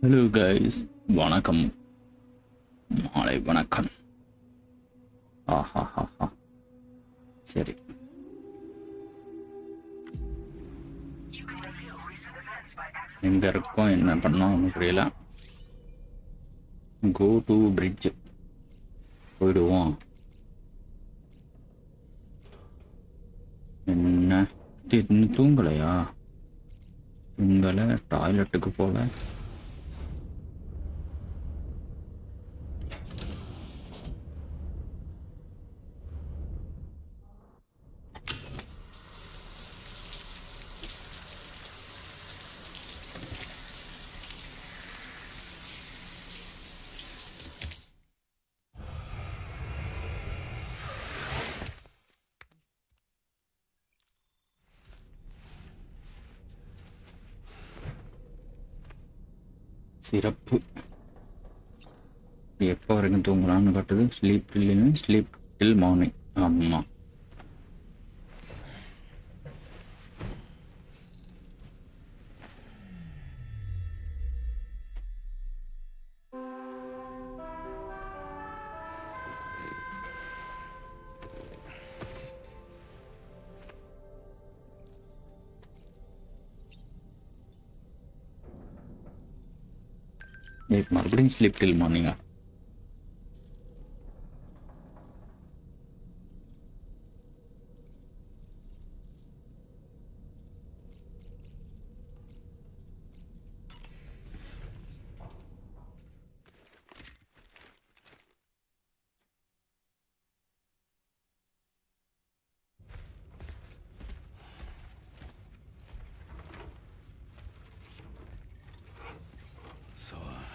Hello guys, வணக்கம். மாலை வணக்கம். ஆஹாஹாஹா. சரி, எங்க இருக்கோம், என்ன பண்ணோம் புரியல. கோ டு பிரிட்ஜ் போயிடுவோம். என்ன இன்னும் தூங்கலையா? தூங்கலை, டாய்லெட்டுக்கு போல. சிறப்பு. எப்போ வரைக்கும் தூங்கலாம்னு காட்டுது. ஸ்லீப் டில் ஸ்லீப் டில் மார்னிங். ஆமாம், மறுபடியும் sleep till மார்னிங்கா?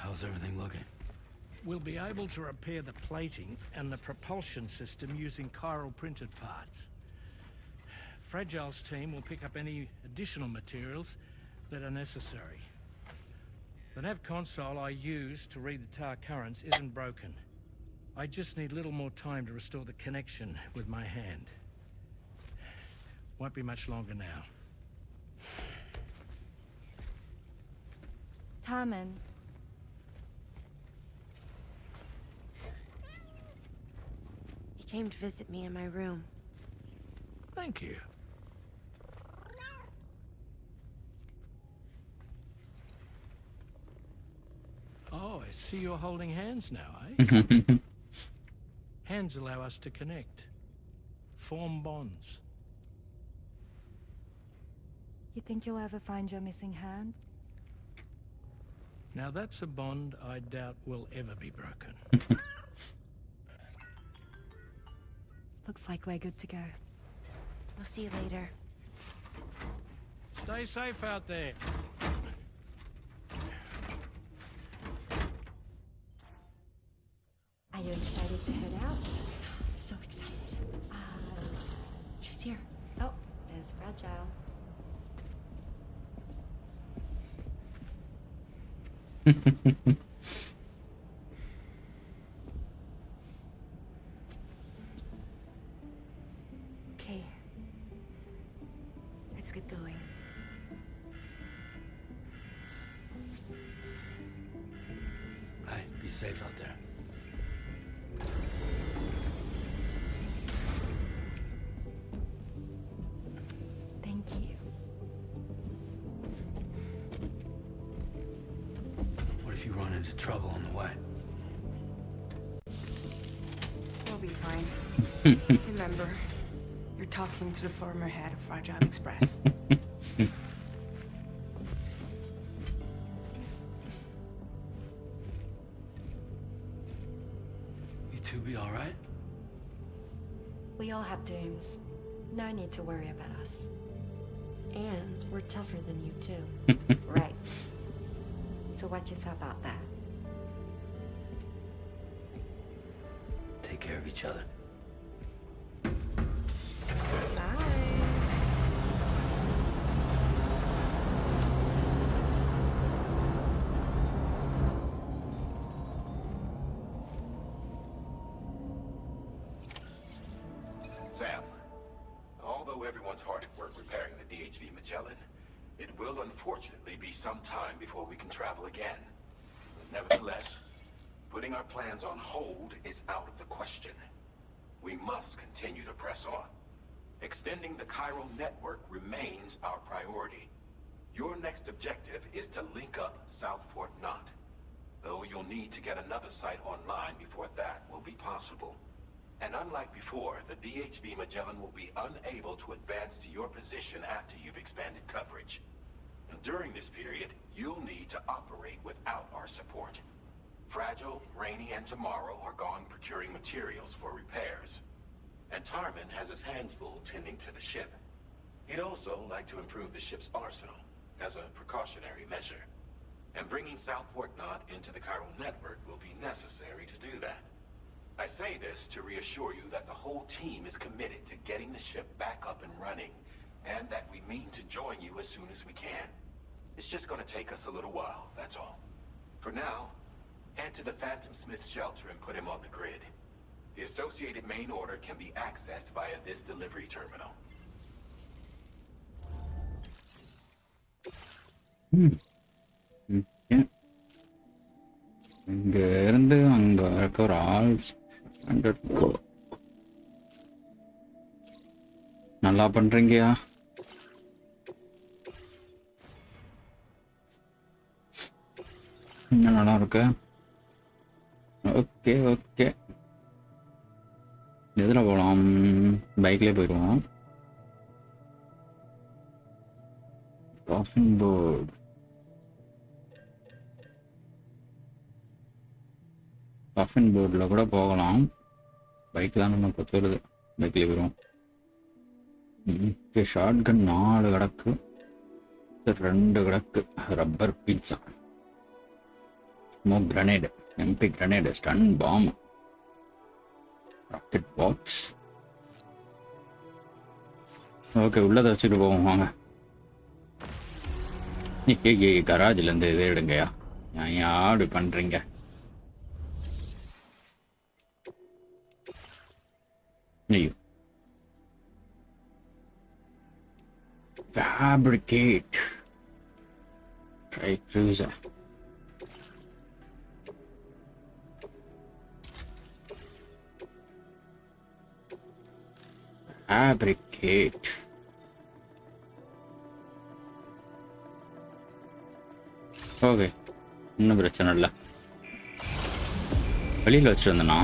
How's everything looking? We'll be able to repair the plating and the propulsion system using chiral printed parts. Fragile's team will pick up any additional materials that are necessary. The nav console I use to read the tower currents isn't broken. I just need a little more time to restore the connection with my hand. Won't be much longer now. Carmen. He came to visit me in my room. Thank you. Oh, I see you're holding hands now, eh? Hands allow us to connect, form bonds. You think you'll ever find your missing hand? Now that's a bond I doubt will ever be broken. Looks like we're good to go. We'll see you later. Stay safe out there. Are you excited to head out? So excited. She's here. Oh, there's Fragile. Okay. Let's get going. Hey, be safe out there. Thank you. What if you run into trouble on the way? We'll be fine. Remember, you're talking to the former head of Fragile Express. You two be all right? We all have dooms. No need to worry about us. And we're tougher than you too. Right. So watch yourself out there. Take care of each other. Bye. Sam, although everyone's hard at work repairing the DHV Magellan, it will unfortunately be some time before we can travel again. Nevertheless, putting our plans on hold is out of the question. We must continue to press on. Extending the chiral network remains our priority. Your next objective is to link up South Fort Knot. Though you'll need to get another site online before that will be possible. And unlike before, the DHV Magellan will be unable to advance to your position after you've expanded coverage. And during this period, you'll need to operate without our support. Fragile, Rainy, and Tomorrow are gone procuring materials for repairs. And Tarman has his hands full tending to the ship. He'd also like to improve the ship's arsenal as a precautionary measure. And bringing South Fort Knot into the chiral network will be necessary to do that. I say this to reassure you that the whole team is committed to getting the ship back up and running, and that we mean to join you as soon as we can. It's just gonna take us a little while, that's all. For now, head to the Phantom Smith shelter and put him on the grid. The associated main order can be accessed via this delivery terminal. இங்க இருந்து அங்க இருக்க ஒரு ஆள் நல்லா பண்றீங்கயா. இன்னும் நல்லா இருக்கு. ஓகே ஓகே, எதில் போகலாம்? பைக்லேயே போயிடுவோம். காஃபின் போர்டு காஃபின் போர்டில் கூட போகலாம். பைக் தான் நம்ம இப்போ வருது, பைக்லேயே போயிடுவோம். ஓகே, ஷார்ட் கன் 4 கிடக்கு, 2 கிடக்கு. Rubber pizza, smoke grenade, MP grenade, stun bomb, rocket box. Okay, உள்ளதை வச்சுட்டு போவோம் வாங்க. கராஜ்லேருந்து இதை எடுங்கயா, ஏன் அப்படி பண்ணுறீங்க? ஐயோ, fabricate try cruiser. Fabricate. Okay, இன்னும் பிரச்சனை இல்லை. வெளியில் வச்சுட்டு வந்தேன்னா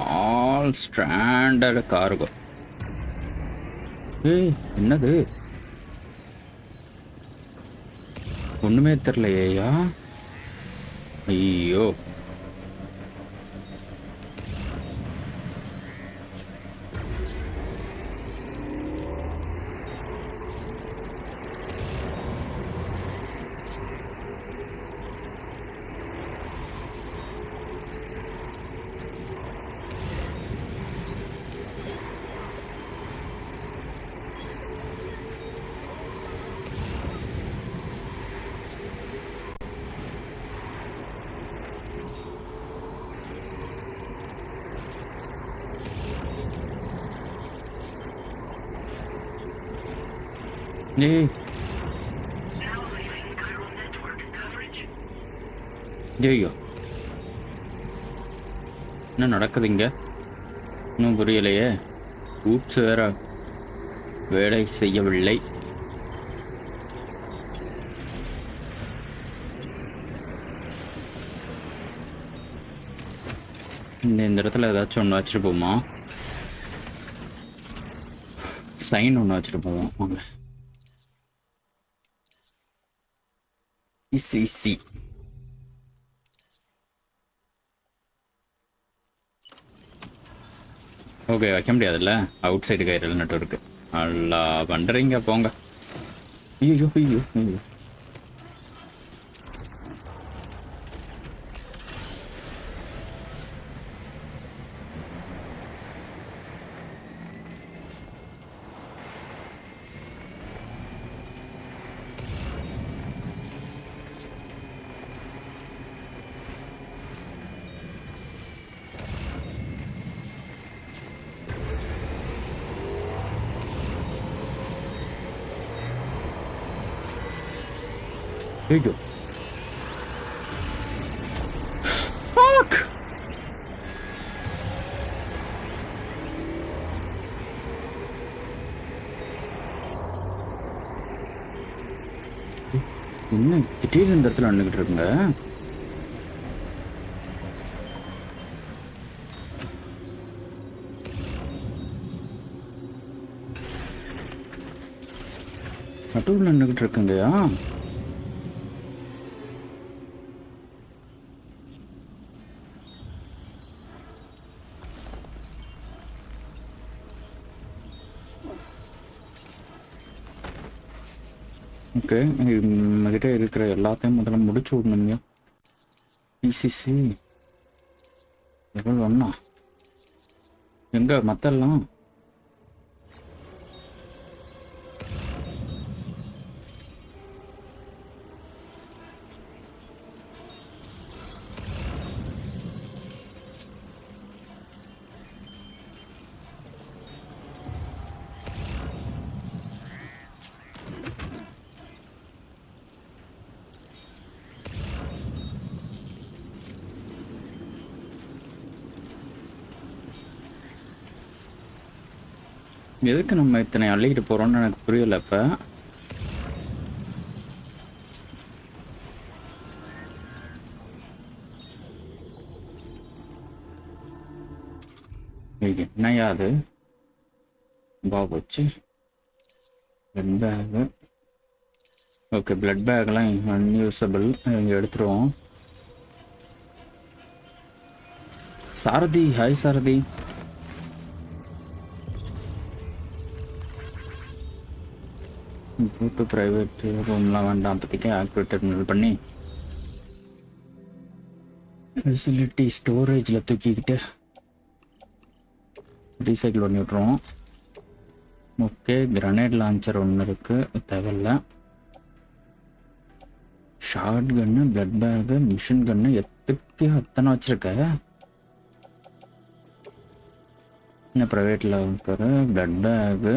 ஆல் ஸ்ட்ராண்டட் கார்கோ. ஏய், என்னது? ஒண்ணுமே தெரியலையா? ஐயோ, ஏய், ஐயோ, என்ன நடக்குது இங்க? இன்னும் புரியலையே. ஊப்ஸ் வேற வேலை செய்யவில்லை. இந்த இடத்துல ஏதாச்சும் ஒன்று வச்சுட்டு போமா? சைன் ஒன்று வச்சுட்டு போவோம் வாங்க. சி ஓகே, வைக்க முடியாதுல்ல, அவுட் சைடு கைரல் நெட்வொர்க்கு. நல்லா பண்ணுறீங்க போங்க. ஐயோ ஐயோ ஐயோ, ஐயோ ஃபக் என்ன திடீர்னு இந்த இடத்துல நின்றுக்கிட்டு இருக்குங்க. நடுவில் நின்றுக்கிட்டு இருக்குங்கய்யா. ஓகே, நம்மகிட்ட இருக்கிற எல்லாத்தையும் முதல்ல முடிச்சு விடணுங்க. பிசிசி லெவல் 1 எங்க மத்தெல்லாம்? எதுக்கு நம்ம இத்தனை அள்ளிக்கிட்டு போறோம்னு எனக்கு புரியல. இப்ப என்னையா அது போச்சு? Blood bag. ஓகே, பிளட் பேக்லாம் அன்யூசபிள், எடுத்துருவோம். Sarathi, hi Sarathi. To private ரூம்லாம் வேண்டாம், அப்போதைக்கு ஆக்டிவேட் பண்ணி ஃபெசிலிட்டி ஸ்டோரேஜில் தூக்கிக்கிட்டு ரீசைக்கிள் பண்ணி விட்ருவோம். ஓகே, கிரனேட் லான்ச்சர் ஒன்று இருக்குது, தேவையில்ல. Shotgun, blood bag, machine gun, எத்துக்கு அத்தனை வச்சுருக்க. இன்னும் ப்ரைவேட்டில் இருக்கிற பிளட் பேகு,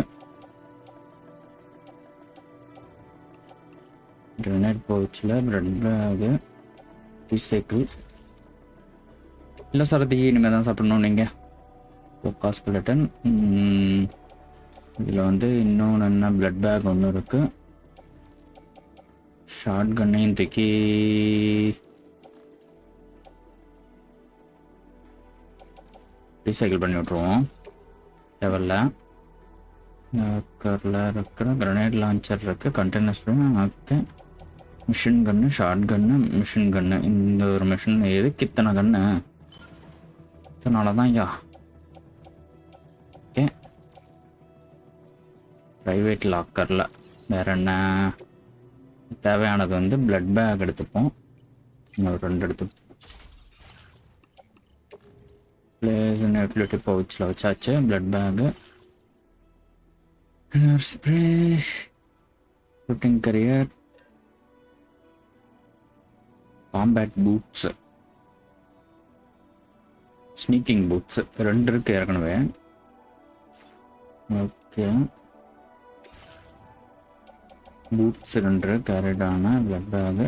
கிரனேட் பவுச்சில் பிளட் பேகு, ரீசைக்கிள். இல்லை சாரதி, இனிமேல் தான் சாப்பிடணும் நீங்கள். ஸ்கெலட்டன். இதில் வந்து இன்னொன்று என்ன, பிளட் பேக் ஒன்று இருக்குது. ஷார்ட் கன்னையும் தூக்கி ரீசைக்கிள் பண்ணி விட்ருவோம், தேவையில்ல. இருக்கிற கிரனேட் லான்ச்சர் இருக்குது, கண்டெய்னர்ஸ். ஓகே, மிஷின் கன்னு, ஷார்ட் கன்னு, மிஷின் கன்னு. இந்த ஒரு மிஷின் எதுக்கு இத்தனை கன்னு? இதனால தான் ஐயா. ஓகே, ப்ரைவேட் லாக்கரில் வேறு என்ன தேவையானது வந்து பிளட் பேக் எடுத்துப்போம். இன்னொரு 2 எடுத்துப்போம். பிளேஸ் யூட்டிலிட்டி பவுச்சில் வச்சாச்சு blood bag. Spray, shooting carrier, combat boots, sneaking boots 2 இருக்கு ஏற்கனவே. ஓகே, பூட்ஸ் 2 கேரடான blood bag,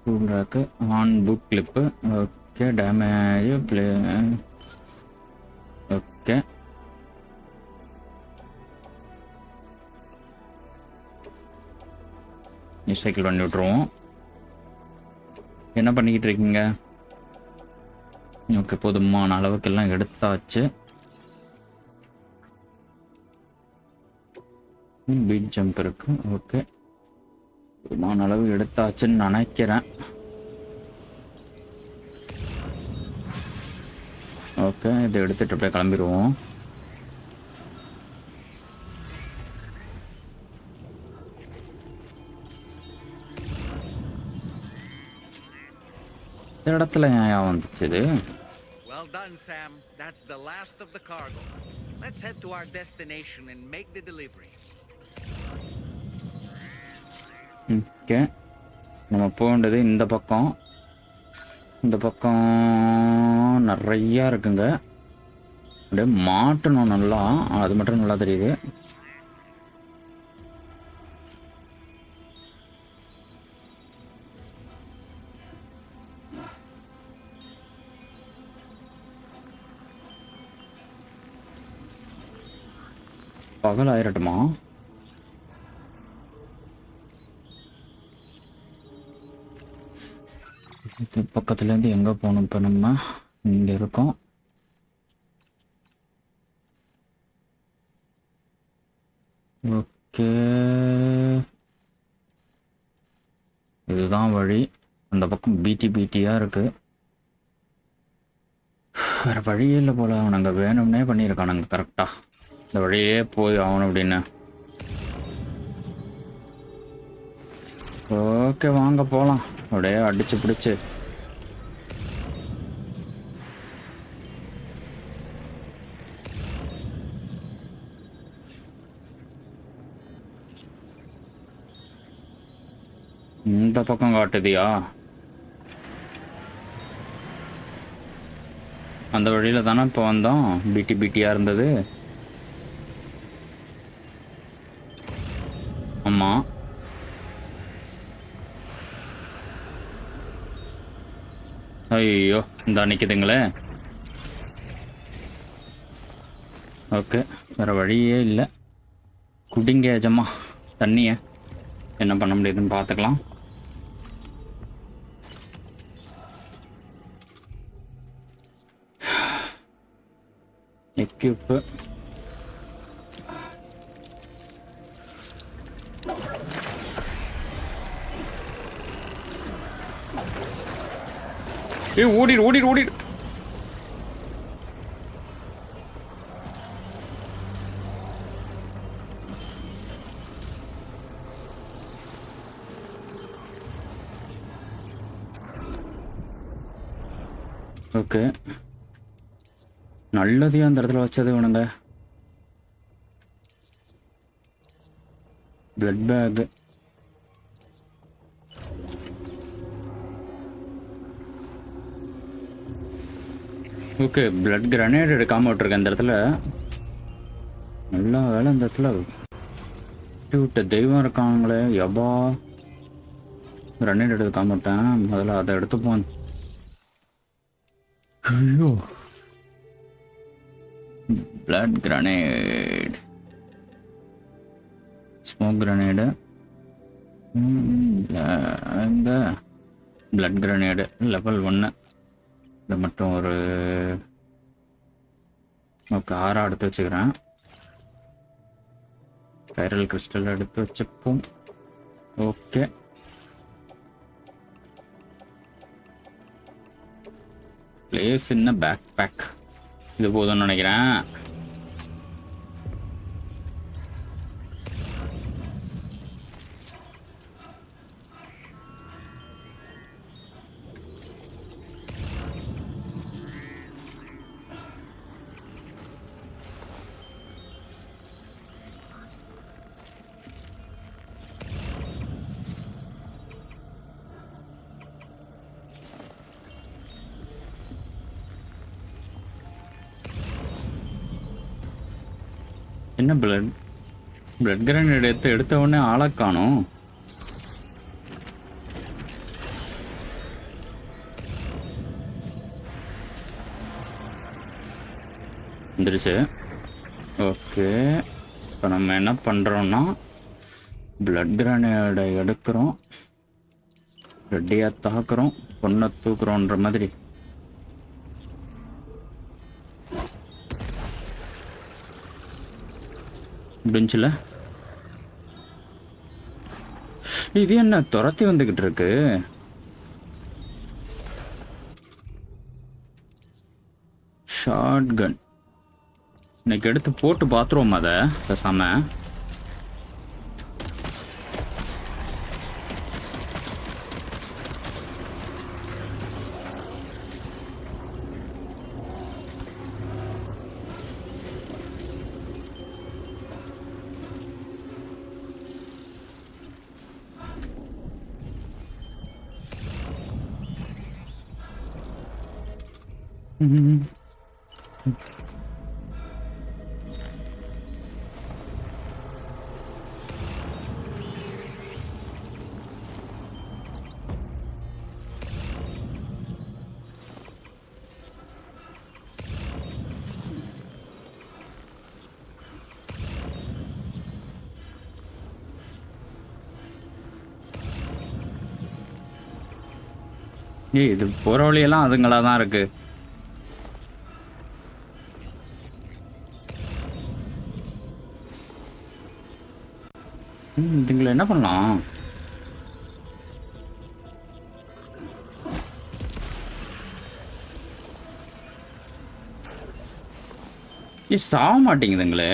tool rack, on boot clip. Okay, damage play. Okay, recycle பண்ணி விட்ருவோம். என்ன பண்ணிக்கிட்டு இருக்கீங்க? ஓகே, போதுமான அளவுக்கெல்லாம் எடுத்தாச்சு. பீட் ஜம்ப் இருக்கு. ஓகே, போதுமான அளவு எடுத்தாச்சுன்னு நினைக்கிறேன். ஓகே, இதை எடுத்துட்டு அப்படியே கிளம்பிடுவோம். இடத்துல ஏன் வந்துச்சு இது? Well done, Sam. That's the last of the cargo. Let's head to our destination and make the delivery. Okay, நம்ம போக வேண்டியது இந்த பக்கம். இந்த பக்கம் நிறையா இருக்குங்க. அப்படியே மாட்டணும் நல்லா, அது மட்டும் நல்லா தெரியுது. பகல் ஆயிரட்டுமா? இது பக்கத்துலேருந்து எங்கே போகணும்? இப்போ நம்ம இங்கே இருக்கோம். ஓகே, இதுதான் வழி. அந்த பக்கம் பிடியாக இருக்குது. வேறு வழியே இல்லை போல். அவனுங்க வேணும்னே பண்ணியிருக்கானுங்க கரெக்டாக. இந்த வழியே போய் ஆகணும் அப்படின்னு. ஓகே வாங்க போகலாம். அப்படியே அடிச்சு பிடிச்சி இந்த பக்கம் காட்டுதியா? அந்த வழியில் தானே இப்போ வந்தோம். பிடியாக இருந்தது. ஆமாம். ஐயோ இந்த நிற்குதுங்களே. ஓகே, வேறு வழியே இல்லை. குடிங்க ஏஜம்மா தண்ணியை. என்ன பண்ண முடியுதுன்னு பார்த்துக்கலாம். எக்யூப்பு ஓடிடு ஓடிடு ஓடிடு. ஓகே, நல்லதையும் அந்த இடத்துல வச்சது வேணுங்க. Blood bag. Okay, blood grenade எடுக்காமல் விட்டுருக்கேன் இந்த இடத்துல. நல்லா வேலை இந்த இடத்துல விட்ட தெய்வம் இருக்காங்களே. எபா கிரனேட் எடுக்காம விட்டேன். முதல்ல அதை எடுத்துப்போம். ஐயோ, பிளட் கிரனேட், ஸ்மோக் கிரனேடு, இந்த பிளட் கிரனேடு லெவல் 1. இது மட்டும் ஒரு ஓகே 6 எடுத்து வச்சுக்கிறேன். கைரல் கிறிஸ்டல் எடுத்து வச்சுப்போம். Okay, place in backpack. இது போதும்னு நினைக்கிறேன். என்ன பிளட் கிரனேட் எடுத்த உடனே ஆளை காணோம். வந்துருச்சு. ஓகே, இப்போ நம்ம என்ன பண்ணுறோன்னா பிளட் கிரனேடை எடுக்கிறோம், ரெடியாக தாக்குறோம், பொண்ணை தூக்குறோன்ற மாதிரி. பெஞ்சில் இது என்ன துரத்தி வந்துக்கிட்டு இருக்கு? ஷார்ட் கன் இன்னைக்கு எடுத்து போட்டு பார்த்துருவோம். அதை பேசாம ஏய் இது போகிற வழியெல்லாம் அதுங்களாக தான் இருக்கு. இதுங்களை என்ன பண்ணலாம்? சாக மாட்டேங்குதுங்களே.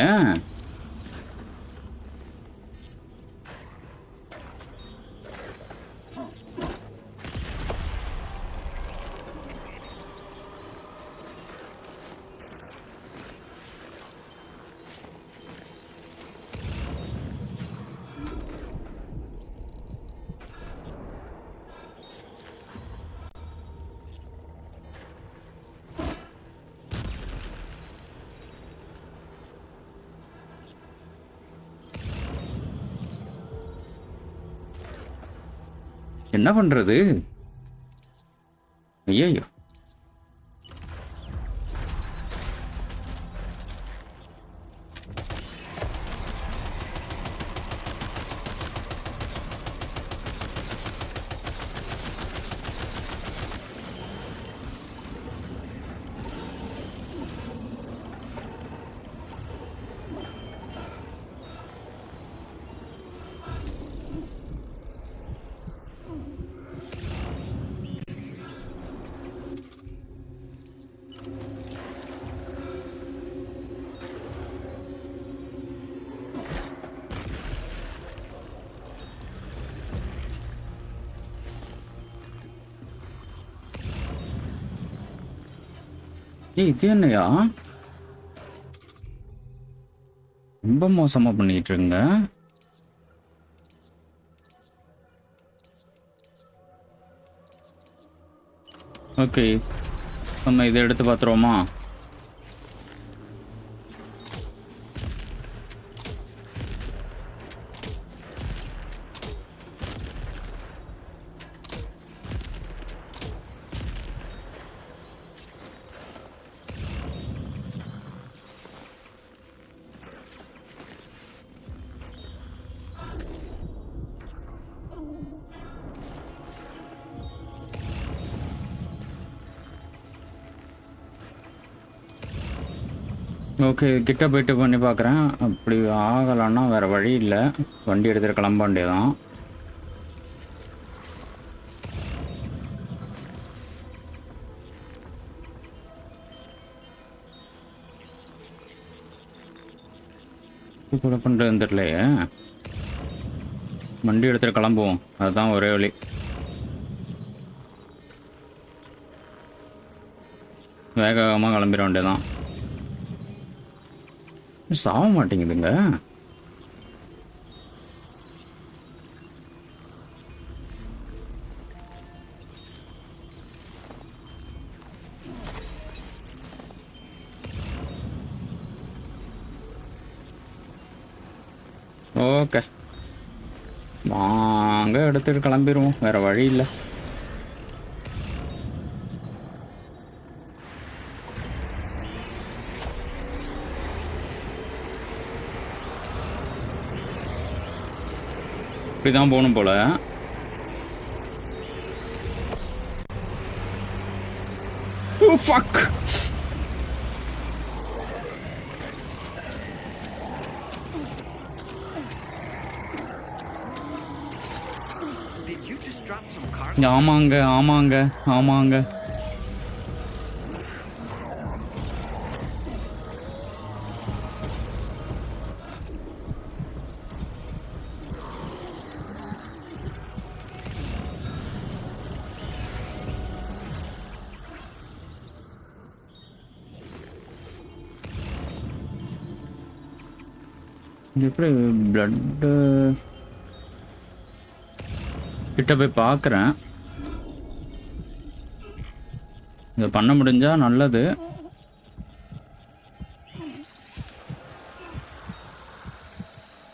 என்ன பண்றது? ஐயோ இது என்னையா ரொம்ப மோசமா பண்ணிட்டு இருங்க. ஓகே நம்ம இதை எடுத்து பார்த்துருவோமா? ஓகே கிட்ட போயிட்டு பண்ணி பார்க்குறேன். அப்படி ஆகலைன்னா வேறு வழி இல்லை, வண்டி எடுத்துகிட்டு கிளம்ப வேண்டியதான். கூட பண்ணுறது தெரியலையே. வண்டி எடுத்துகிட்டு கிளம்புவோம், அதுதான் ஒரே வழி. வேகமாக கிளம்பிட வேண்டியதான். சாக மாட்டேங்குதுங்க. ஓகே வாங்க எடுத்துட்டு கிளம்பிடுவோம், வேற வழி இல்லை. இப்படிதான் போகணும் போல. Oh fuck. ஆமாங்க ஆமாங்க ஆமாங்க. எப்படி பிளட்டு கிட்ட போய் பார்க்குறேன். இதை பண்ண முடிஞ்சா நல்லது.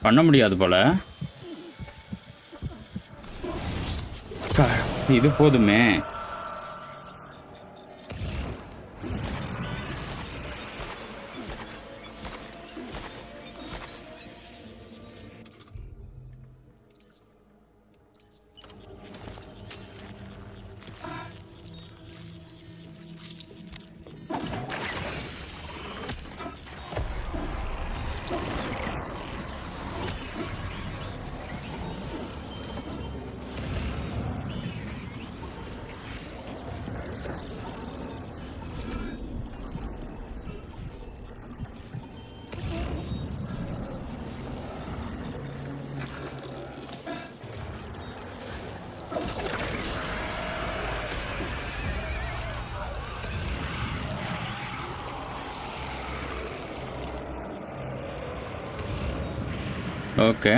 பண்ண முடியாது போல. இது போதுமே. ஓகே.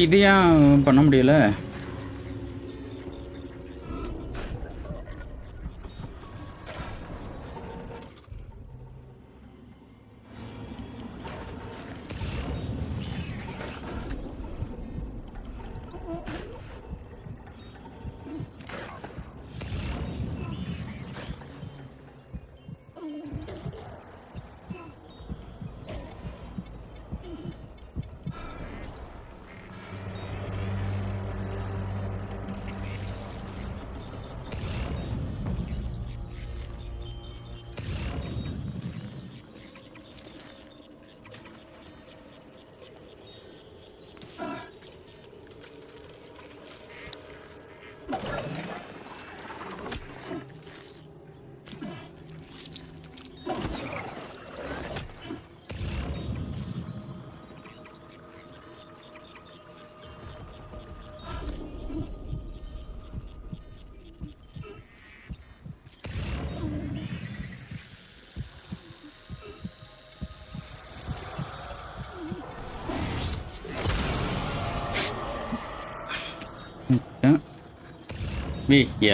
இது ஏன் பண்ண முடியல?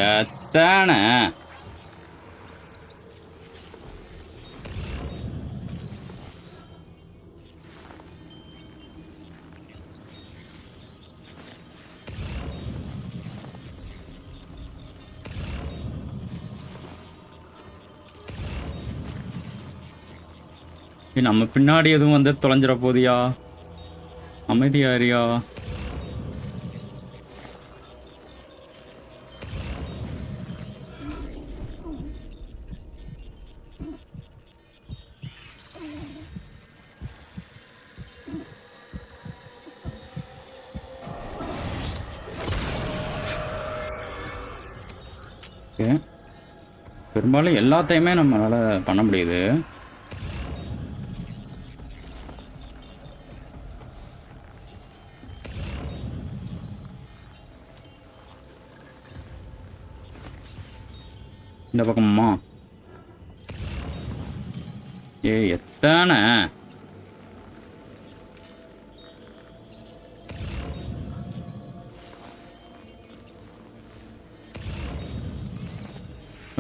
எத்தான நம்ம பின்னாடி எதுவும் வந்து தொலைஞ்சிட போதியா? அமைதியாரியா? பெரும்பாலும் எல்லாத்தையுமே நம்மளால பண்ண முடியுது. இந்த பக்கமா எத்தான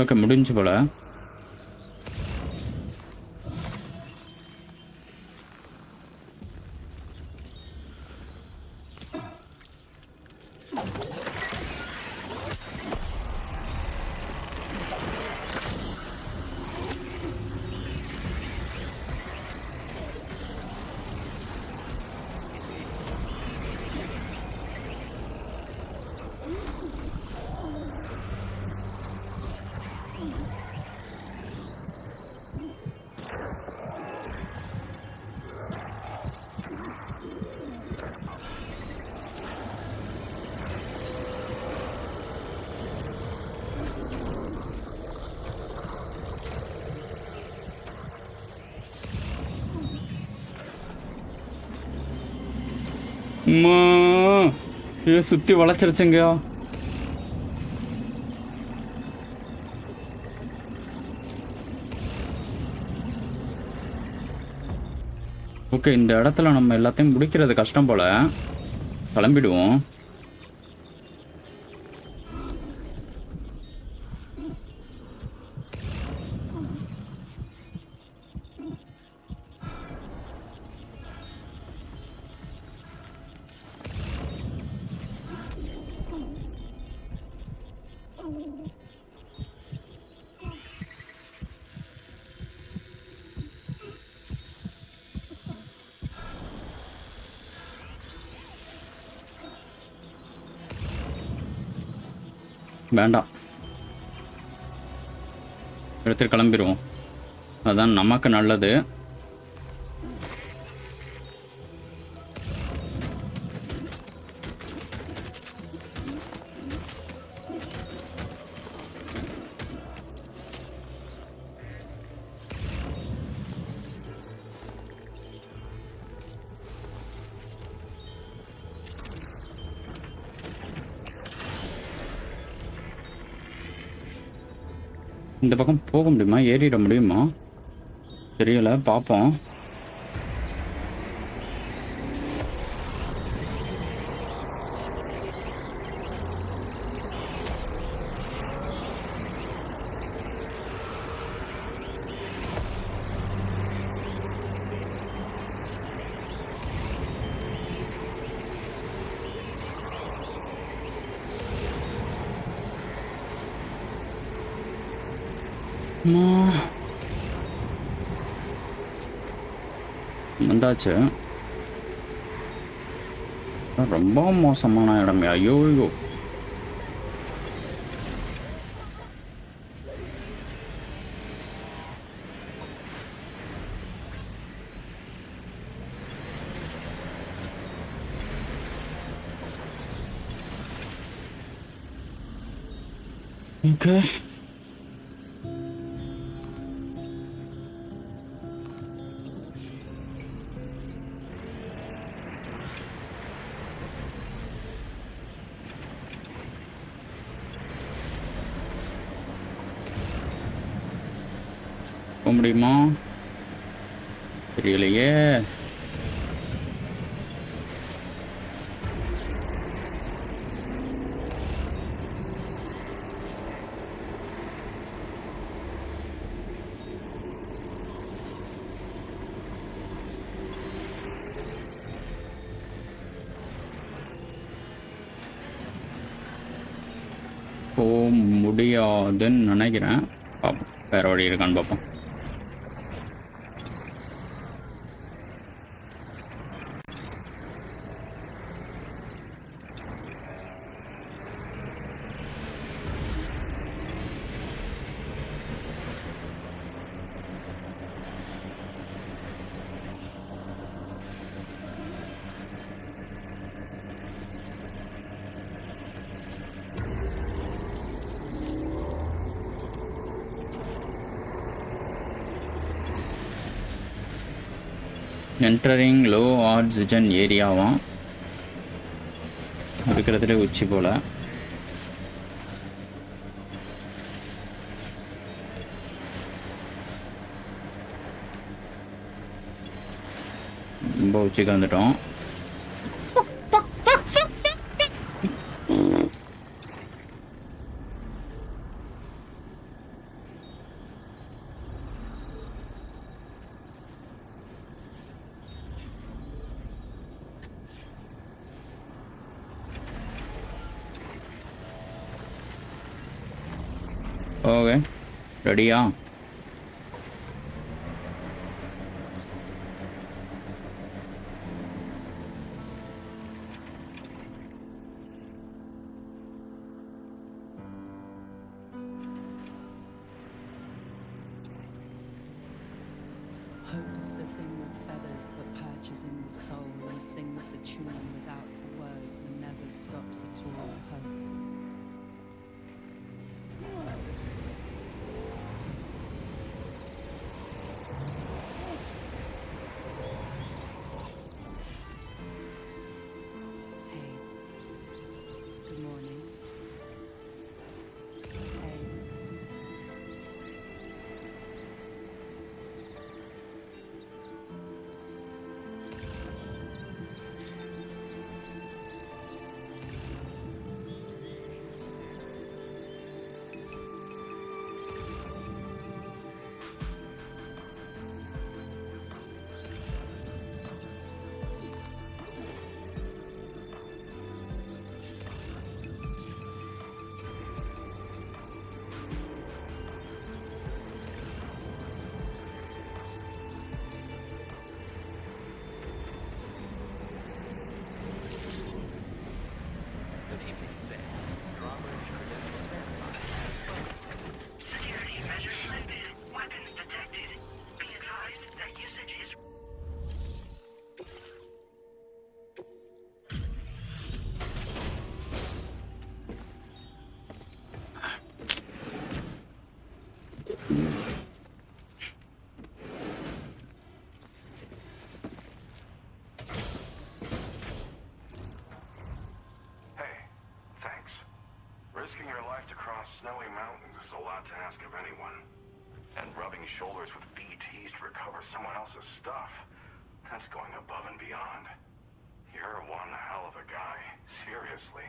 ஓகே, முடிஞ்சு போல. சுத்தி வளைச்சிருச்சுங்க. ஓகே, இந்த இடத்துல நம்ம எல்லாத்தையும் முடிக்கிறது கஷ்டம் போல. கிளம்பிடுவோம். வேண்டாம், எடுத்துட்டு கிளம்பிடுவோம். அதான் நமக்கு நல்லது. இந்த பக்கம் போக முடியுமா, ஏறிட முடியுமா தெரியல, பார்ப்போம். வந்தாச்சு. ரொம்ப மோசமான இடம். ஐயோ ஓகே. போக முடியுமா தெரியலையே. போக முடியாதுன்னு நினைக்கிறேன். பார்ப்போம், வேற வழி இருக்கான்னு பார்ப்போம். என்டரிங் லோ ஆக்சிஜன் ஏரியாவாம் இருக்கிறதுல உச்சி போல. ரொம்ப உச்சிக்கு வந்துட்டோம். ஓகே, ரெடியா? Hope is the thing with feathers that perches in the soul and sings the tune without the words and never stops at all. Hope. Hey. Good morning. Hey. snowy mountains is a lot to ask of anyone. And rubbing shoulders with BTs to recover someone else's stuff, that's going above and beyond. You're one hell of a guy, seriously.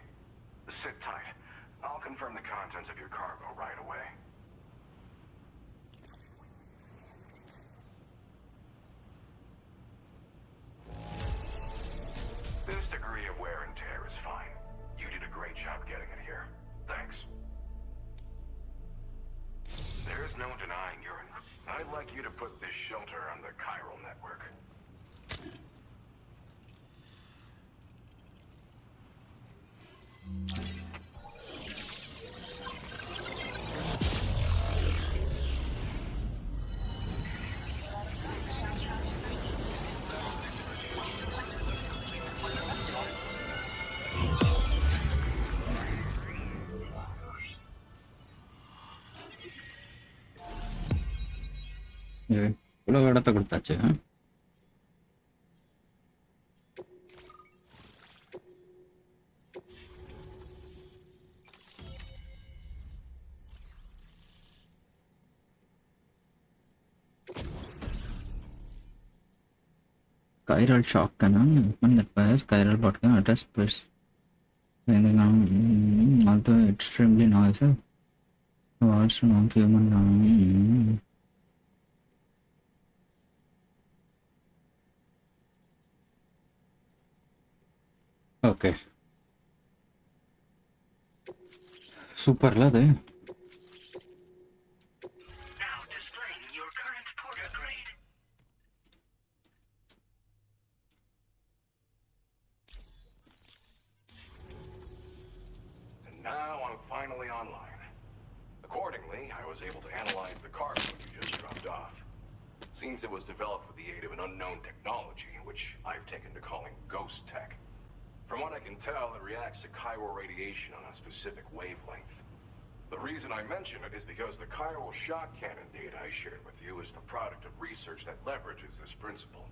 Sit tight. I'll confirm the contents of your cargo right away. This degree of wear and tear is fine. You did a great job getting it here. Thanks. There's no denying I'd like you to put this shelter on the chiral network. இவ்வளோ இடத்த கொடுத்தாச்சு. Chiral shock cannon, when that fires chiral bot can attach press. Although extremely noisy, also non-human. Okay. Super la de. Now displaying your current porter grade. And now I'm finally online. Accordingly, I was able to analyze the cargo you just dropped off. Seems it was developed with the aid of an unknown technology, which I've taken to calling ghost tech. From what I can tell, it reacts to chiral radiation on a specific wavelength. The reason I mention it is because the chiral shock cannon data I shared with you is the product of research that leverages this principle.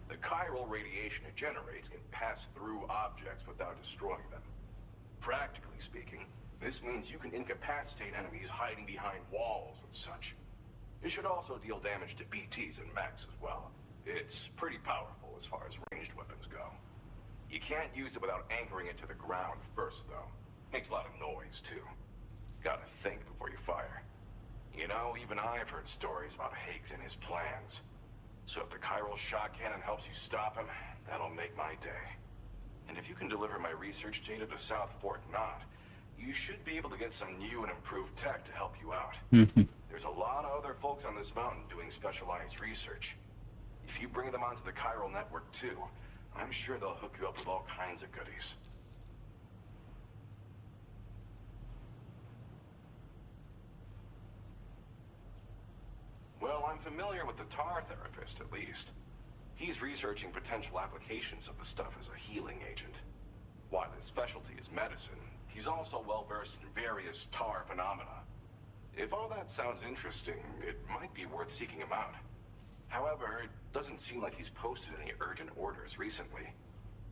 The chiral radiation it generates can pass through objects without destroying them. Practically speaking, this means you can incapacitate enemies hiding behind walls and such. It should also deal damage to BTs and mechs as well. It's pretty powerful as far as ranged weapons go. You can't use it without anchoring it to the ground first, though. Makes a lot of noise, too. Gotta think before you fire. You know, even I've heard stories about Higgs and his plans. So if the chiral shock cannon helps you stop him, that'll make my day. And if you can deliver my research data to South Fort Knott, you should be able to get some new and improved tech to help you out. There's a lot of other folks on this mountain doing specialized research. If you bring them onto the chiral network, too, I'm sure they'll hook you up with all kinds of goodies. Well, I'm familiar with the tar therapist, at least. He's researching potential applications of the stuff as a healing agent. While his specialty is medicine, he's also well-versed in various tar phenomena. If all that sounds interesting, it might be worth seeking him out. However, it doesn't seem like he's posted any urgent orders recently.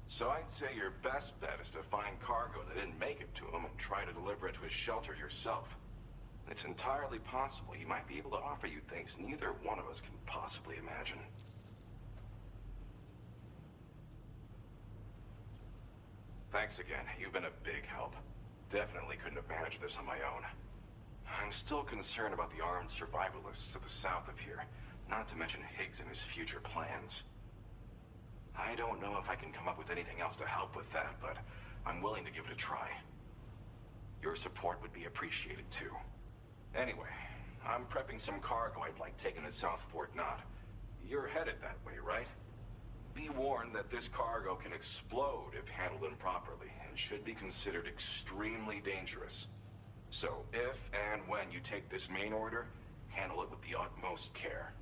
So I'd say your best bet is to find cargo that didn't make it to him and try to deliver it to his shelter yourself. It's entirely possible he might be able to offer you things neither one of us can possibly imagine. Thanks again. You've been a big help. Definitely couldn't have managed this on my own. I'm still concerned about the armed survivalists to the south of here, not to mention Higgs and his future plans. I don't know if I can come up with anything else to help with that, but I'm willing to give it a try. Your support would be appreciated too. Anyway, I'm prepping some cargo I'd like taken to South Fort Knott. You're headed that way, right? Be warned that this cargo can explode if handled improperly, and should be considered extremely dangerous. So if and when you take this main order, handle it with the utmost care.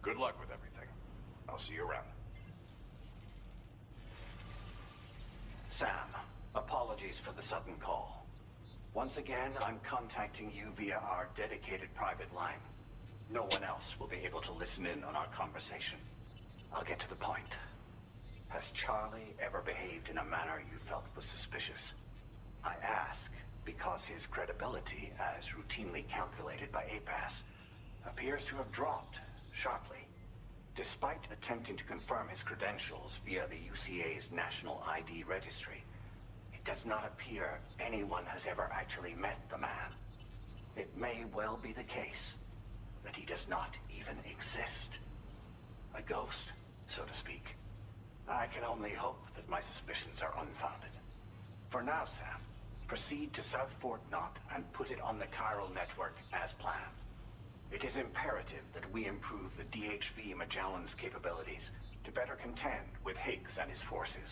Good luck with everything. I'll see you around. Sam, apologies for the sudden call. Once again, I'm contacting you via our dedicated private line. No one else will be able to listen in on our conversation. I'll get to the point. Has Charlie ever behaved in a manner you felt was suspicious? I ask because his credibility, as routinely calculated by APAS, appears to have dropped sharply. Despite attempting to confirm his credentials via the UCA's National ID Registry, it does not appear anyone has ever actually met the man. It may well be the case that he does not even exist. A ghost, so to speak. I can only hope that my suspicions are unfounded. For now, Sam, proceed to South Fort Knott and put it on the chiral network as planned. It is imperative that we improve the DHV Magellan's capabilities to better contend with Higgs and his forces.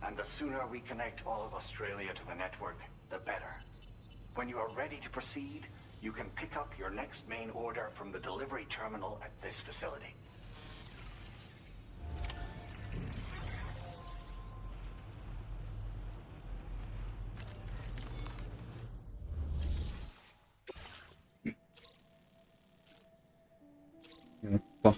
And the sooner we connect all of Australia to the network, the better. When you are ready to proceed, you can pick up your next main order from the delivery terminal at this facility. அப்பா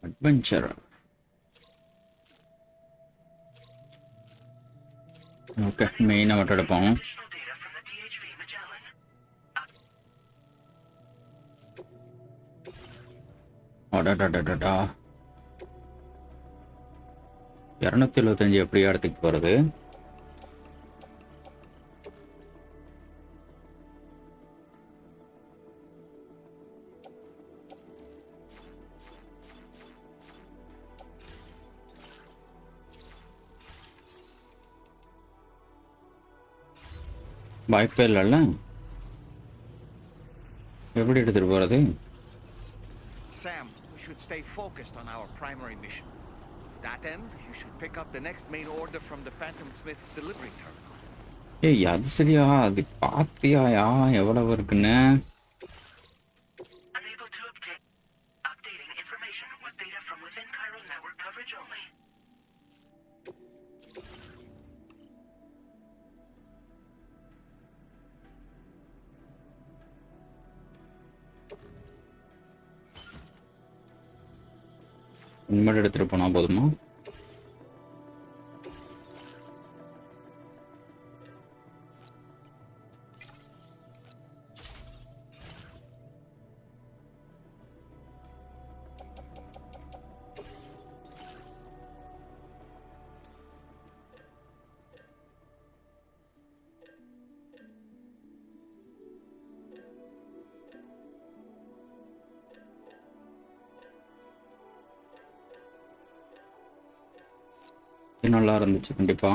adventure. Okay, மெயினாக மட்டும் எடுப்போம். அடடடடா, 275 எப்படி இடத்துக்கு போகிறது? வாய்ப்பே இல்லைல்ல. எப்படி எடுத்துகிட்டு போகிறது? Sam, we should stay focused on our primary mission. That end, you should pick up the next main order from the Phantom Smith's delivery terminal. ஏய், அது சரியா? அது பார்த்தியாயா எவ்வளவு இருக்குன்னு? Unable to obtain. Updating information with data from within chiral network coverage only. இனிமேல் எடுத்துகிட்டு போனால் போதுமா? நல்லா இருந்துச்சு கண்டிப்பா.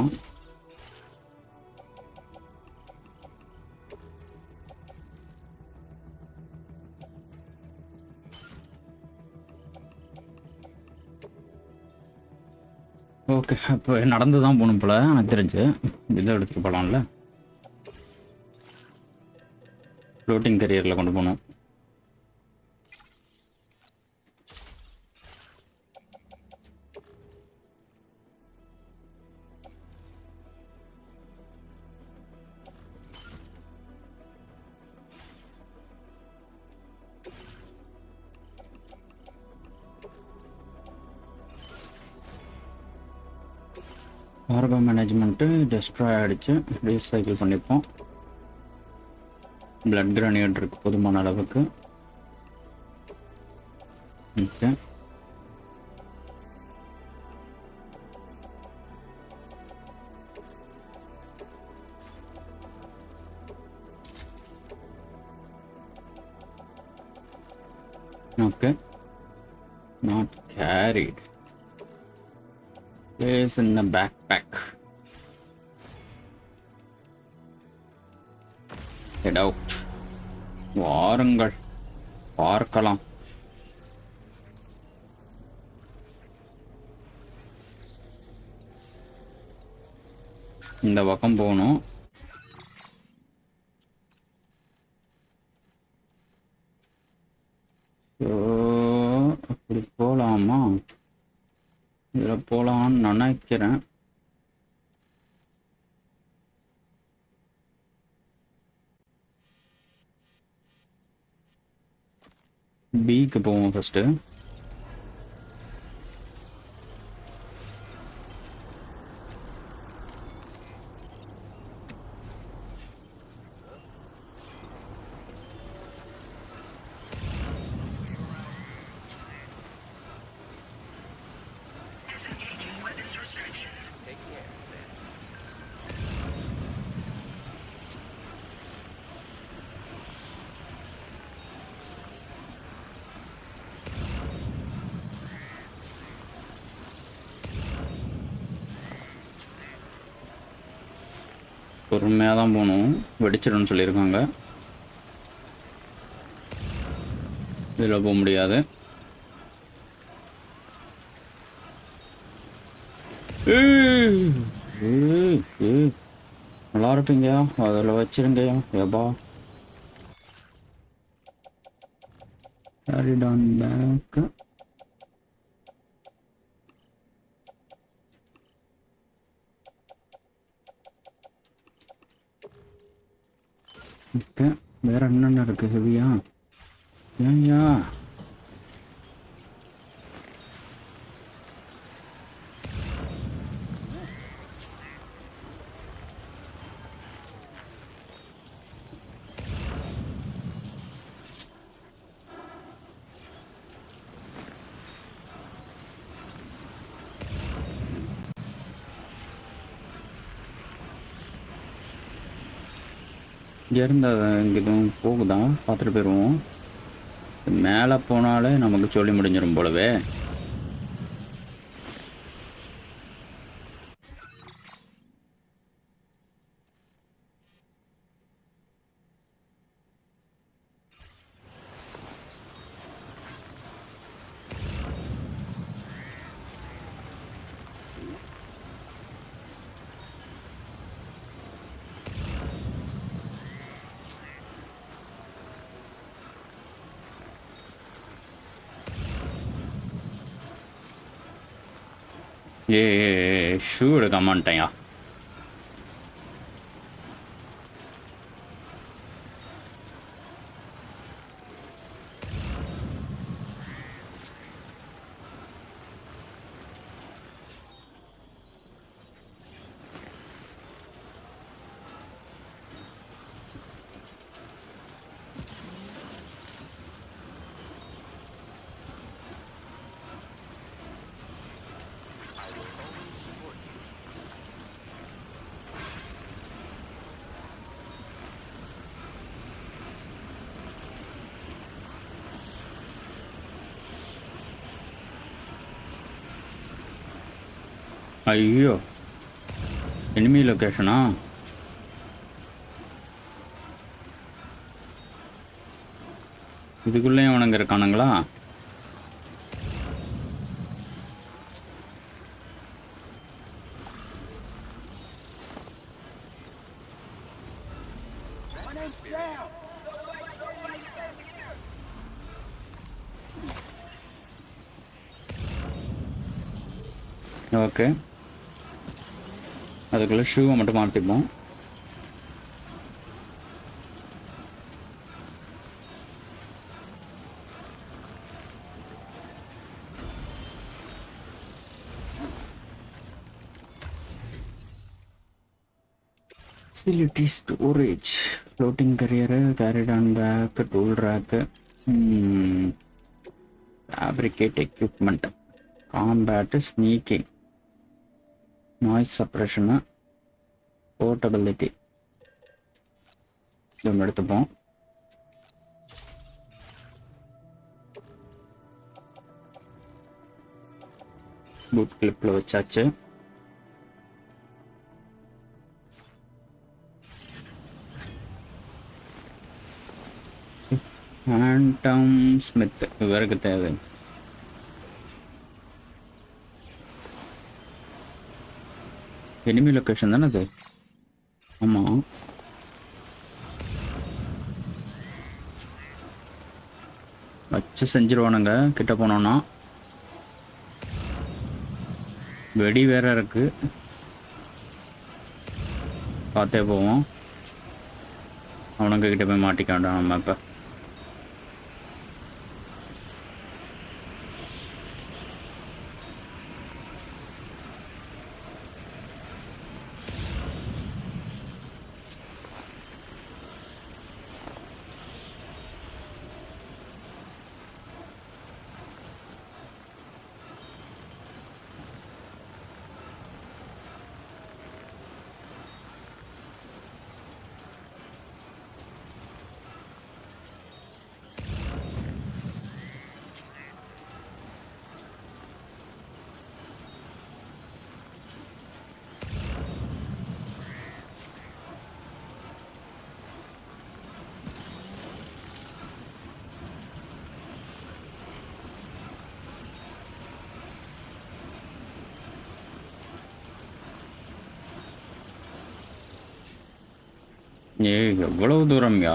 ஓகே, அப்போ நடந்து தான் போகணும் போல எனக்கு தெரிஞ்சு. இதை எடுத்துகிட்டு போகலாம்ல, ஃப்ளோட்டிங் கரியரில் கொண்டு போகணும். கார்கோ மேனேஜ்மெண்ட்டு டெஸ்ட்ராய் ஆகிடுச்சு, ரீசைக்கிள் பண்ணிப்போம். பிளட் கிரானியட் இருக்குது போதுமான அளவுக்கு. Okay, okay, not carried. Place in the backpack. Head out. வாருங்கள், பார்க்கலாம். இந்த பக்கம் போகணும். அப்படி போகலாமா? இதில் போகலான்னு நினைக்கிறேன். பிக்கு போவோம் ஃபஸ்ட்டு. பொறுமையாக தான் போகணும், வெடிச்சிடும்னு சொல்லியிருக்காங்க. இதில் போக முடியாது. நல்லா இருப்பீங்க, அதில் வச்சிருங்க. ஏபா carried on back. ஓகே, வேற என்னென்ன இருக்கு ஹெவியா? ஏன்யா இங்கேருந்து இங்கே எதுவும் போகுதா? பார்த்துட்டு போயிடுவோம். மேலே போனாலே நமக்கு சொல்லி முடிஞ்சிடும் போலவே. ஷூ எடுக்க மாட்டேயா? ஐயோ, எனிமி லொக்கேஷனா? இதுக்குள்ளேயும் அவனுங்க இருக்கானுங்களா? ஓகே, அதுக்குள்ளே ஷூவை மட்டும் மாற்றிப்போம். Facility storage, floating carrier, carried on back, tool rack, fabricate equipment, combat, sneaking, noise suppression, portability. இது எடுத்துப்போம். பூட் கிளிப்பில் வச்சாச்சு. ஃபேண்டம் ஸ்மித் இவருக்கு தேவை. எனிமி லொக்கேஷன் தானே அது? ஆமாம், வச்சு செஞ்சிருவானுங்க கிட்ட போனோன்னா. வெடி வேற இருக்கு, பார்த்தே போவோம். அவனுங்க கிட்ட போய் மாட்டிக்க வேண்டாம் நம்ம. இப்போ ஏய் எவ்வளவு தூரம்யா?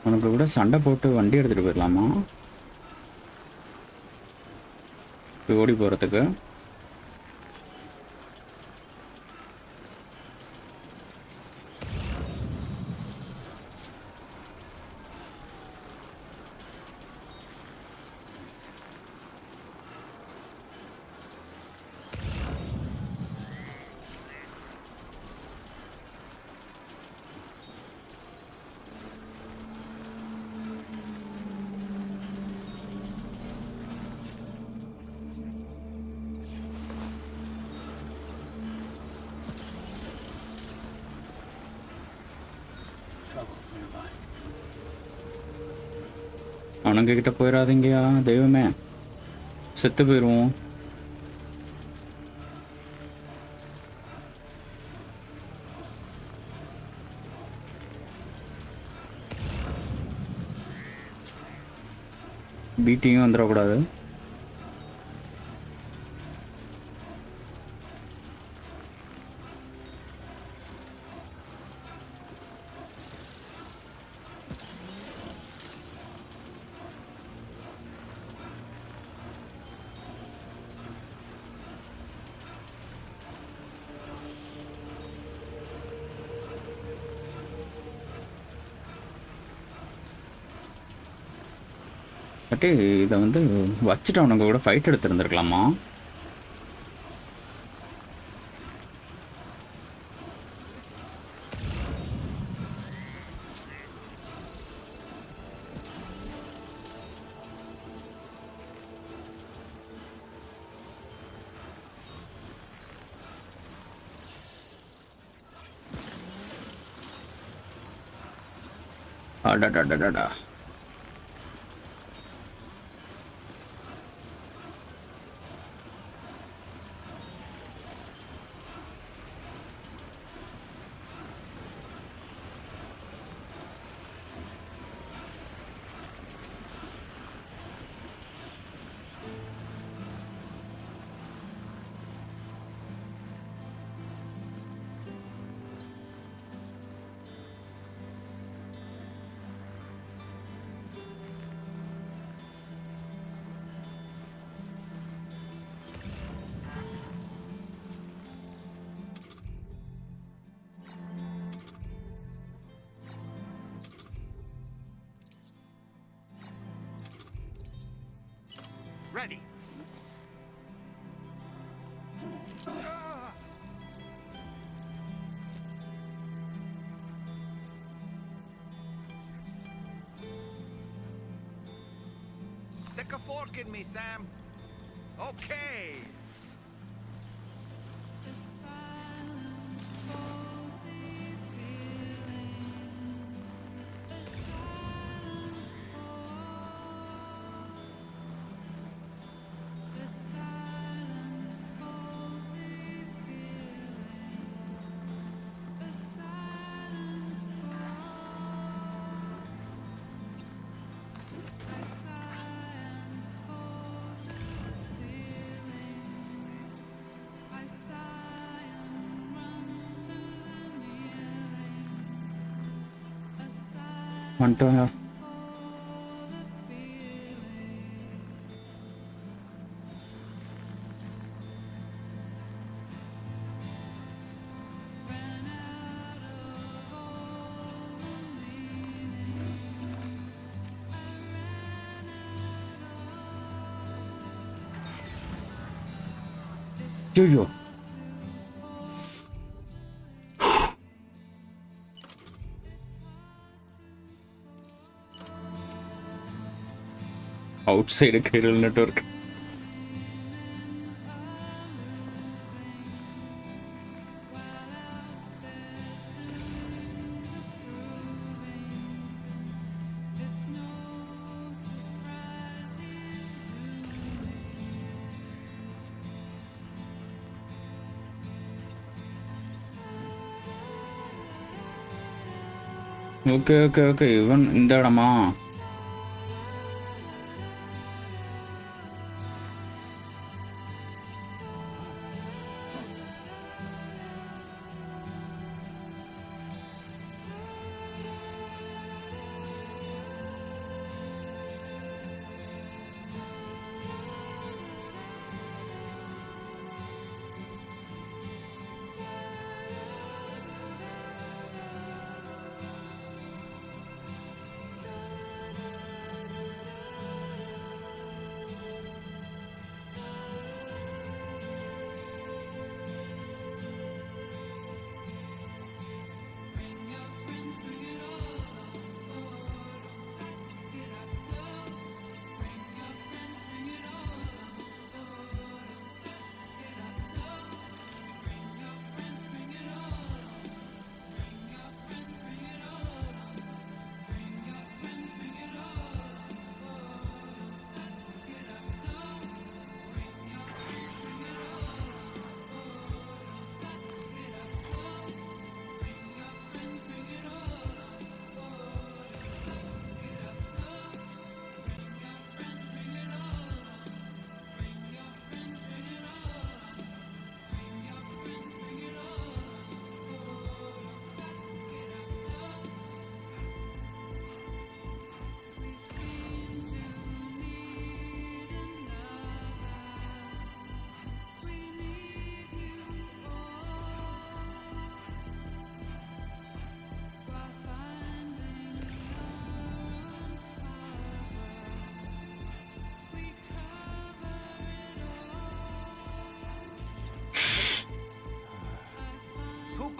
உனக்கு கூட சண்டை போட்டு வண்டி எடுத்துகிட்டு போயிடலாமா இப்படி ஓடி போகிறதுக்கு? அவனுங்க கிட்ட போயிடாதீங்கயா தெய்வமே, செத்து போயிடுவோம். பீட்டியும் வந்துடக்கூடாது. பட்டு இதை வந்து வச்சுட்டு அவனுங்க கூட fight எடுத்துருந்துருக்கலாமா? அடடடடடா. Ready. Stick a fork in me, Sam. Okay. வந்துட்டோம். ஐயோ outside chiral network. Okay okay okay, இவன் இந்த இடமா?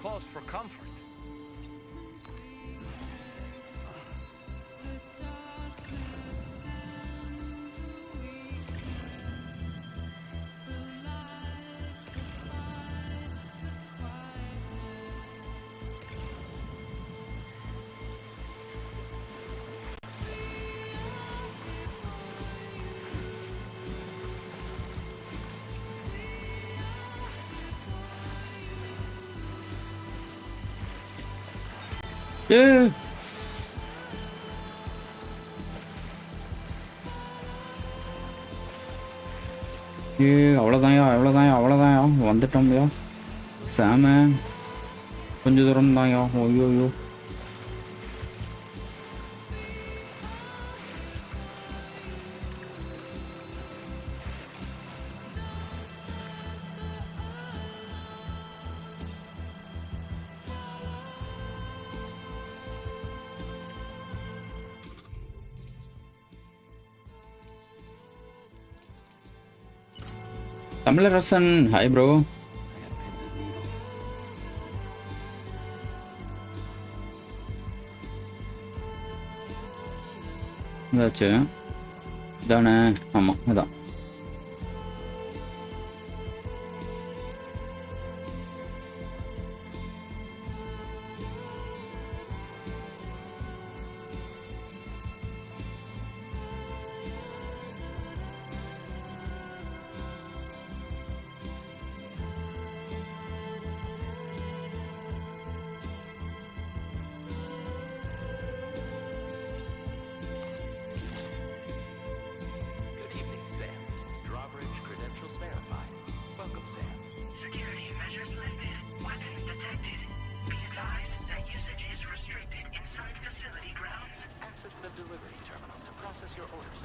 Calls for comfort. அவ்வளோதாயா அவ்வளோதாயா அவ்வளோதாயா, வந்துட்டோம்யா சாம. கொஞ்சம் தூரம் தான்யா. ஐயோ தமிழரசன், ஹாய் ப்ரோ. இதாச்சு இதானே? ஆமாம் இதான்.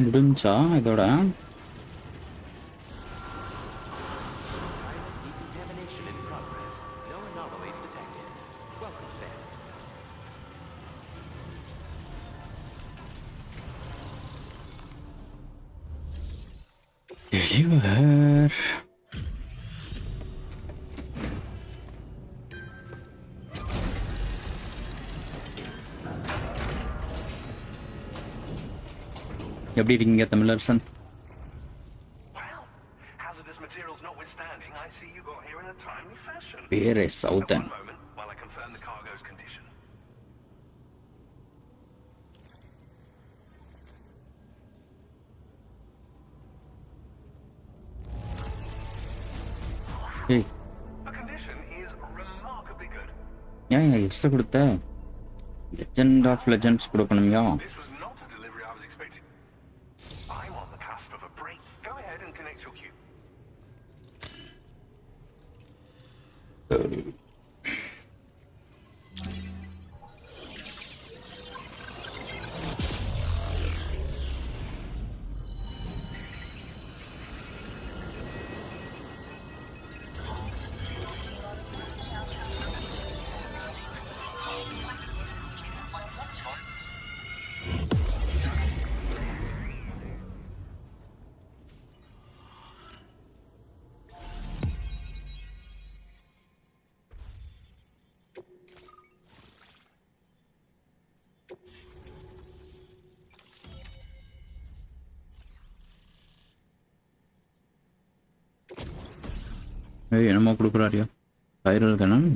முடிஞ்சா இதோட? டெலிவர். எப்படி இருக்கீங்க தமிழரசன்? பேரே சவுத்தன். ஏன் எக்ஸ்ட்ரா கொடுத்த? லெஜெண்ட் ஆஃப் லெஜெண்ட்ஸ் கொடுக்கணும்யா? This was not a delivery I was expecting. I'm on the cusp of a break. Go ahead and connect your queue. என்னமோ கொடுக்குறாரியா? Viral Kannan.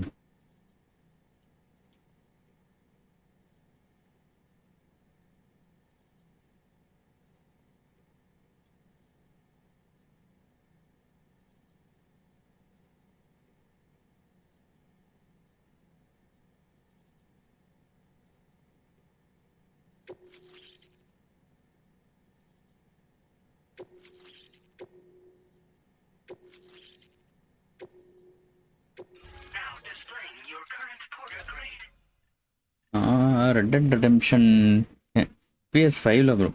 Red Dead Redemption PS5ல bro.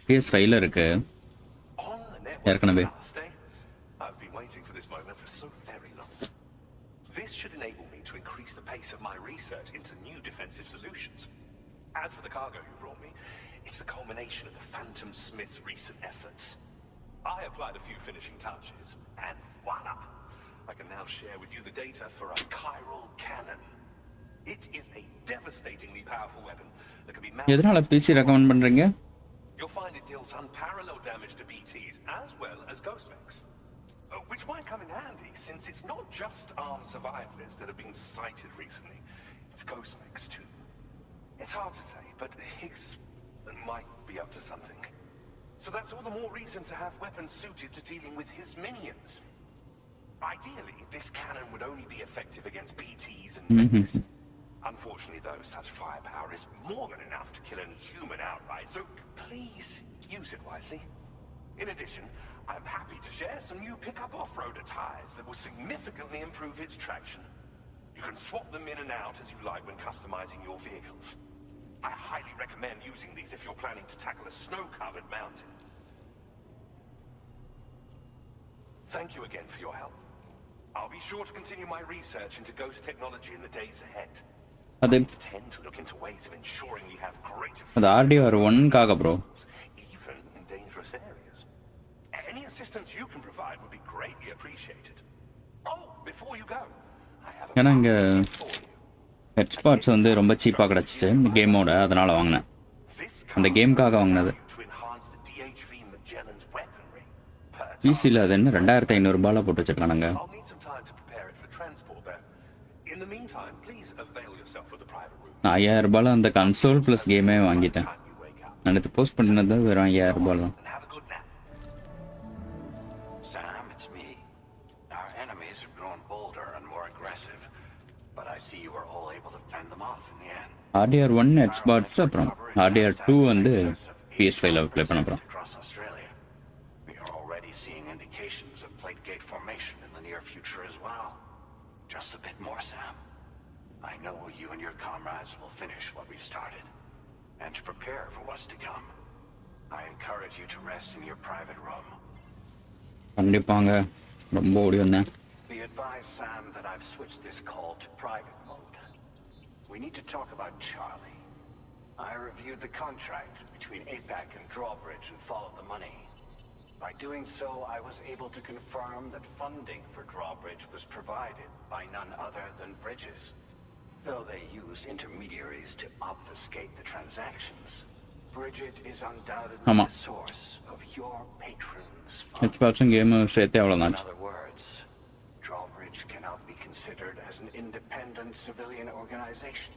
PS5ல இருக்கு ஏற்கனவே. I've been waiting for this moment for so very long. This should enable me to increase the pace of my research into new defensive solutions. As for the cargo you brought me, it's the culmination of the Phantom Smith's recent efforts. I applied a few finishing touches, and voila! I can now share with you the data for a chiral cannon. It is a devastatingly powerful weapon that can be mounted. எதனால PC recommend பண்றீங்க? You'll find it deals unparalleled damage to BTs as well as ghost mechs. Which might come in handy since it's not just armed survivalists that have been sighted recently. It's ghost mechs too. It's hard to say, but Higgs might be up to something. So that's all the more reason to have weapons suited to dealing with his minions. Ideally, this cannon would only be effective against BTs and mechs. Unfortunately, though, such firepower is more than enough to kill any human outright, so please use it wisely. In addition, I'm happy to share some new pickup off-roader tires that will significantly improve its traction. You can swap them in and out as you like when customizing your vehicles. I highly recommend using these if you're planning to tackle a snow-covered mountain. Thank you again for your help. I'll be sure to continue my research into ghost technology in the days ahead. I intend to look into ways of ensuring we have greater அது RDR1க்காக bro. even in dangerous areas. Any assistance you can provide would be greatly appreciated. Oh, before you go, I have a ஏன்னா இங்க for you. ஹெட்ஸ்பாட்ஸ் வந்து ரொம்ப சீப்பாக கிடச்சிச்சு இந்த கேமோட, அதனால் வாங்கினேன். அந்த கேமுக்காக வாங்கினது. To enhance the DHV Magellan's weaponry. பிசியில் அது என்ன 2500 போட்டு வச்சுருக்கானுங்க. I'll need some time to prepare it for transport there. In the meantime, please avail yourself of the private room. நான் 5000 அந்த கன்சோல் ப்ளஸ் கேமே வாங்கிட்டேன். நான் இது போஸ்ட் பண்ணினது வெறும் 5000 தான். And have a good nap. Sam, it's me. Our enemies have grown bolder and more aggressive, but I see you were all able to fend them off in the end. RDR1 ஹெட்ஸ்பாட்ஸ், அப்புறம் RDR2 வந்து PS5ல play பண்ண அப்புறம். Across Australia. We are already seeing indications of plate gate formation in the near future as well. Just a bit more, Sam. I know you and your comrades will finish what we've started, and to prepare for what's to come. I encourage you to rest in your private room. கண்டிப்பாங்க, ரொம்ப ஓடி வந்தேன். Be advised, Sam, that I've switched this call to private mode. We need to talk about Charlie. I reviewed the contract between APAC and Drawbridge and followed the money. By doing so, I was able to confirm that funding for Drawbridge was provided by none other than Bridges. Though they used intermediaries to obfuscate the transactions, Bridget is undoubtedly the source of your patrons' funds. ஹெட்ஸ்பாட்ஸும் கேமும் சேர்த்தே அவ்வளோதான். In other words, Drawbridge cannot be considered as an independent civilian organization.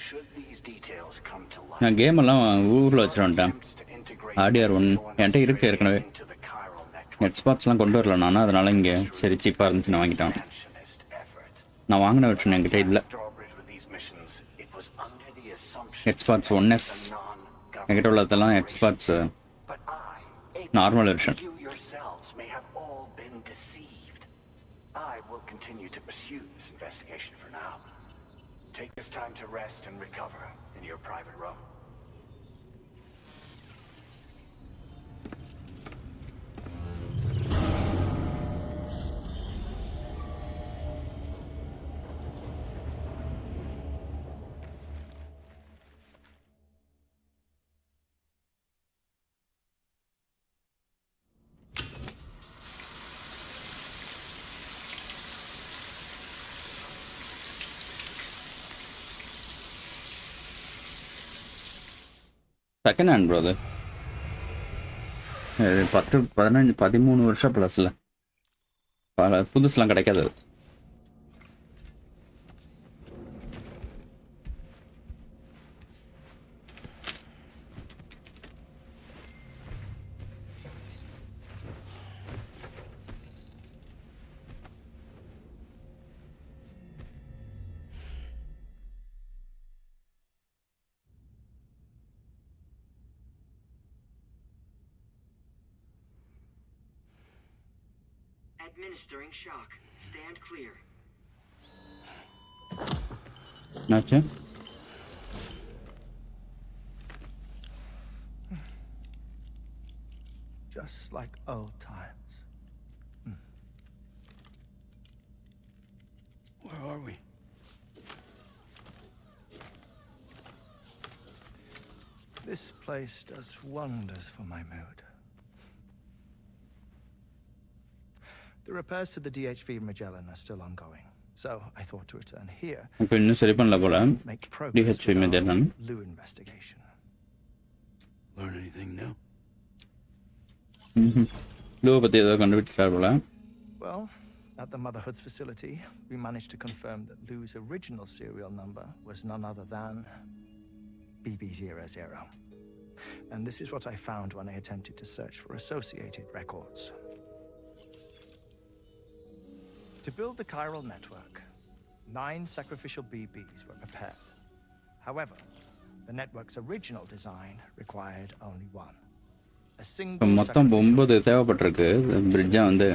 Should these details come to light, நான் game எல்லாம் ஊரில் வச்சுருவேன்ட்டேன். RDR1 என்கிட்ட இருக்கு ஏற்கனவே. ஹெட்ஸ்பாட்ஸ்லாம் கொண்டு வரல நான், அதனால இங்கே சரி சீப்பாக இருந்துச்சு நான் வாங்கிட்டேன். நான் வாங்கின வெர்ஷன் என்கிட்ட இல்லை. எக்ஸ்பார்ட்ஸ் 1S என்கிட்ட உள்ளதெல்லாம் எக்ஸ்பார்ட்ஸ் normal version. I will continue to pursue this investigation for now. Take this time to rest and recover in your private room. Second hand bro. அது 10 15 13 வருஷம் ப்ளஸில் புதுசுலாம் கிடைக்காது. Administering shock. Stand clear. Nacha? Just like old times. Where are we? This place does wonders for my mood. The repairs to the DHV Magellan are still ongoing, so I thought to return here. இப்போ இன்னும் சரி பண்ணல போல Make progress DHV with our Magellan. Lou investigation. Learn anything new? லூவை பற்றி ஏதோ கண்டுபிடிச்சார் போல. Well, at the Motherhood's facility, we managed to confirm that Lou's original serial number was none other than BB00. And this is what I found when I attempted to search for associated records. To build the chiral network, 9 sacrificial BBs were prepared. However, the network's original design required only one. A single மொத்தம் 9 தேவைப்பட்டிருக்கு பிரிட்ஜை வந்து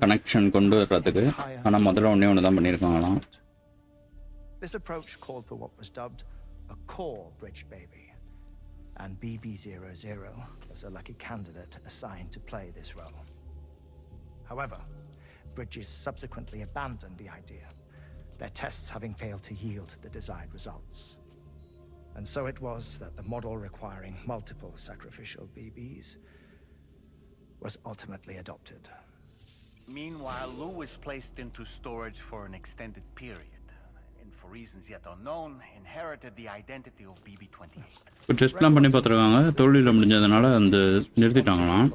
connection கொண்டு வர்றதுக்கு. ஆனால் முதல்ல ஒன்று தான் பண்ணியிருக்காங்களாம். This approach called for what was dubbed a core bridge baby, and BB00 was a lucky candidate assigned to play this role. However, Bridges subsequently abandoned the idea, their tests having failed to yield the desired results. And so it was that the model requiring multiple sacrificial BBs was ultimately adopted. Meanwhile, Lou was placed into storage for an extended period, and for reasons yet unknown, inherited the identity of BB28. இப்போ டெஸ்ட்லாம் பண்ணி பார்த்துருக்காங்க, தோல்வியில் முடிஞ்சதுனால அந்த நிறுத்திட்டாங்களாம்.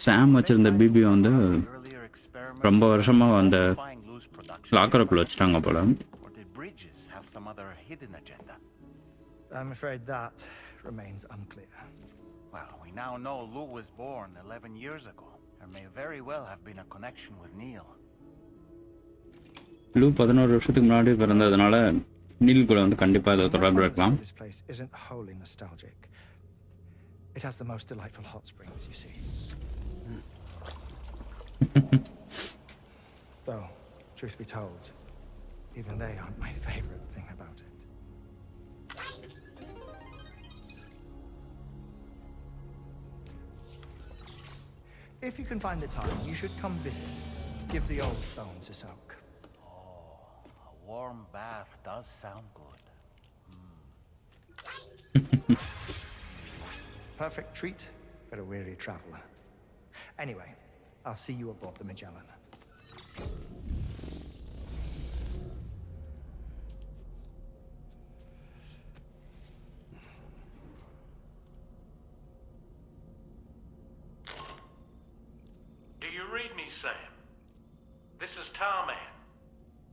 சாம் வச்சிருந்த BP வந்து ரொம்ப வருஷமாக அந்த லாக்கருக்குள்ள வச்சுட்டாங்க போல. I'm afraid that remains unclear. Well, we now know Lou was born 11 years ago. There may very well have been a connection with Neil. லூ 11 வருஷத்துக்கு முன்னாடி பிறந்ததுனால நீல் கூட வந்து கண்டிப்பாக இதை தொடர்பு இருக்கலாம். This place isn't wholly nostalgic. It has the most delightful hot springs, you see. Though, truth be told, even they aren't my favorite thing about it. If you can find the time, you should come visit. Give the old bones a soak. Oh, a warm bath does sound good. Perfect treat for a weary traveler. Anyway, I'll see you aboard the Magellan. Do you read me, Sam? This is Tarman.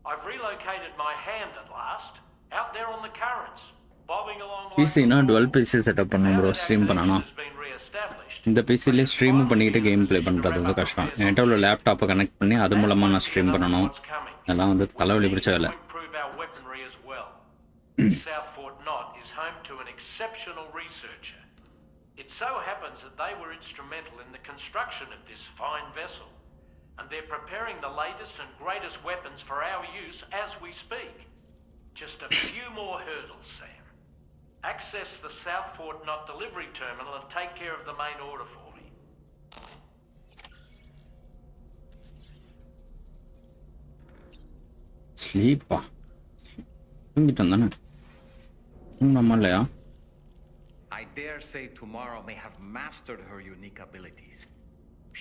I've relocated my hand at last, out there on the currents, bobbing along like... PC na dual PC setup பண்ணனும் bro, stream பண்ணனும். established. இந்த பிசியில் stream பண்ணிக்கிட்டு game play பண்ணுறது வந்து கஷ்டம். என்கிட்ட உள்ள லேப்டாப்பை கனெக்ட் பண்ணி அது மூலமாக நான் ஸ்ட்ரீம் பண்ணணும். அதெல்லாம் வந்து தலைவலி பிடிச்ச வேலை. Improve our weaponry as well. South Fort Knot is home to an exceptional researcher. It so happens that they were instrumental in the construction of this fine vessel, and they're preparing the latest and greatest weapons for our use as we speak. Just a few more hurdles, Sam. Access the South Fort Knot delivery terminal and take care of the main order for me. ஸ்லீப்பா தூங்கிட்டேன் தானே தூங்காம இல்லையா? I dare say tomorrow may have mastered her unique abilities.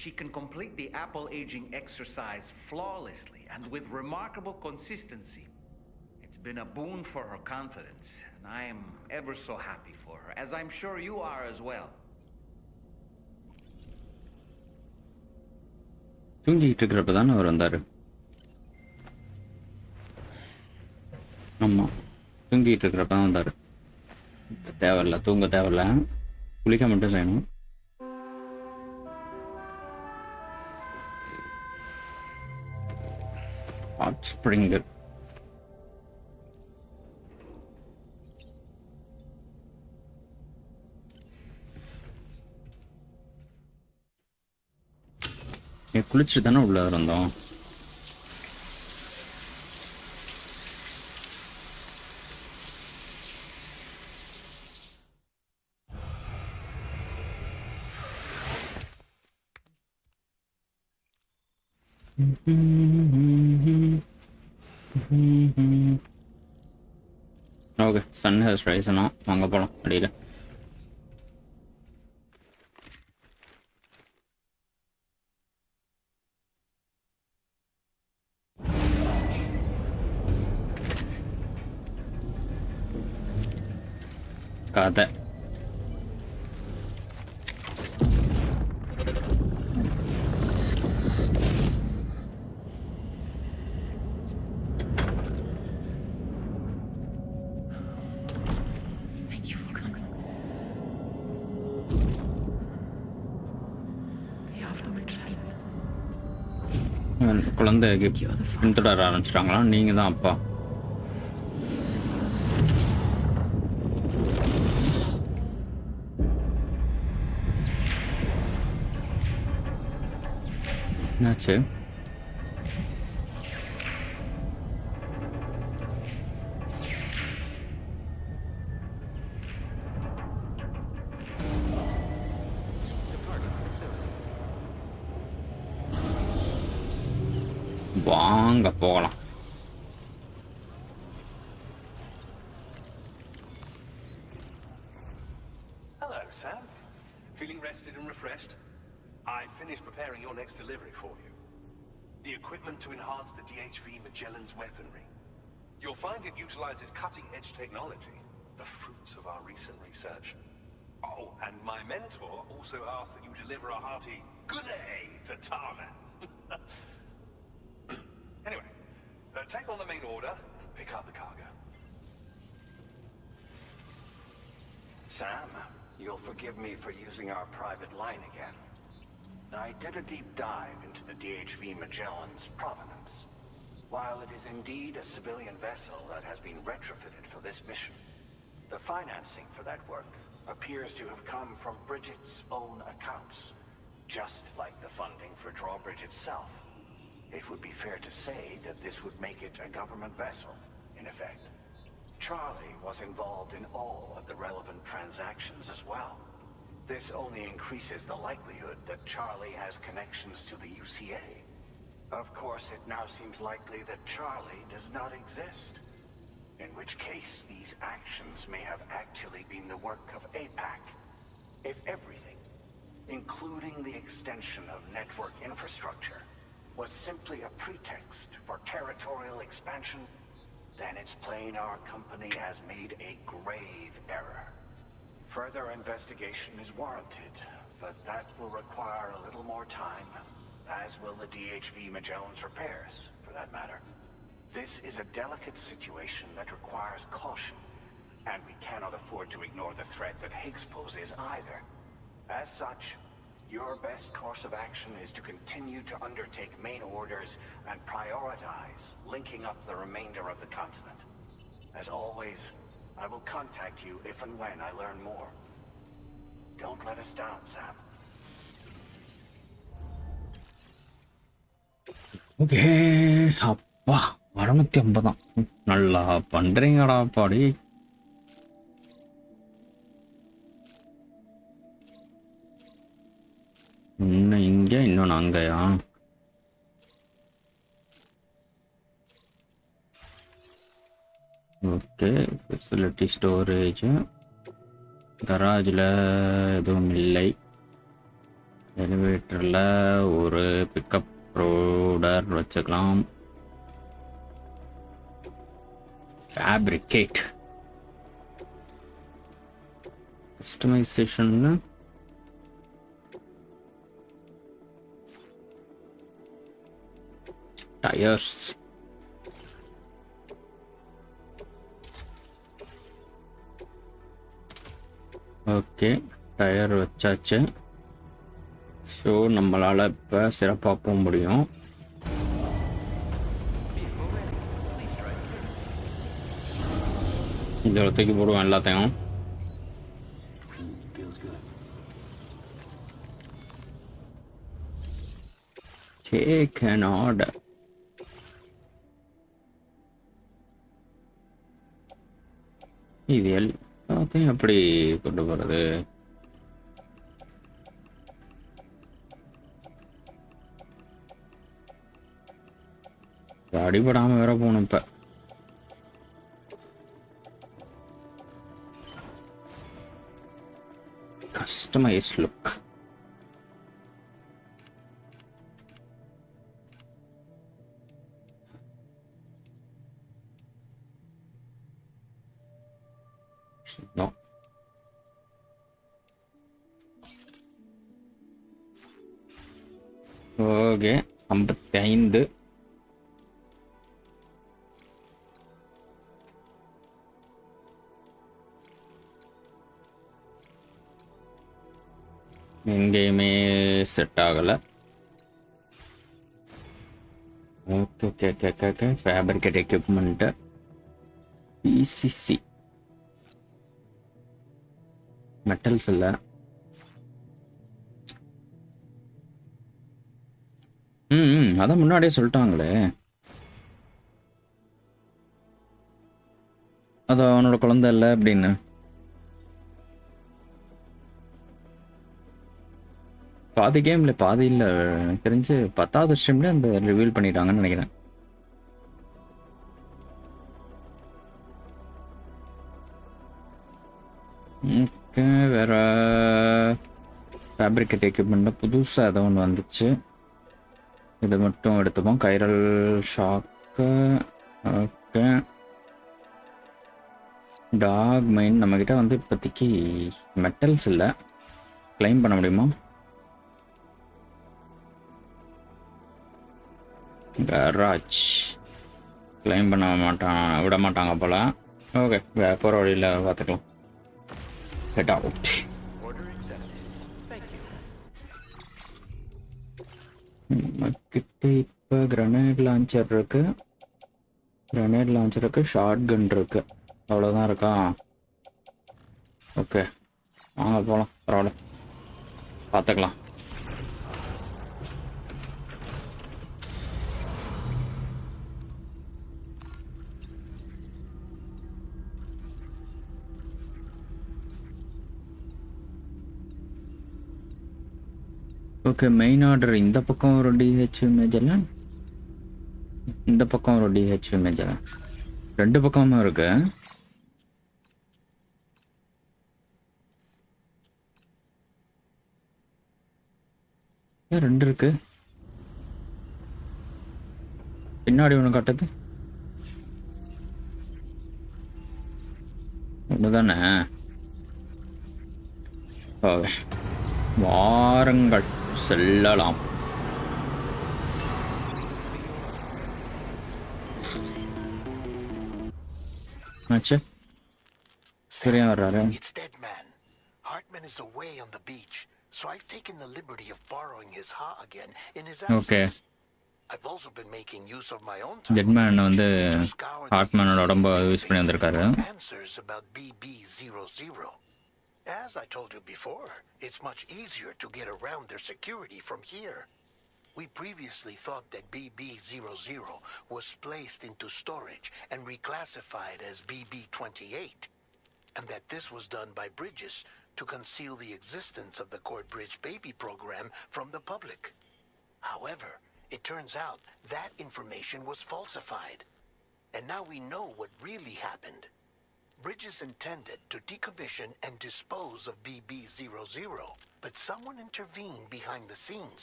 She can complete the apple aging exercise flawlessly and with remarkable consistency. It's been a boon for her confidence, and I am ever so happy for her, as I'm sure you are as well. தூங்கிட்டு இருக்கிறப்ப தானே அவர் வந்தார். ஆமாம், தூங்கிட்டு இருக்கிறப்ப தான் வந்தார். தேவையில்ல, தூங்க தேவையில்ல, குளிக்க மட்டும் செய்யணும். ஹாட் ஸ்ப்ரிங்கு குளிச்சுட்டு தானே உள்ள இருந்தோம். ஓகே, சன் ஹேஸ் ரைஸ்னா வாங்க போகலாம் அடியில். கதை குழந்தைக்கு பின்தொடர ஆரம்பிச்சிட்டாங்களா? நீங்கள் தான் அப்பா. என்னாச்சு? வாங்க போகலாம். Hello, Sam. Feeling rested and refreshed? I finished preparing your next delivery for you. The equipment to enhance the DHV Magellan's weaponry. You'll find it utilizes cutting-edge technology, the fruits of our recent research. Oh, and my mentor also asked that you deliver a hearty good day to Tarman. Anyway, take on the main order and pick up the cargo. Sam, you'll forgive me for using our private line again. I did a deep dive into the DHV Magellan's provenance. While it is indeed a civilian vessel that has been retrofitted for this mission, the financing for that work appears to have come from Bridget's own accounts, just like the funding for Drawbridge itself. It would be fair to say that this would make it a government vessel, in effect. Charlie was involved in all of the relevant transactions as well. This only increases the likelihood that Charlie has connections to the UCA. Of course, it now seems likely that Charlie does not exist, in which case these actions may have actually been the work of APAC. If everything, including the extension of network infrastructure, was simply a pretext for territorial expansion, then it's plain our company has made a grave error. Further investigation is warranted, but that will require a little more time, as will the DHV Magellan's repairs, for that matter. This is a delicate situation that requires caution, and we cannot afford to ignore the threat that Higgs poses either. As such, your best course of action is to continue to undertake main orders and prioritize linking up the remainder of the continent. As always, I will contact you if and when I learn more. Don't let us down, Sam. Okay, அப்பா 650 தான். நல்லா பண்றீங்கடா பாடி. இன்னும் இங்கே, இன்னொன்று அங்கேயா? Okay, facility storage. கராஜில் எதுவும் இல்லை. எலிவேட்டரில் ஒரு பிக்கப் ரோடர் வச்சுக்கலாம். Fabricate customisation. Tyres. Okay, tyre வச்சாச்சு. ஸோ நம்மளால் இப்போ சிறப்பாக போக முடியும். இதில் தூக்கி போடுவோம் எல்லாத்தையும். Take an order. இது எல்லாத்தையும் எப்படி கொண்டு போகிறது? அடிபடாமல் வேற போகணும் இப்போ. Customise look. No. ஓகே, 55. எங்கேயுமே செட் ஆகலை. Okay okay okay okay okay. Fabricate equipment, PCC, metals இல்லை. அதான் முன்னாடியே சொல்லிட்டாங்களே. அது அவனோட குழந்தை இல்லை அப்படின்னு. பாதி கேம்ல பாதி இல்லை, எனக்கு தெரிஞ்சு 10வது ஸ்ட்ரீம்ல அந்த ரிவீல் பண்ணிட்டாங்கன்னு நினைக்கிறேன். ஓகே, வேற ஃபேப்ரிகேட் எக்யூப்மெண்ட்டில் புதுசாக ஏதோ ஒன்று வந்துச்சு. இதை மட்டும் எடுத்துப்போம். Chiral shock. ஓகே, டாக் மைன். நம்மக்கிட்ட வந்து இப்போதைக்கு மெட்டல்ஸ் இல்லை. கிளைம் பண்ண முடியுமா? கராஜ் கிளைம் பண்ண விட மாட்டாங்க போல. ஓகே, வேற போகிற வழியில் பார்த்துக்கலாம். Head out. நம்மக்கிட்ட இப்போ கிரனேட் லான்ச்சர் இருக்கு. கிரனேட் லான்ச்சருக்கு ஷார்ட் கன் இருக்கு. அவ்வளோதான் இருக்கா? ஓகே, வாங்க போகலாம். பரவாயில்ல, பார்த்துக்கலாம். Okay, main order. இந்த பக்கம் ஒரு டிஹெச் இமேஜ் எல்லாம், இந்த பக்கம் ஒரு டிஹெச் இமேஜ் எல்லாம், ரெண்டு பக்கமும் இருக்கு. ஏன் ரெண்டு இருக்கு? பின்னாடி ஒன்று காட்டுது. ஒன்று தானே? ஓகே, வாருங்கள் செல்லலாம். ஆச்சு, சரியா வர்றாரு. It's dead man. Hartman is away on the beach. so I've taken the liberty of borrowing his ha again in his absence. Okay. I've also been making use of my own time ஜெட்மேன் வந்து to scour the ஹார்ட்மேனோட உடம்ப UC use பண்ணி வந்திருக்காரு. for answers about BB00. As I told you before, it's much easier to get around their security from here. We previously thought that BB00 was placed into storage and reclassified as BB28, and that this was done by Bridges to conceal the existence of the Cord Bridge Baby program from the public. However, it turns out that information was falsified, and now we know what really happened. Bridges intended to decommission and dispose of BB00, but someone intervened behind the scenes.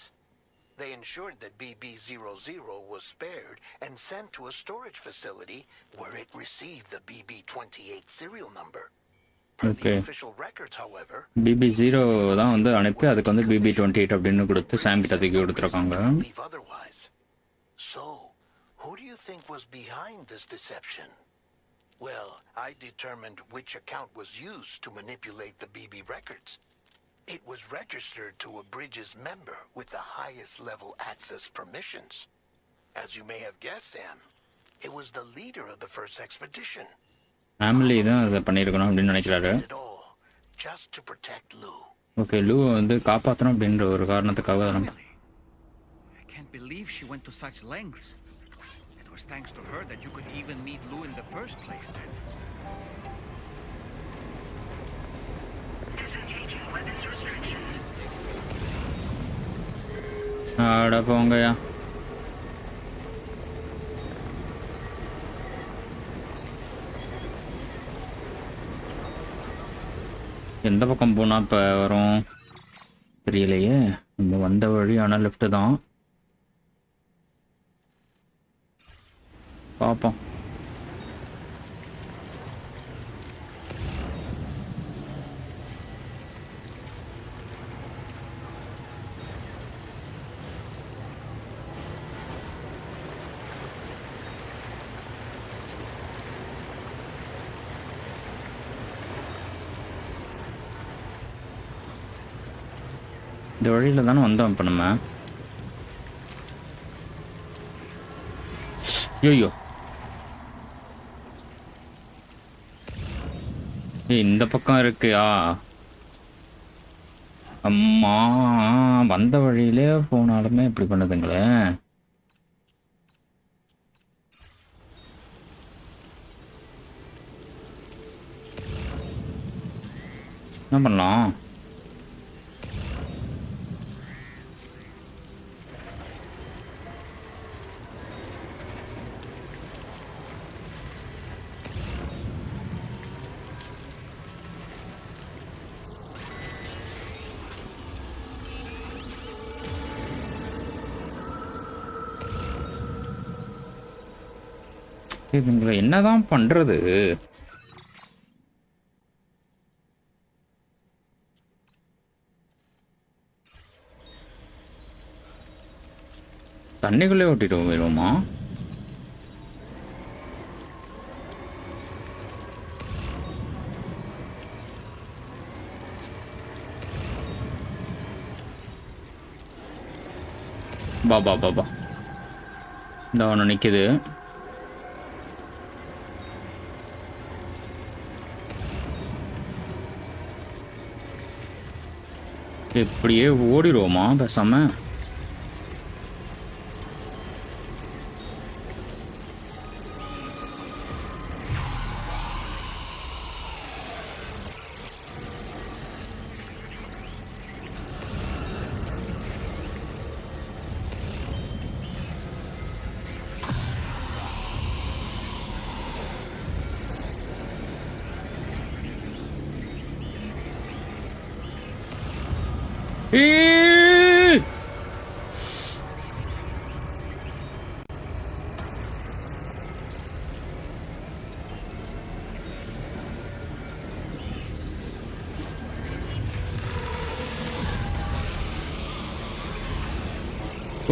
They ensured that BB00 was spared and sent to a storage facility where it received the BB28 serial number. Per the official records, however, BB0 தான் வந்து அனுப்பி அதுக்கு வந்து BB28 அப்படின்னு கொடுத்து சாம் கிட்ட தூக்கி கொடுத்துருக்காங்க. So, who do you think was behind this deception? Well, I determined which account was used to manipulate the BB records. It was registered to a Bridges member with the highest level access permissions. As you may have guessed, Sam, it was the leader of the first expedition. Family தான் அதை பண்ணியிருக்கணும் அப்படின்னு நினைக்கிறாரு. Just to protect Lou. Okay, Lou வந்து காப்பாற்றணும் அப்படின்ற ஒரு காரணத்துக்காக தான். I can't believe she went to such lengths. It was thanks to her that you could even meet Lou in the first place then. Disengaging weapons restrictions. ஆட போங்கயா. எந்த பக்கம் போனால் இப்போ வரும் தெரியலையே. நம்ம வந்த வழி ஆனால் லெஃப்ட்டு தான். பார்ப்போம். இந்த வழியில் தானே வந்தோம் இப்போ நம்ம. ஐயோ, இந்த பக்கம் இருக்குயா. அம்மா, வந்த வழியிலே போனாலுமே இப்படி பண்ணுதுங்களே. என்ன பண்ணலாம்? இவங்களை என்னதான் பண்றது? தண்ணிக்குள்ளே ஓட்டிட்டு போயிடுவோமா? பாபா பாபா இந்த ஒன்று நிற்குது. இப்படியே ஓடிடுவோமா பேசாம?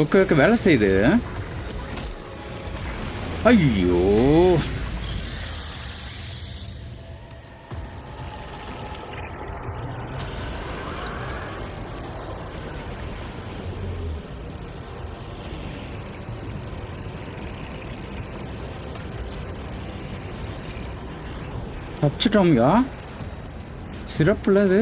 ஓகே வேலை செய்யுது. ஐயோ, தப்பிச்சிட்டோம்யா. சிறப்புல இது.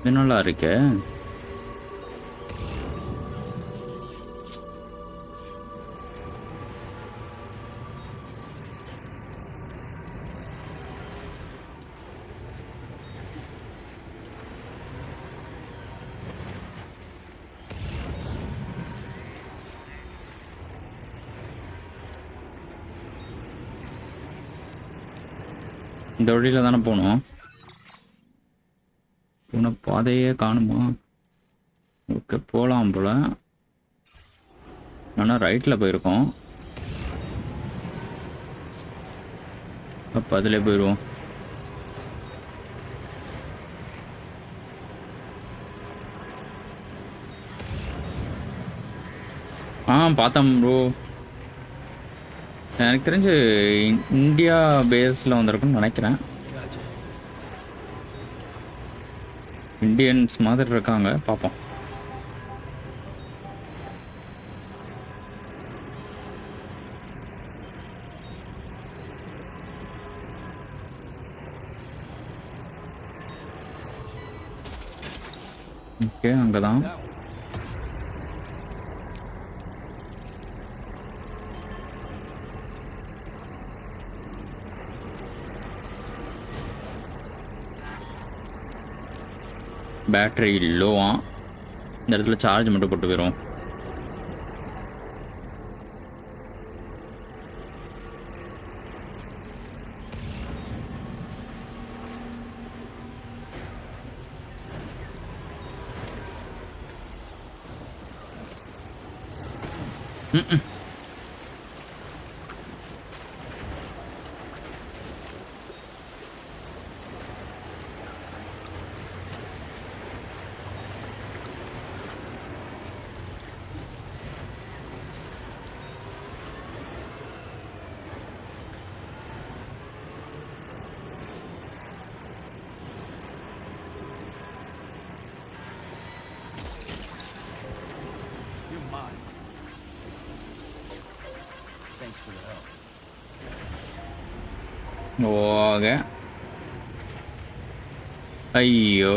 இது நல்லா இருக்கே. இந்த வழியில தானே போகணும். போன பாதையே காணுமா? ஓகே, போகலாம் போல. ஆனால் ரைட்டில் போயிருக்கோம். அப்போ அதிலே போயிடுவோம். பார்த்தேன் ப்ரோ. எனக்கு தெரிஞ்சு இந்தியா பேஸில் வந்திருக்குன்னு நினைக்கிறேன். இந்தியன்ஸ் மாதிரி இருக்காங்க, பார்ப்போம். ஓகே, அங்கதான். பேட்டரி லோவா, இந்த இடத்துல சார்ஜ் மட்டும் போட்டு போயிடும். ஓகே. ஐயோ,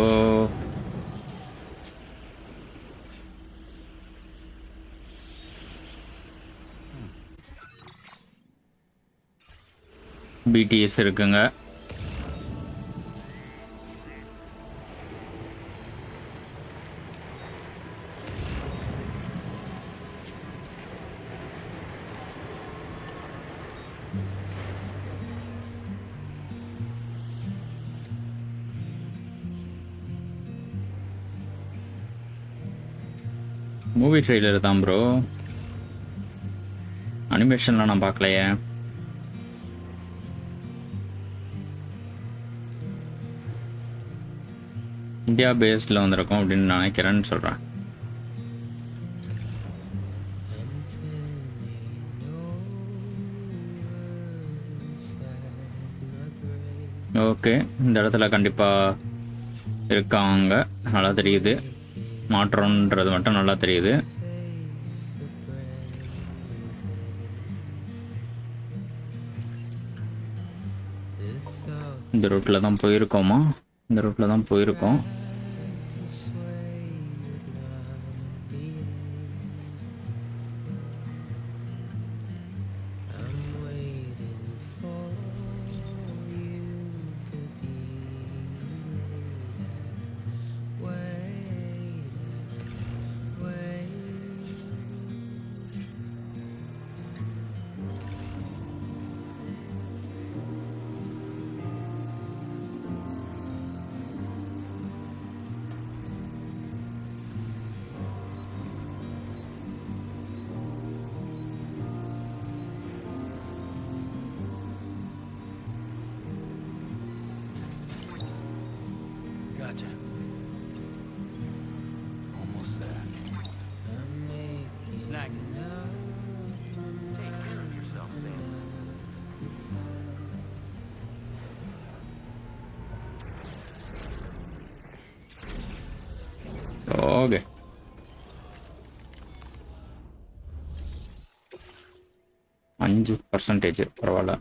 பிடிஎஸ் இருக்குங்க. மூவி ட்ரெய்லர் தான் ப்ரோ. அனிமேஷன்லாம் நான் பார்க்கலையே. இந்தியா பேஸ்டில் வந்திருக்கோம் அப்படின்னு நினைக்கிறேன்னு சொல்கிறேன். ஓகே, இந்த இடத்துல கண்டிப்பாக இருக்காங்க, நல்லா தெரியுது. மாற்றம்ன்றது மட்டும் நல்லா தெரியுது. இந்த ரூட்டில் தான் போயிருக்கோமா? இந்த ரூட்டில் தான் போயிருக்கோம். Gotcha. Almost there. Snagging. Take care of yourself, Sam. Okay. %5 பரவாயில்ல.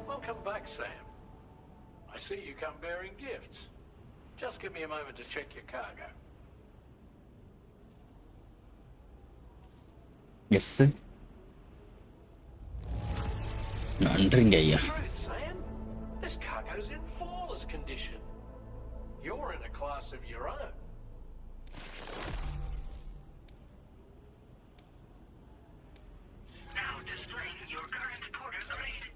Welcome back, Sam. I see you come bearing gifts. Just give me a moment to check your cargo. Yes, sir. நன்றிங்க ஐயா. Truth, Sam. This cargo's in flawless condition. You're in a class of your own. Now displaying your current porter grade.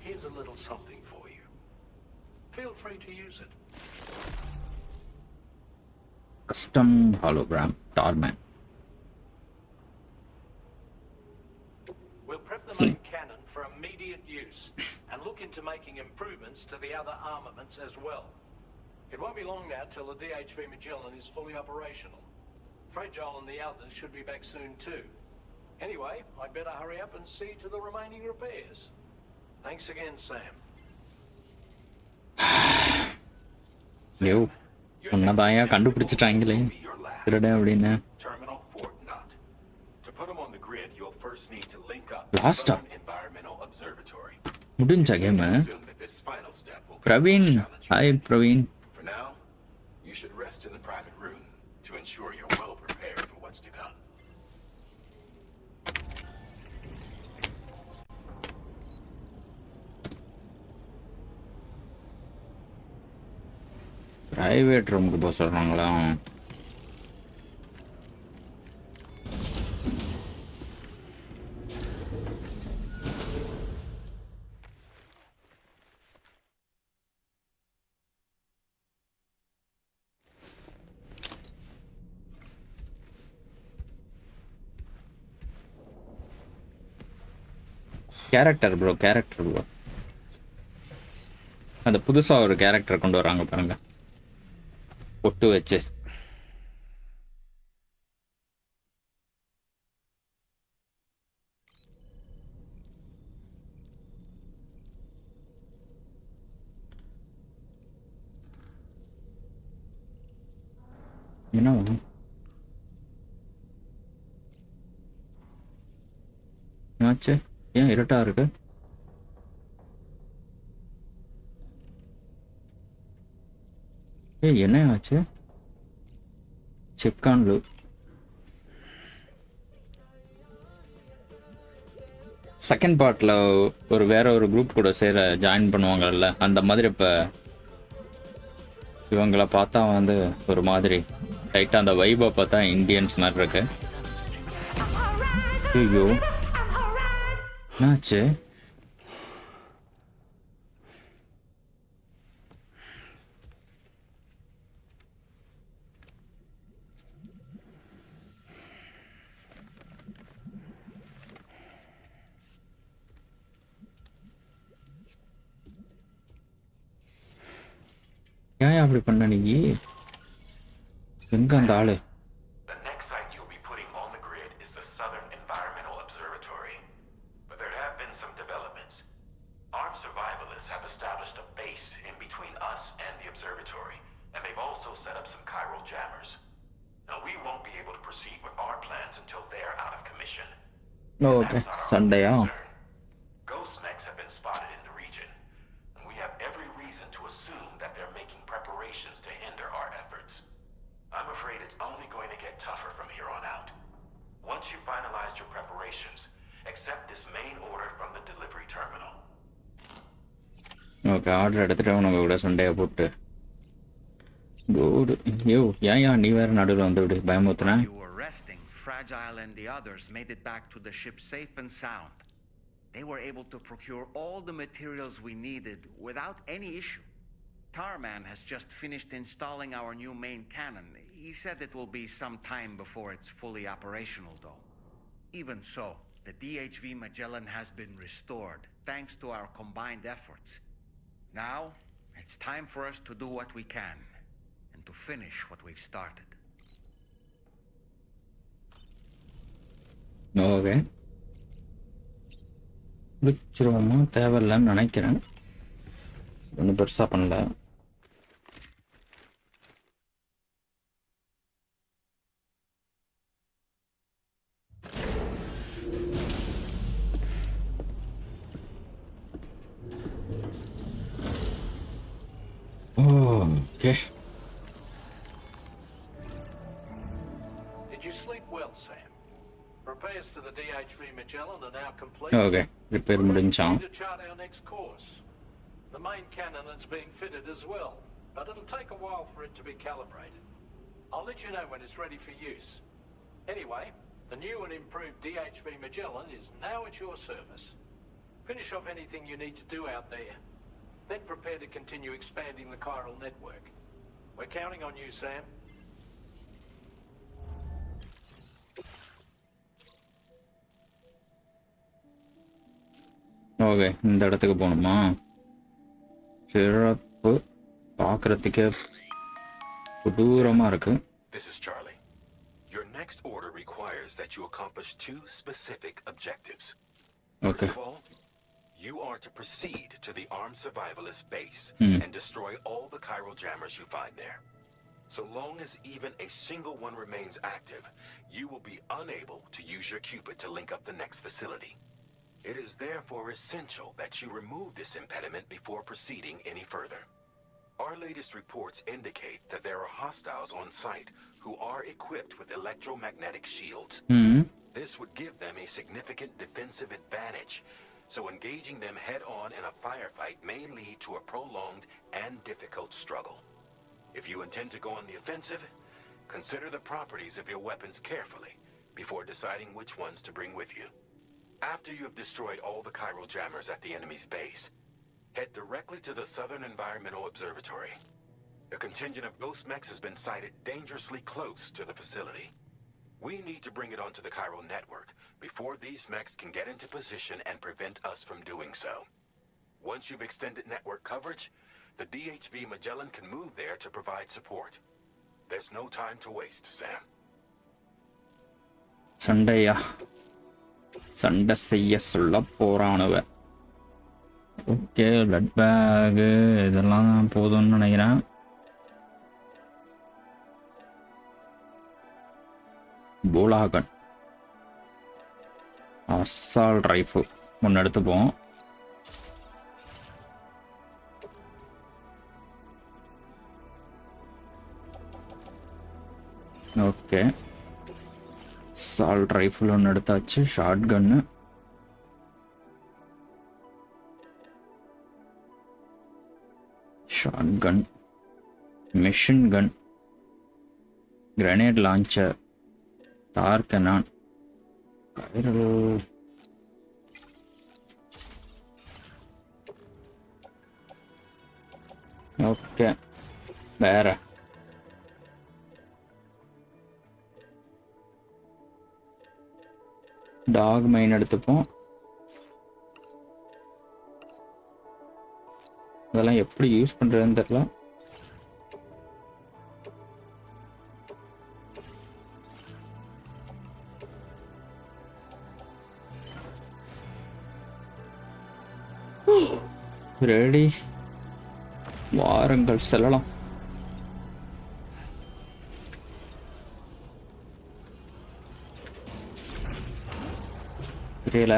Here's a little something for you. Feel free to use it. Custom hologram Tarman. We'll prep the main cannon for immediate use and look into making improvements to the other armaments as well. It won't be long now till the DHV Magellan is fully operational. Fragile and the others should be back soon too. Anyway, I'd better hurry up and see to the remaining repairs. Thanks again, Sam. யோ உன்னதாயா கண்டுபிடிச்சிட்டாங்களே திருட அப்படின்னு. Terminal Fort Knot. To put them on the grid, you'll first need to link up Last the up. Environmental Observatory. முடிஞ்ச game. Assume that this final step will be Praveen, hi Praveen. For now, you should rest in the private room to ensure you're well prepared for what's to come. Private ரூமுக்கு போக சொல்கிறாங்களா? Character bro, character bro. அந்த புதுசாக ஒரு character கொண்டு வராங்க பாருங்க, பொட்டு வச்சு. என்ன என்னாச்சு? ஏன் இருட்டா இருக்கு? ஏய் என்ன ஆச்சு? Check on loop. செகண்ட் பார்ட்டில் ஒரு வேற ஒரு குரூப் கூட ஜாயின் பண்ணுவாங்கல்ல, அந்த மாதிரி இப்போ இவங்கள பார்த்தா வந்து ஒரு மாதிரி லைட்டாக அந்த வைபை பார்த்தா இந்தியன்ஸ் மாதிரி இருக்கு. ஐயோ என்னாச்சு? ஏன் அப்படி பண்ண நீ? எங்க அந்த ஆளு? The next site you'll be putting on the grid is the Southern Environmental Observatory. But there have been some developments. Armed survivalists have established a base in between us and the observatory, and they've also set up some chiral jammers. Now we won't be able to proceed with our plans until they're out of commission. Oh, okay. Sunday, oh. Ghost mechs have been spotted in the region, and we have every reason to assume that they're making preparations to hinder our efforts. I'm afraid it's only going to get tougher from here on out. Once you've finalized your preparations, accept this main order from the delivery terminal. Okay, order எடுத்துகிட்டு உனக்கு கூட சண்டையை போட்டு good. யோ ஏன் நீ வேறு நடுவில் வந்து விடு பயமுத்துறேன். You were resting. Fragile and the others made it back to the ship safe and sound. They were able to procure all the materials we needed without any issue. Tarman has just finished installing our new main cannon. He said it will be some time before it's fully operational, though. Even so, the DHV Magellan has been restored, thanks to our combined efforts. Now, it's time for us to do what we can, and to finish what we've started. Okay முடிச்சிருவோமா தேவையில்லைன்னு நினைக்கிறேன். ஒன்றும் பெருசாக பண்ணல. Okay. Did you sleep well, Sam? Repairs to the DHV Magellan are now complete. Okay repair முடிஞ்சான். To chart our next course. The main cannon is being fitted as well, but it'll take a while for it to be calibrated. I'll let you know when it's ready for use. Anyway, the new and improved DHV Magellan is now at your service. Finish off anything you need to do out there. Then prepare to continue expanding the chiral network. We're counting on you, Sam. Okay இந்த இடத்துக்கு போகணுமா? சிறப்பு. பார்க்குறதுக்கே கொடூரமாக இருக்கு. This is Charlie. Your next order requires that you accomplish two specific objectives. Okay. First of all, you are to proceed to the armed survivalist base and destroy all the chiral jammers you find there. So long as even a single one remains active, you will be unable to use your Cupid to link up the next facility. It is therefore essential that you remove this impediment before proceeding any further. Our latest reports indicate that there are hostiles on site who are equipped with electromagnetic shields. This would give them a significant defensive advantage, so engaging them head-on in a firefight may lead to a prolonged and difficult struggle. If you intend to go on the offensive, consider the properties of your weapons carefully before deciding which ones to bring with you. After you have destroyed all the chiral jammers at the enemy's base, head directly to the Southern Environmental Observatory. A contingent of ghost mechs has been sighted dangerously close to the facility. We need to bring it onto the chiral network before these mechs can get into position and prevent us from doing so. Once you've extended network coverage, the DHV Magellan can move there to provide support. There's no time to waste, Sam. சண்டையா? சண்டை செய்ய சொல்ல போறானுவ. Okay blood bag இதெல்லாம் போதும்னு நினைக்கிறேன். போலாகன் assault rifle ஒன்று எடுத்துப்போம். Okay assault rifle ஒன்று எடுத்தாச்சு. Short gun, short gun, machine gun, grenade launcher, tar cannon, chiral. Okay வேற டாக் மைன் எடுத்துப்போம். அதெல்லாம் எப்படி யூஸ் பண்றதுன்னு தெரியல. ரெடி, வாருங்கள் செல்லலாம். தெரியல.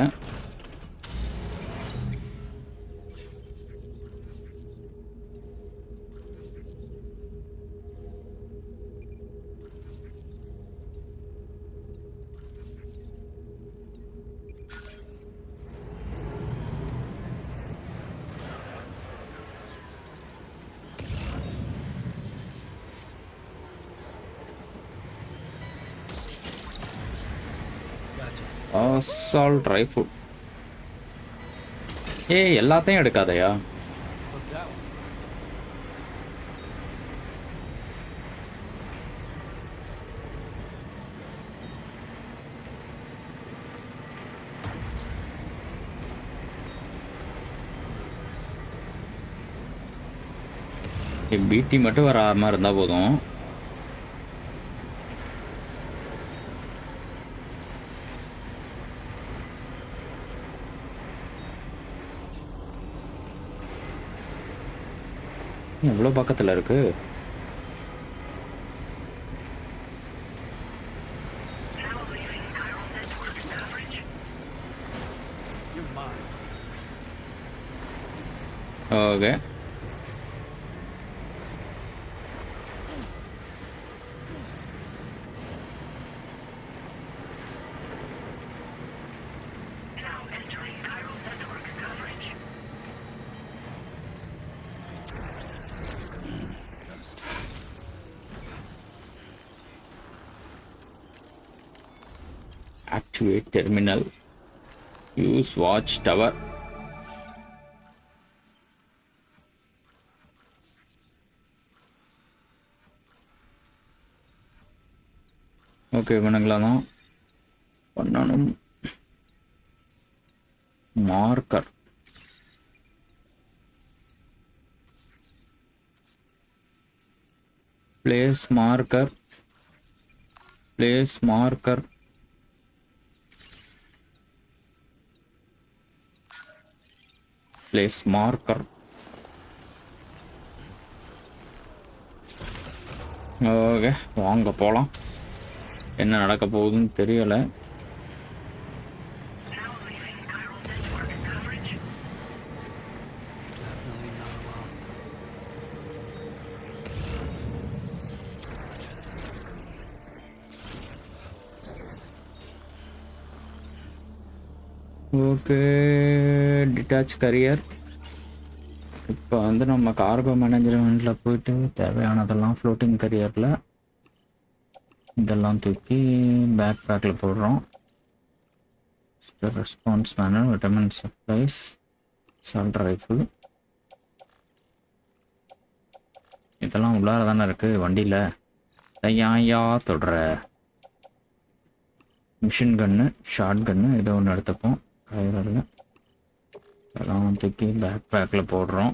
Assault rifle. ஏய் எல்லாத்தையும் எடுக்காதயா? பிடி மட்டும் வராம இருந்தா போதும். எவ்வளோ பக்கத்துல இருக்கு. Okay. Activate terminal. Use watch tower. Okay இவனுங்களா தான் பண்ணணும். Marker. Place marker. Place marker. Place marker. Okay வாங்க போகலாம். என்ன நடக்க போகுதுன்னு தெரியல. Okay detach carrier. இப்போ வந்து நம்ம கார்கோ மேனேஜ்மெண்ட்டில் போயிட்டு தேவையானதெல்லாம் ஃப்ளோட்டிங் கரியரில் இதெல்லாம் தூக்கி பேக் பேக்கில் போடுறோம். ரெஸ்பான்ஸ் மேனர், விட்டமின் சப்ளைஸ், சால்ட் ரைஃபிள் இதெல்லாம் உள்ளார தானே இருக்குது வண்டியில். யா தொடுற மிஷின் கன்னு, ஷார்ட் கன்னு ஏதோ ஒன்று எடுத்துப்போம். கயிறில் அதெல்லாம் தூக்கி பேக் பேக்கில் போடுறோம்.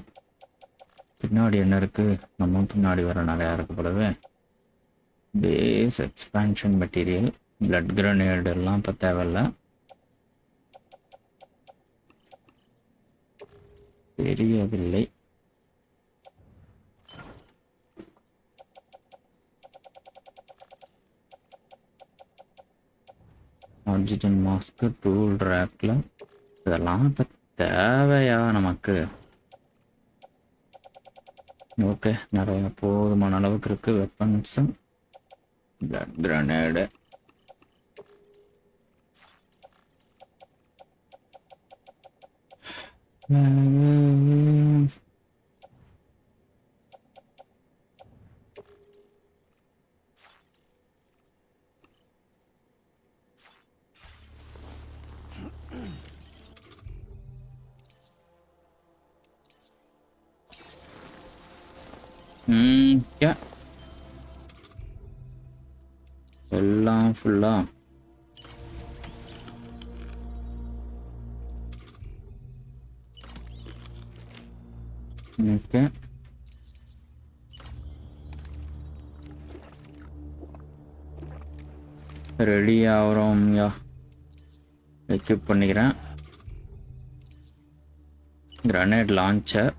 பின்னாடி என்ன இருக்குது? நம்ம பின்னாடி வர நிறையா இருக்கு போலவே. Base expansion material, blood grenade எல்லாம் இப்போ தேவையில்லை. தெரியவில்லை. ஆக்சிஜன் மாஸ்க், டூல் ரேக்கில் இதெல்லாம் இப்போ தேவையா நமக்கு? ஓகே நிறைய போதுமான அளவுக்கு இருக்கு. வெப்பன்ஸும் பிளட் கிரனேடு. எல்லாம் ஃபுல்லா ஓகே. ரெடி ஆகிறோம். எக்யூப் பண்ணிக்கிறேன். கிரனேட் லான்ச்சர்,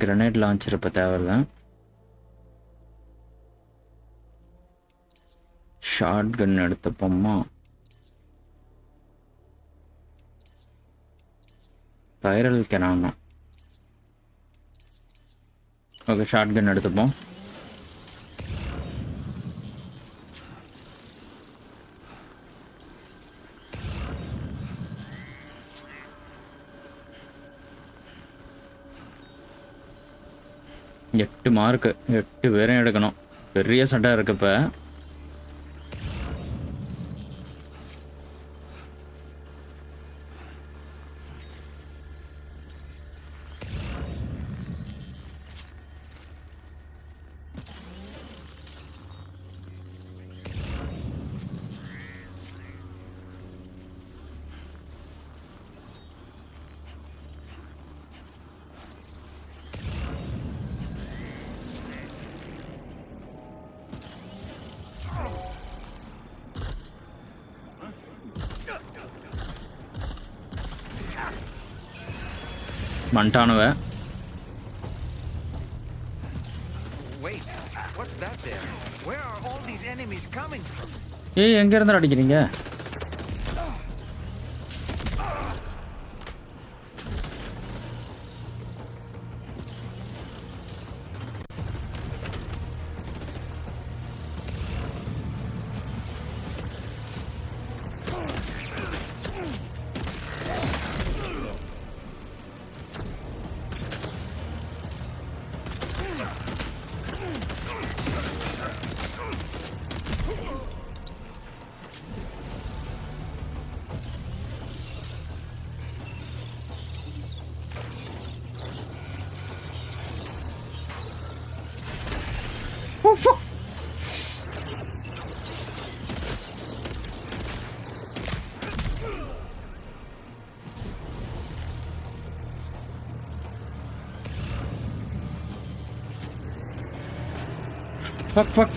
கிரனேட் லான்ச்சர் இப்போ தேவையில்லை. ஷார்ட் கன் எடுத்துப்போம்மா. கைரல் கேனானா. ஓகே ஷார்ட் கன் எடுத்துப்போம். எட்டு மார்க்கு, 8 பேரையும் எடுக்கணும். பெரிய சட்டை இருக்கு இப்போ. வந்துட்டானுவ. Wait, what's that there? Where are all these enemies coming from? ஏய் எங்க இருந்து அடிக்கிறீங்க?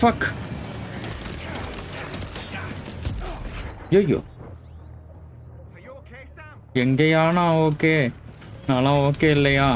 Fuck. ஐயோ எங்கேயானா ஓகே, நான்லாம் ஓகே இல்லையா?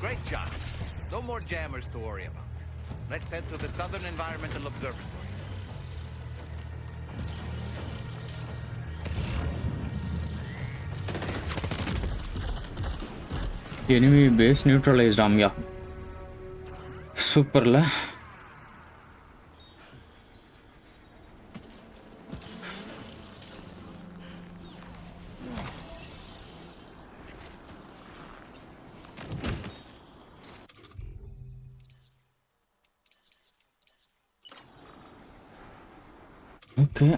Great job. No more jammers to worry about. Let's head to the Southern Environmental Observatory. Enemy base neutralized ஆம்யா. சூப்பர்ல. Okay.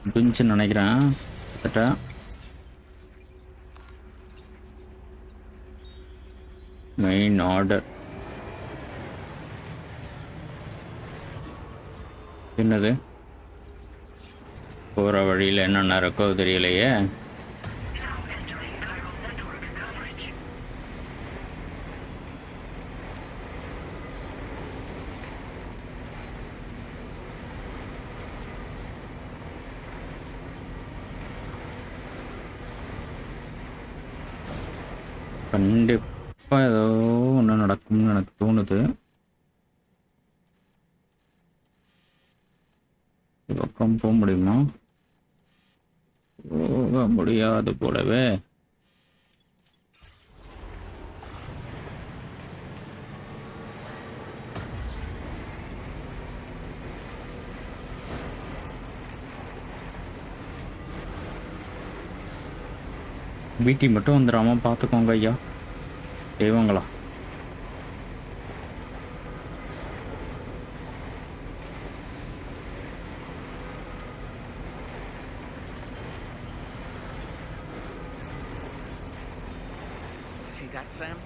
முடிஞ்சுன்னு நினைக்கிறேன். Main order என்னது? போகிற வழியில் என்னென்ன இருக்கோ தெரியலையே. கண்டிப்பாக ஏதோ ஒன்று நடக்கும்னு எனக்கு தோணுது. பக்கம் போக முடியுமா? போக முடியாது போலவே. பிடி மட்டும் வந்துடாம பார்த்துக்கோங்க ஐயா. தெய்வங்களா. See that, Sam?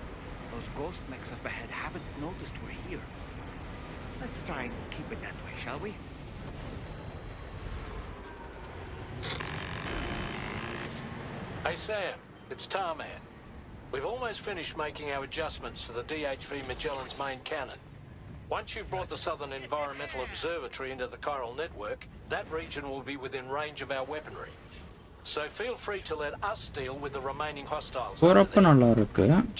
Those ghost mechs up ahead haven't noticed we're here. Let's try and keep it that way, shall we? Hey Sam, it's Tarman. We've almost finished making our adjustments to the DHV Magellan's main cannon. Once you've brought the Southern Environmental Observatory into the chiral network, that region will be within range of our weaponry. So feel free to let us deal with the remaining hostiles.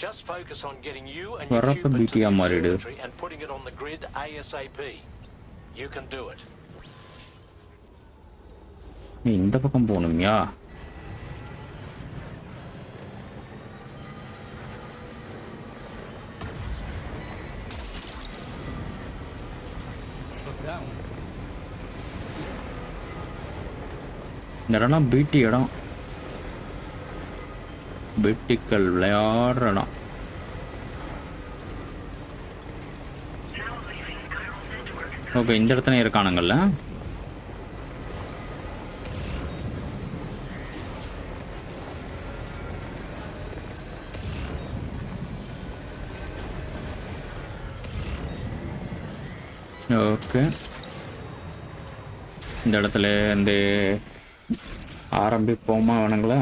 Just focus on getting you and your cube into the observatory and putting it on the grid ASAP. You can do it. இந்த பக்கம் போணும்யா. இந்த இடம்லாம் பிடி இடம். பிடிக்கள் விளையாடுற இடம். Okay, இந்த இடத்துல இருக்கானுங்கள்ல. ஓகே, இந்த இடத்துல இந்த ஆரம்பிப்போமா வேணுங்களா?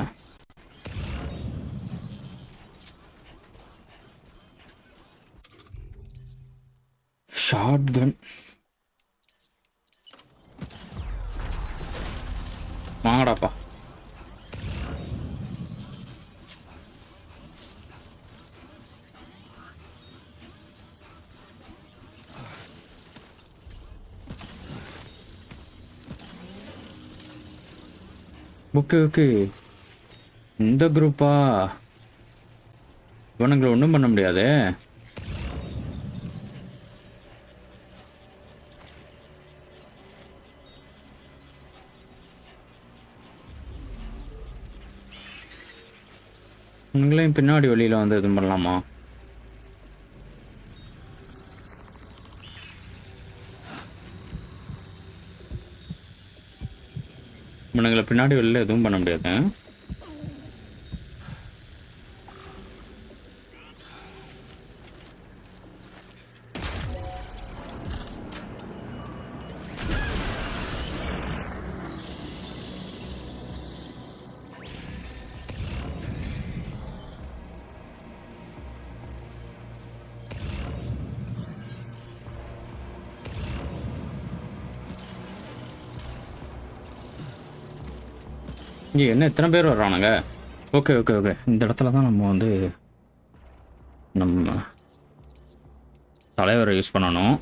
ஷார்ட் கன் வாங்கடாப்பா. ஓகே ஓகே, இந்த குரூப்பா? இவனுங்களை ஒன்றும் பண்ண முடியாது. உங்களையும் பின்னாடி வெளியில் வந்து இது பண்ணலாமா? இவனுங்களை பின்னாடி வெளியில் எதுவும் பண்ண முடியாது. இங்கே என்ன எத்தனை பேர் வர்றானுங்க? ஓகே ஓகே ஓகே, இந்த இடத்துல தான் நம்ம வந்து நம்ம தலைவரை யூஸ் பண்ணணும்.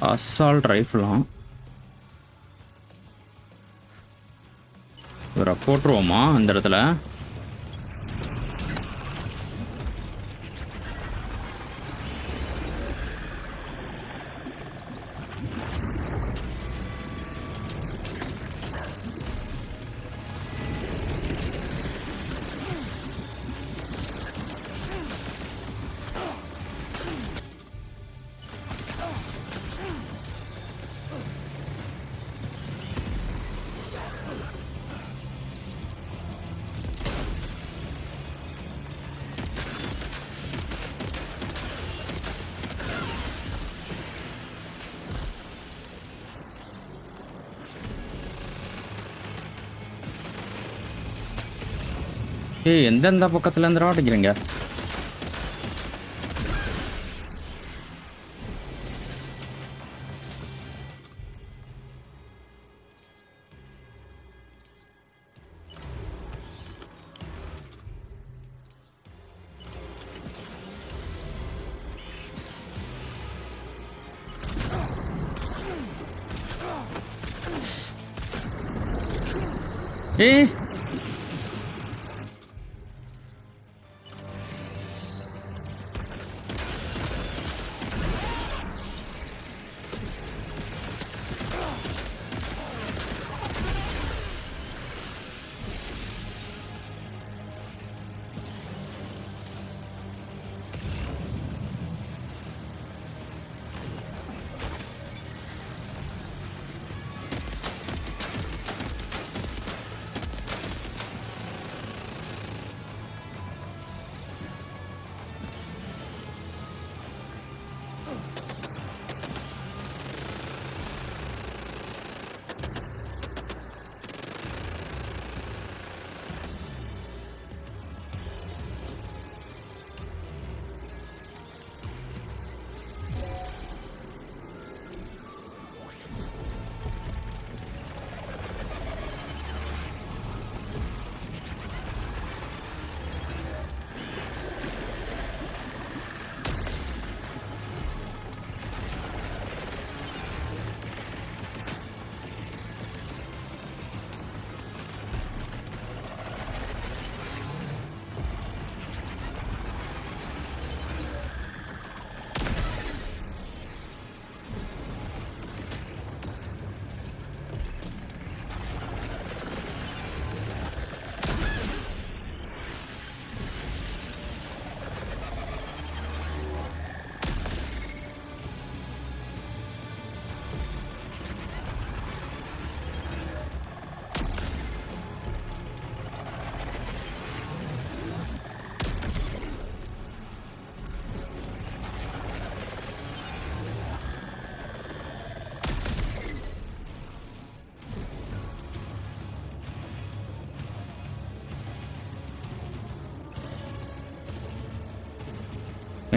அசால்ட் ரைஃபிளாம் இவரை போட்டுருவோமா அந்த இடத்துல? ஏய், எந்தெந்த பக்கத்துல இருந்து அடிக்கிறீங்க? ஏய்,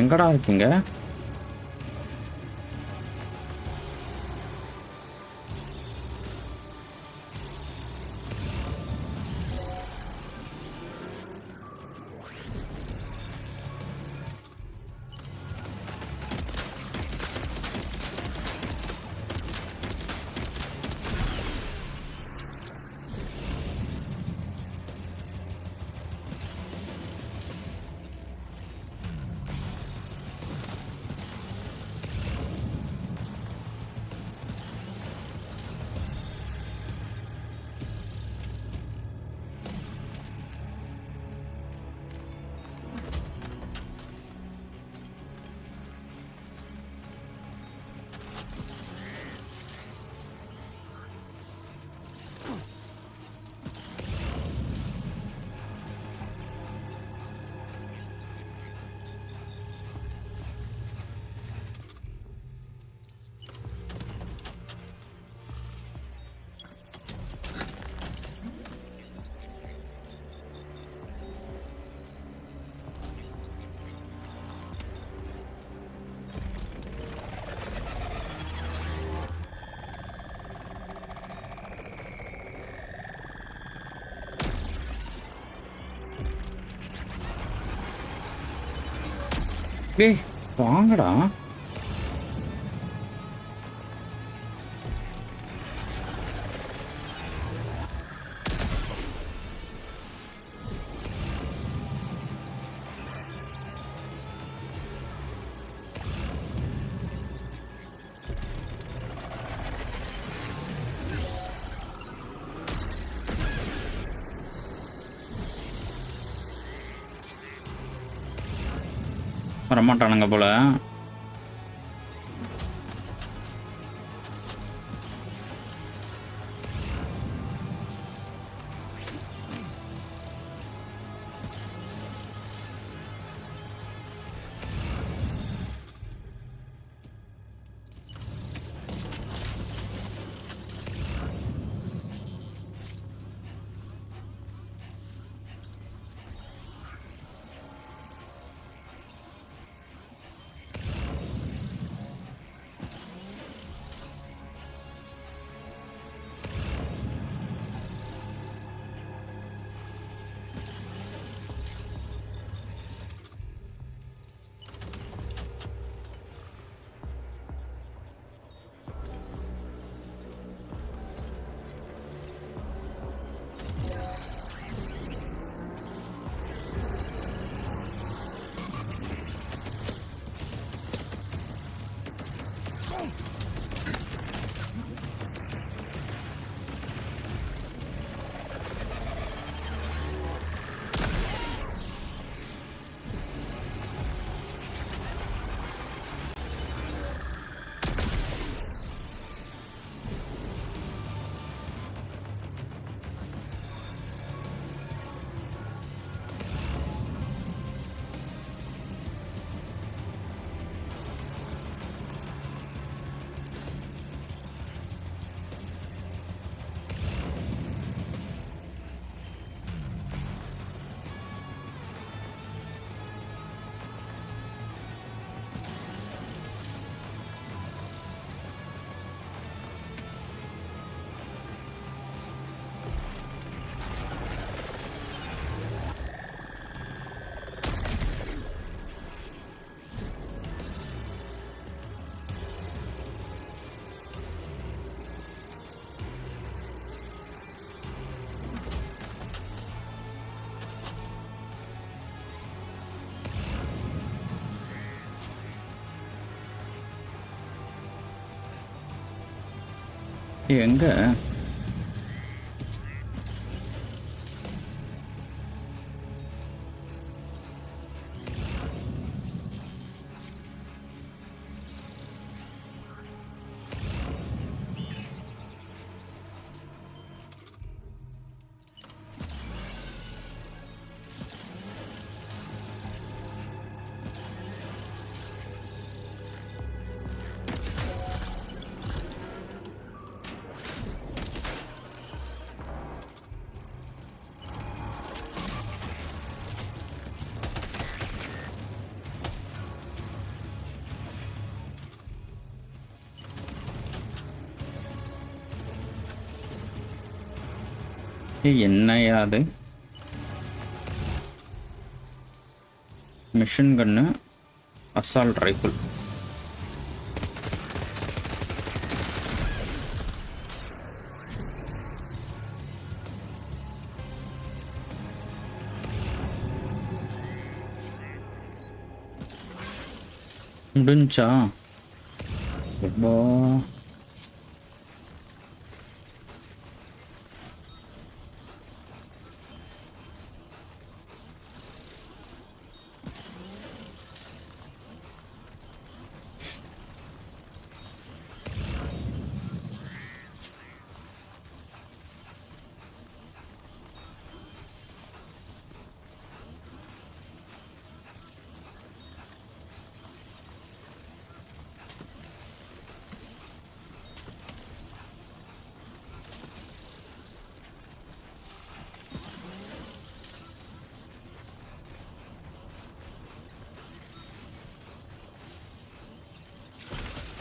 எங்கடா இருக்கீங்க? ஏய் வாங்கடா. வரமாட்டானுங்க போல. எங்க என்னையா அது? மிஷின் கன்னு, அசால்ட் ரைஃபிள். முடிஞ்சா ரொம்ப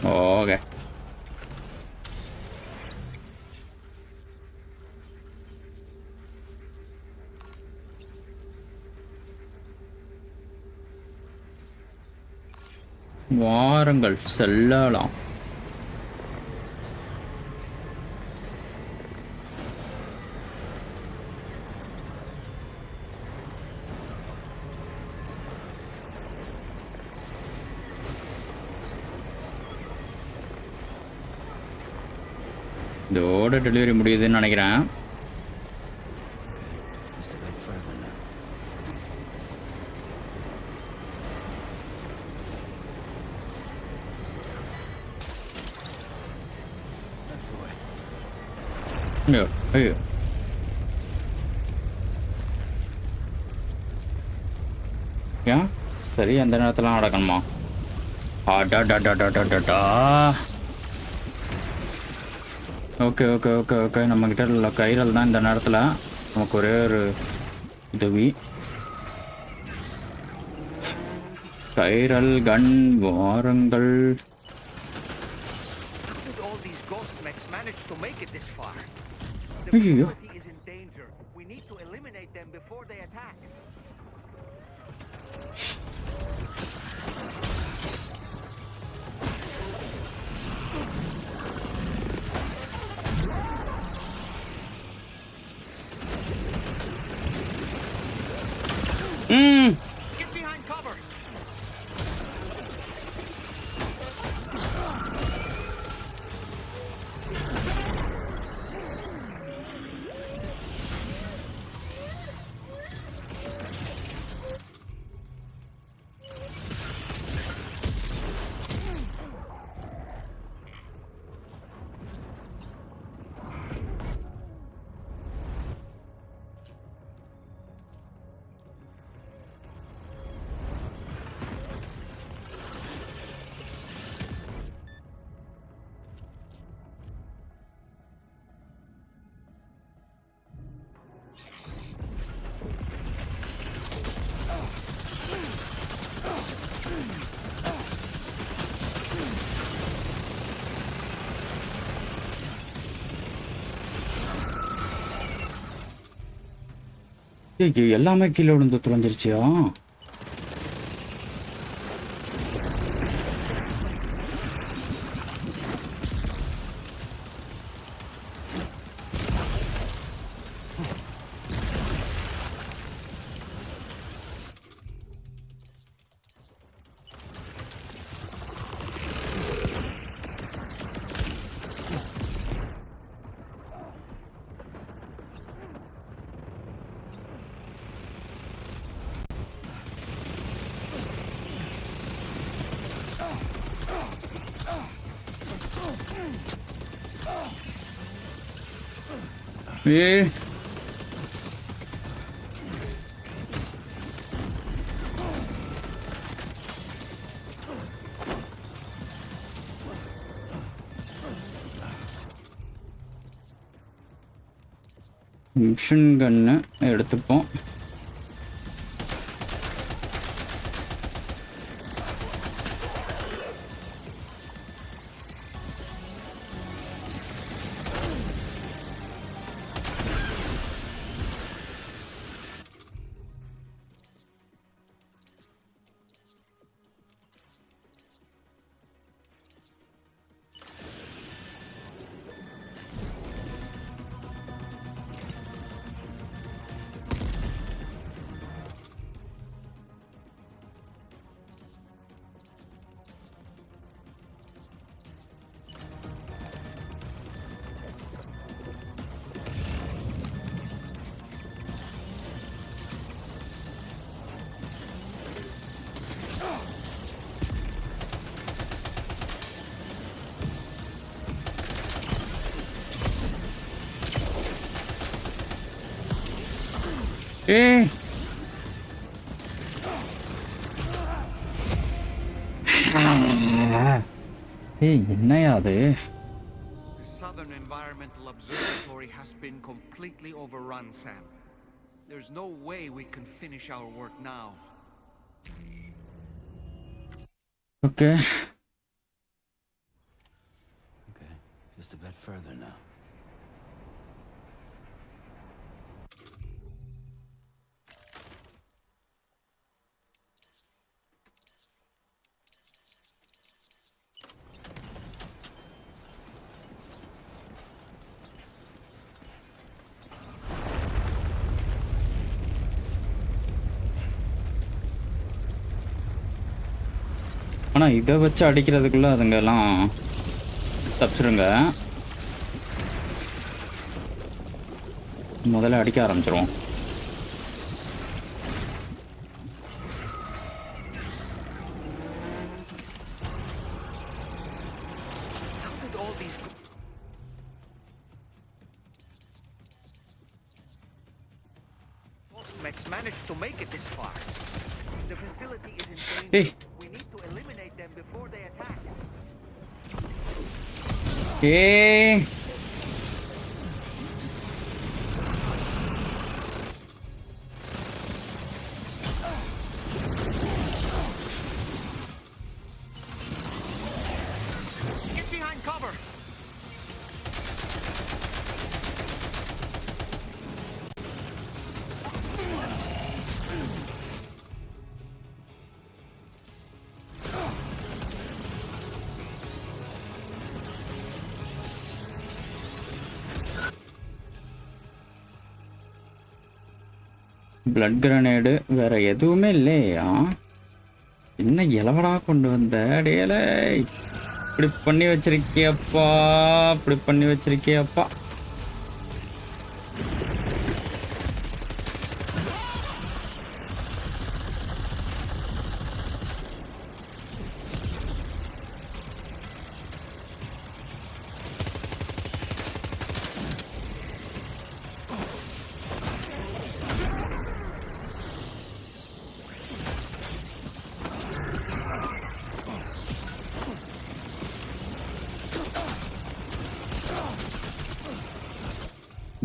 ஓகே. வாருங்கள் செல்லலாம். இதோட டெலிவரி முடியுதுன்னு நினைக்கிறேன். Just a bit further now. That's the way. ஐயோ ஐயோ. ஏன் சரி அந்த நேரத்தில் நடக்கணுமா? அடாடாடாடாடாடா. Okay okay okay okay. நம்மக்கிட்ட இல்லை கைரல் தான் இந்த நேரத்தில் நமக்கு ஒரே ஒரு உதவி. கைரல் கன் வாருங்கள். ஐயோ Get behind cover. ஐயோ எல்லாமே கீழே விழுந்து தொலைஞ்சிருச்சியா? ஏ மிஷின் கன்னு எடுத்துப்போம். ஏய் ஏய் என்னையா அது? The Southern Environmental Observatory has been completely overrun, Sam. There's no way we can finish our work now. Okay. Okay, just a bit further now. ஆனால் இதை வச்சு அடிக்கிறதுக்குள்ளே அதுங்கெல்லாம் தப்பிச்சிருங்க. முதல்ல அடிக்க ஆரம்பிச்சிருவோம். Managed to make it this far. The facility is in danger. Hey. We need to eliminate them before they attack. Hey. Get behind cover. Blood grenade வேற எதுவுமே இல்லையா? என்ன இலவடா கொண்டு வந்த டேல? இப்படி பண்ணி வச்சிருக்கியப்பா, இப்படி பண்ணி வச்சிருக்கியப்பா.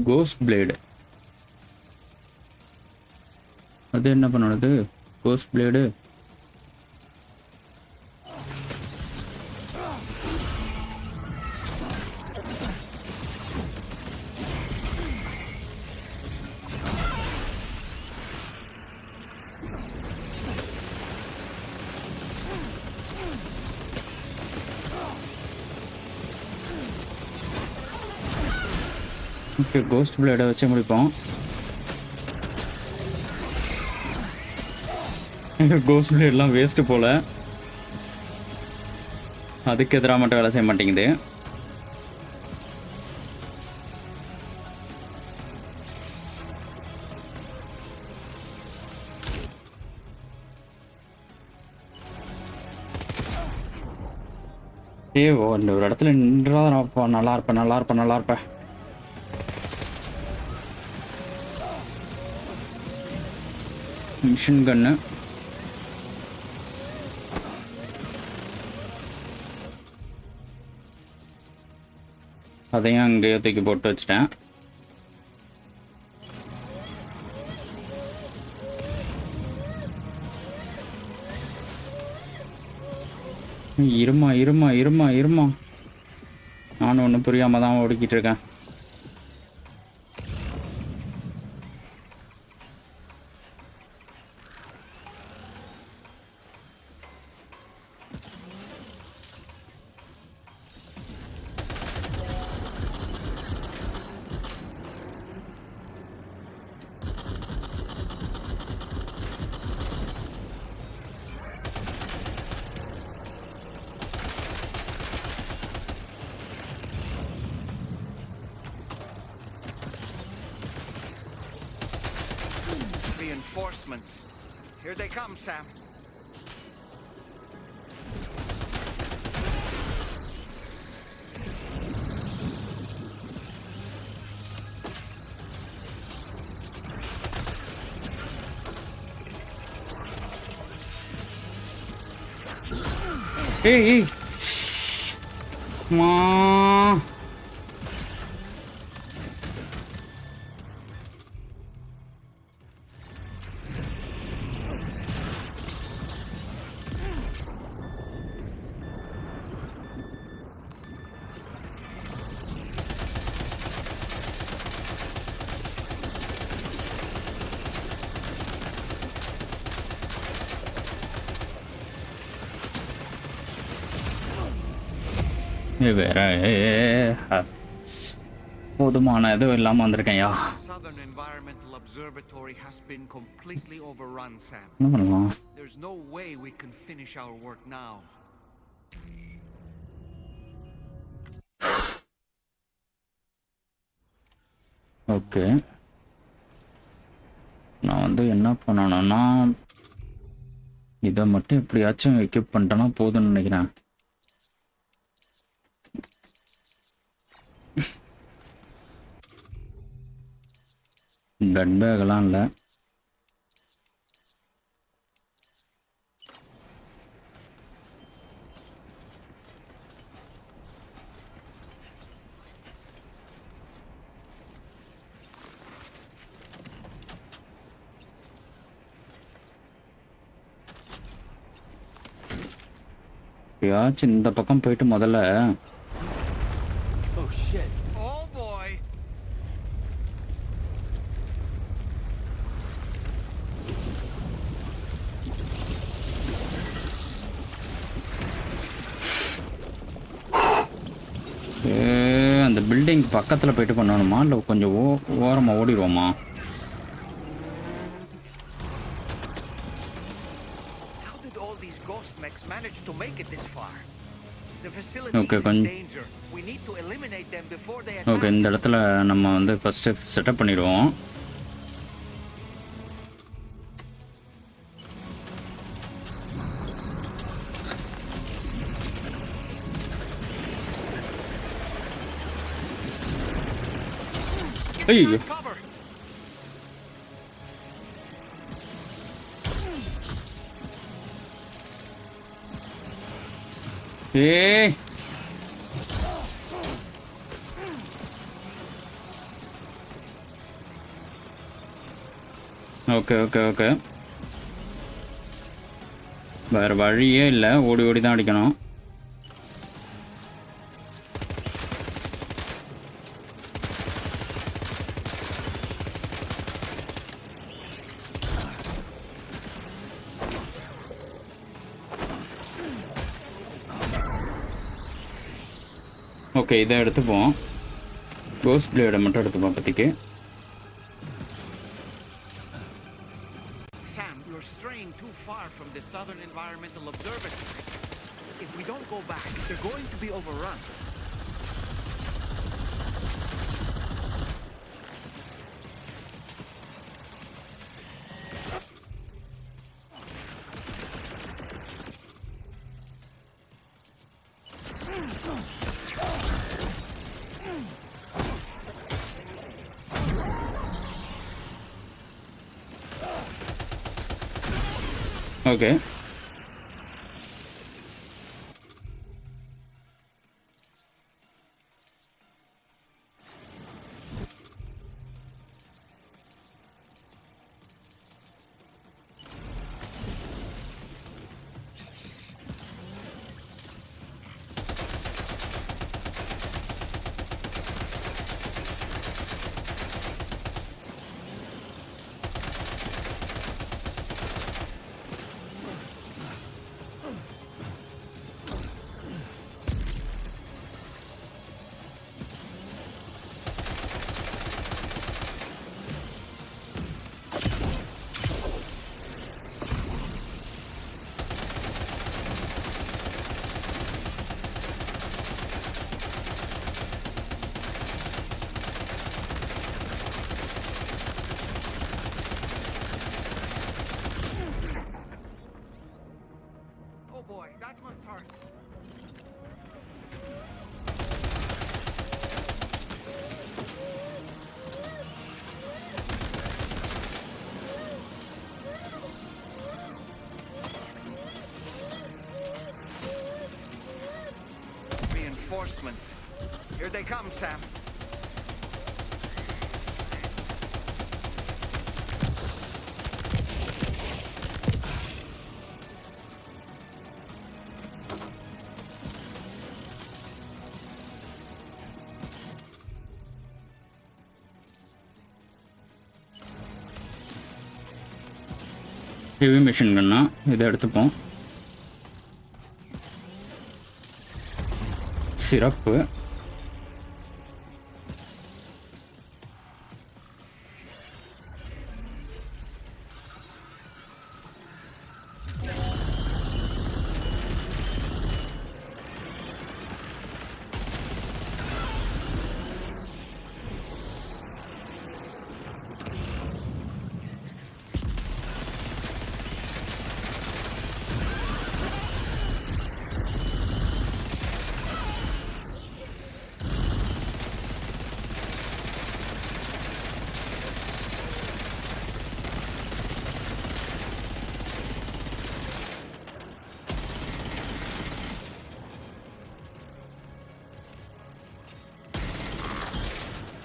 கோஸ்ட் பிளேடு, அது என்ன பண்ணுறது? Ghost blade okay. கோஸ்ட் பிளேடை வச்சு முடிப்போம். கோஸ்ட் பிளேட்லாம் வேஸ்ட்டு போல், அதுக்கு எதிராக மட்டும் வேலை செய்ய மாட்டேங்குது. ஓ இந்த ஒரு இடத்துல நின்றாப்பா, நல்லா இருப்பேன் நல்லா இருப்பேன் நல்லா இருப்பேன். மிஷின் கன்னு, அதையும் அங்கேயே தூக்கி போட்டு வச்சிட்டேன். இருமா இருமா இருமா இருமா, நானும் ஒன்றும் புரியாம தான் ஓடிக்கிட்டு இருக்கேன். Reinforcements. Here they come, Sam. Hey, ma. வேற போதுமான எதுவும் இல்லாம வந்திருக்கேன்யா. Southern Environmental Observatory has been completely overrun, Sam. என்ன பண்ணலாம்? There's no way we can finish our work now. Okay, நான் வந்து என்ன பண்ணணும்னா இதை மட்டும் எப்படியாச்சும் எக்யூப் பண்ணிட்டேன்னா போதும்னு நினைக்கிறேன். பிளட் பேக்லாம் இல்லை. எப்படியாச்சும் இந்த பக்கம் போயிட்டு முதல்ல Oh shit. Oh boy. அந்த பில்டிங் பக்கத்தில் போயிட்டு பண்ணணுமா இல்லை கொஞ்சம் ஓரமாக ஓடிடுவோமா? How did all these ghost mechs manage to make it this far? The facility Okay, is in danger. We need to eliminate them before they attack. Okay, இந்த இடத்துல நம்ம வந்து ஃபஸ்ட்டு செட்டப் பண்ணிடுவோம். ஐயோ, ஏய் ஓகே ஓகே ஓகே, வேறு வழியே இல்லை, ஓடி ஓடி தான் அடிக்கணும். ஓகே, இதை எடுத்துப்போம். கோஸ்ட் பிளேடை மட்டும் எடுத்துப்போம் இப்போதைக்கு. Sam, you're straying too far from the Southern Environmental Observatory. If we don't go back, they're going to be overrun. Okay, Reinforcements. Here they come, Sam. Heavy machine கன்னா இதை எடுத்துப்போம். சிறப்பு.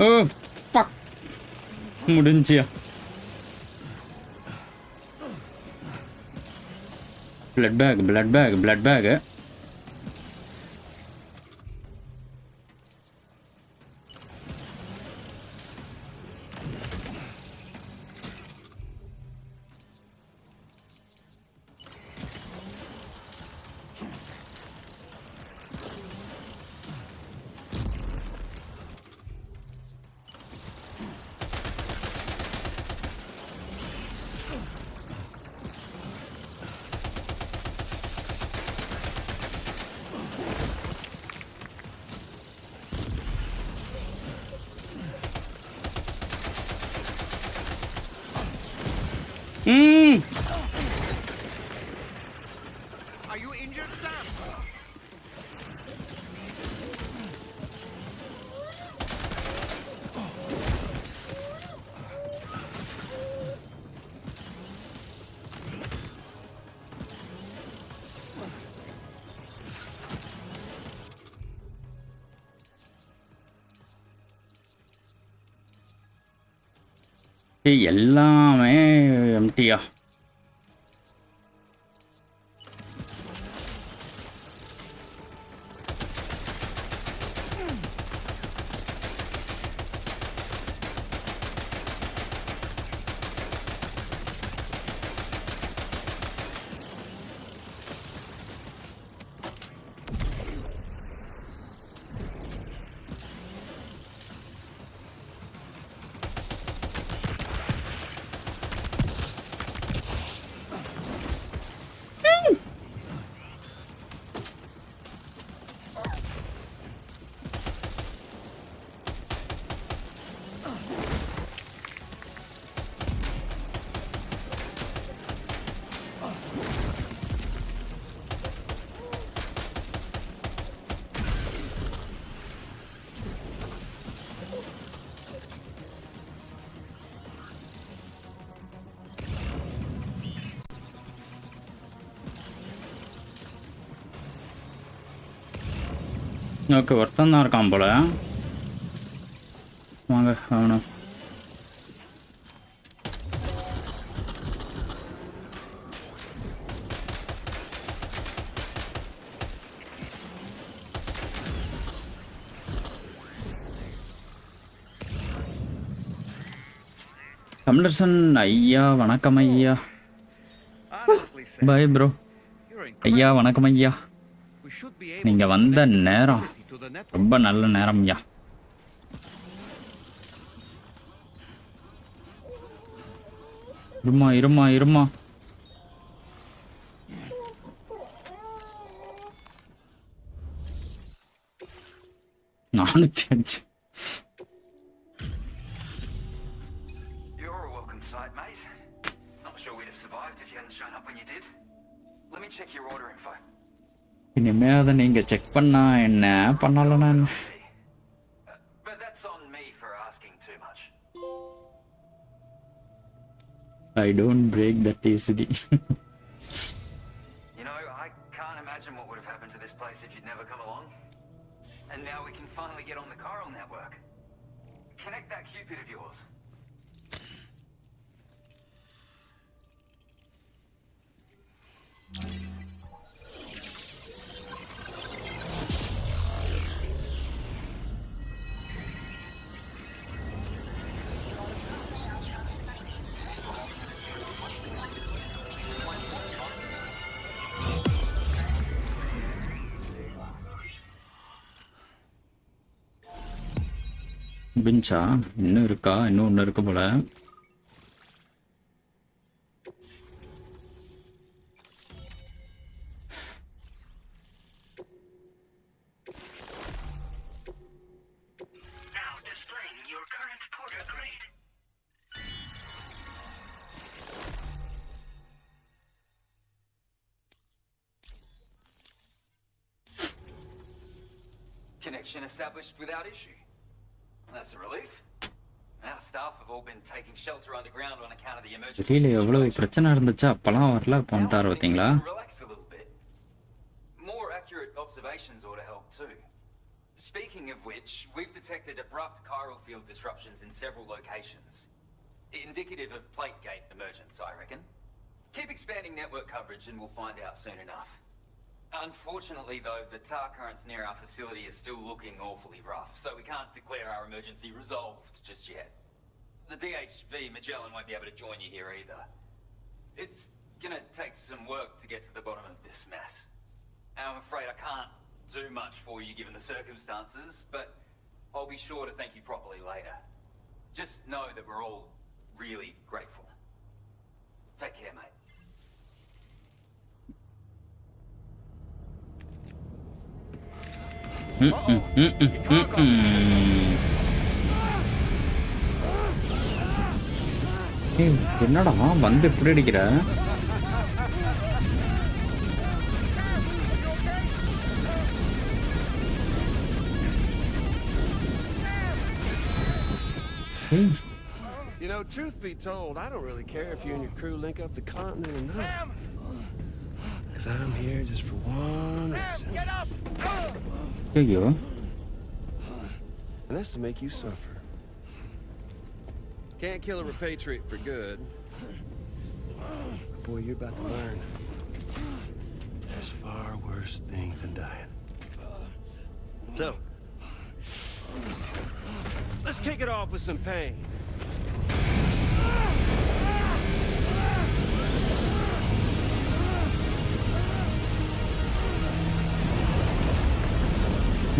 ஓ ஃபக் முடிஞ்சியா. Blood bag. Are you injured, Sam? எல்லாமே எம்டியா. Okay, ஒருத்தன் தான் இருக்கான் போல. வாங்க அவனும். தமிழரசன் ஐயா வணக்கம் ஐயா. Bye bro. ஐயா வணக்கம் ஐயா. நீங்க வந்த நேரம் ரொம்ப நல்ல நேரம் ஐயா. இருமா. நானூத்தி அஞ்சு. இனிமே அதை நீங்க செக் பண்ணா என்ன பண்ணாலும் நான் I don't break that easily. You know, I can't imagine what would have happened to this place if you'd never come along. And now we can finally get on the chiral network. Connect that Cupid of yours. பிஞ்சா இன்னும் இருக்கா? இன்னும் ஒன்று இருக்கு போல. Connection established without issue. That's a relief. Our staff have all been taking shelter underground on account of the emergency situation. எவ்வளவு பிரச்சனை இருந்துச்சு அப்பலாம் வரல பண்ணிட்டாரு பாத்தீங்களா? Relax a little bit. More accurate observations ought to help too. Speaking of which, we've detected abrupt chiral field disruptions in several locations. Indicative of plate gate emergence, I reckon. Keep expanding network coverage and we'll find out soon enough. Unfortunately, though, the tar currents near our facility are still looking awfully rough, so we can't declare our emergency resolved just yet. The DHV Magellan won't be able to join you here either. It's gonna take some work to get to the bottom of this mess. And I'm afraid I can't do much for you given the circumstances, but I'll be sure to thank you properly later. Just know that we're all really grateful. Take care, mate. என்னடா வந்து இப்படி அடிக்கிற? You know, truth be told, I don't really care if you and your crew link up the continent or not. Because I'm here just for one reason. Get up! There you go. And that's to make you suffer. Can't kill a repatriate for good. But boy, you're about to learn. There's far worse things than dying. So, let's kick it off with some pain.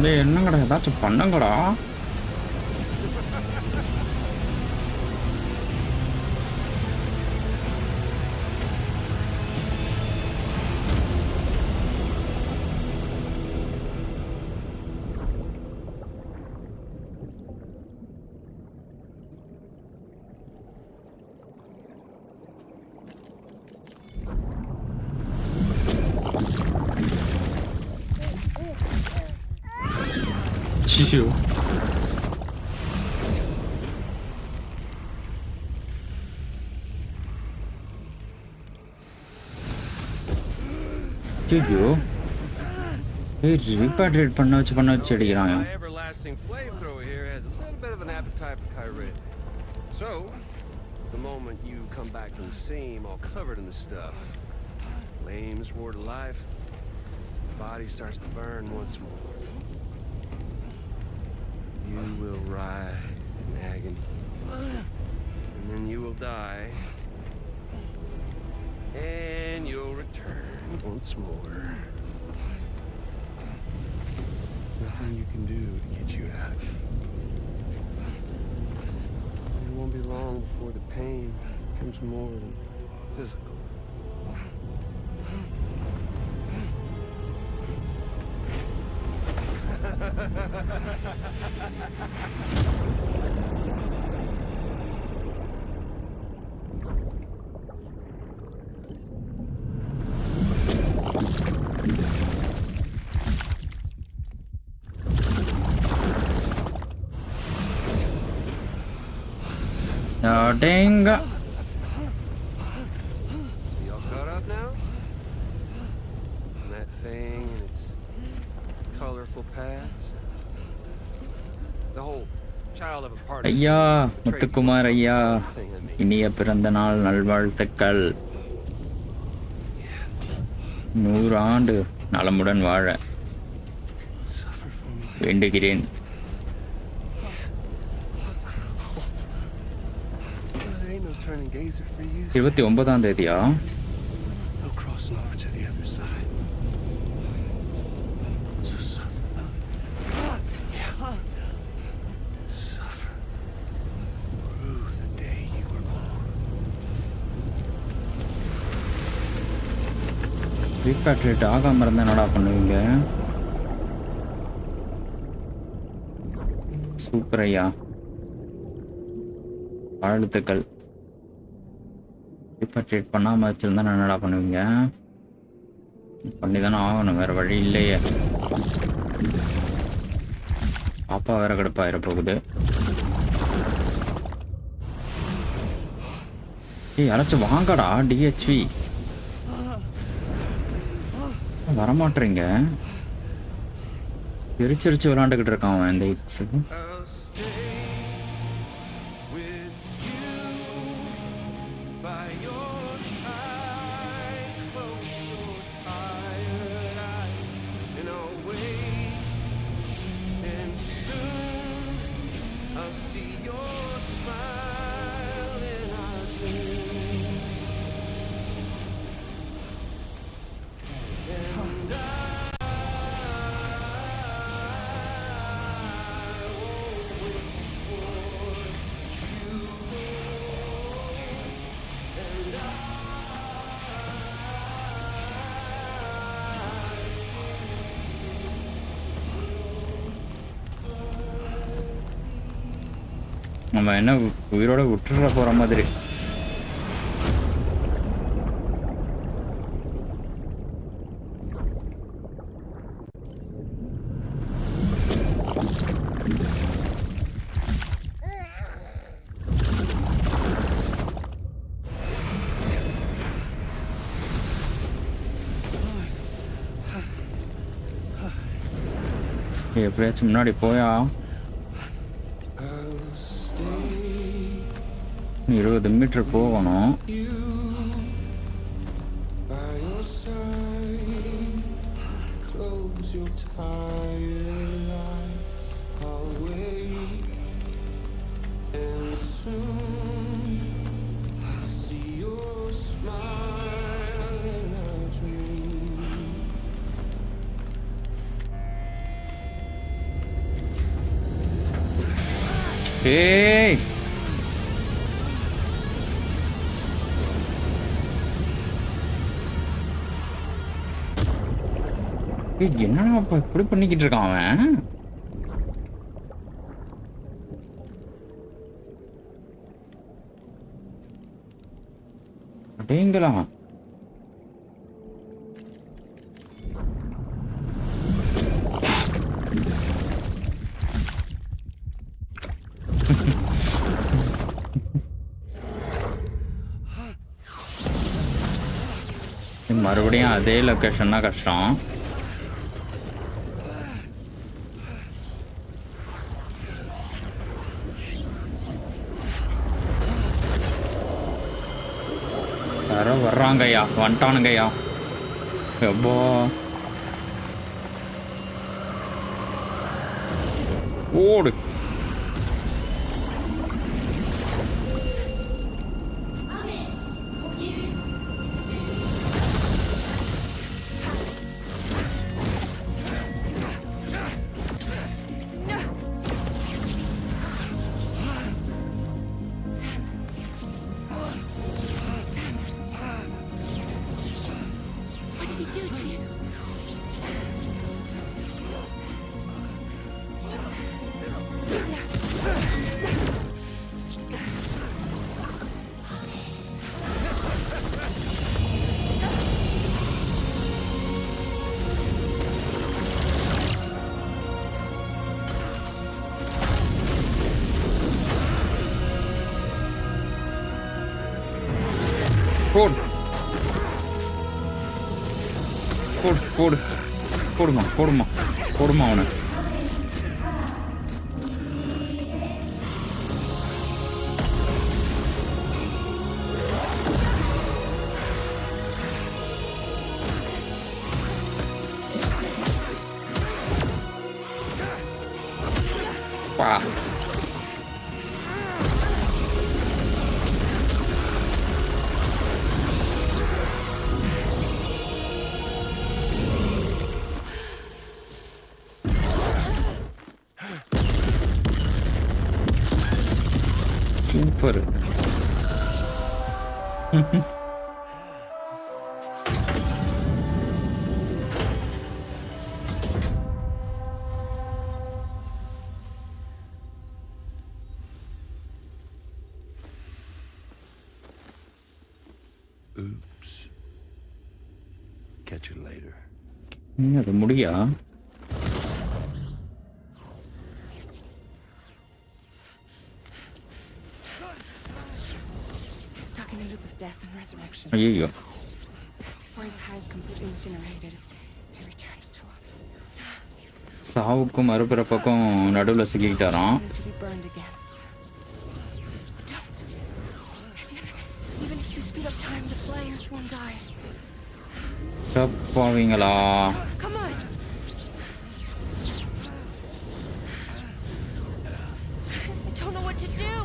டேய் என்னங்கடா ஏதாச்சும் பண்ணுங்கடா. ஐயோ ஐயோ ரீபாட்ரேட் பண்ண வச்சு அடிக்கிறாங்க. My everlasting flamethrower here has a little bit of an appetite for Kyrie. So, the moment you come back from the seam all covered in the stuff, flames roar to life, the body starts to burn once more. You will writhe in agony, and then you will die, and you'll return once more. Nothing you can do to get you out of it. It won't be long before the pain becomes more than physical. Dang. Y'all caught up now? And that thing and its colorful past? The whole child of a party. ஐயா முத்துக்குமார் ஐயா இனிய பிறந்த நாள் நல்வாழ்த்துக்கள். 100 ஆண்டு நலமுடன் வாழ வேண்டுகிறேன். 29ஆம் தேதியா? No crossing over to the other side. So suffer. Suffer through the day you were born. ரீபாட்ரேட் ஆகாம இருந்தா என்னடா பண்ணுவீங்க? சூப்பர் ஐயா, வாழ்த்துக்கள். ரீபாட்ரேட் பண்ணாம வச்சிருந்தா என்னடா பண்ணுவீங்க? பண்ணி தானே ஆகணும், வேற வழி இல்லையே. பாப்பா வேற கடுப்பாயிர போகுது. ஏய் யாராச்சும் வாங்கடா டிஹெச்வி. வரமாட்டீங்க. எரிச்சரிச்சு விளாண்டுக்கிட்டு இருக்கான் அவன் இந்த இட்ஸ். நம்ம என்ன உயிரோட விட்டுற போற மாதிரி. எப்படியாச்சும் முன்னாடி போயா 20 மீட்டர் போகணும். Hey! என்னடா இப்படி பண்ணிக்கிட்டு இருக்கான் அவன்? அடேங்களா மறுபடியும் அதே லொகேஷன் தான் கஷ்டம். யாரோ வர்றாங்கய்யா, வந்துட்டானுங்கய்யா. எப்போ ஓடு. போடு போடு போடு போடுமா போடுமா போடுமா அவனை. வா super. Oops. Catch you later. அது முடியா? Stuck in a loop of death and resurrection. ஐயோ. Before his high is completely incinerated, he returns to us. சாவுக்கும் மறுபிறப்புக்கும் நடுவில் சிக்கிக்கிட்டாராம். To be burned again. Don't. Even if you speed up time, the flames won't die. தப்பாவீங்களா? Come on. I don't know what to do.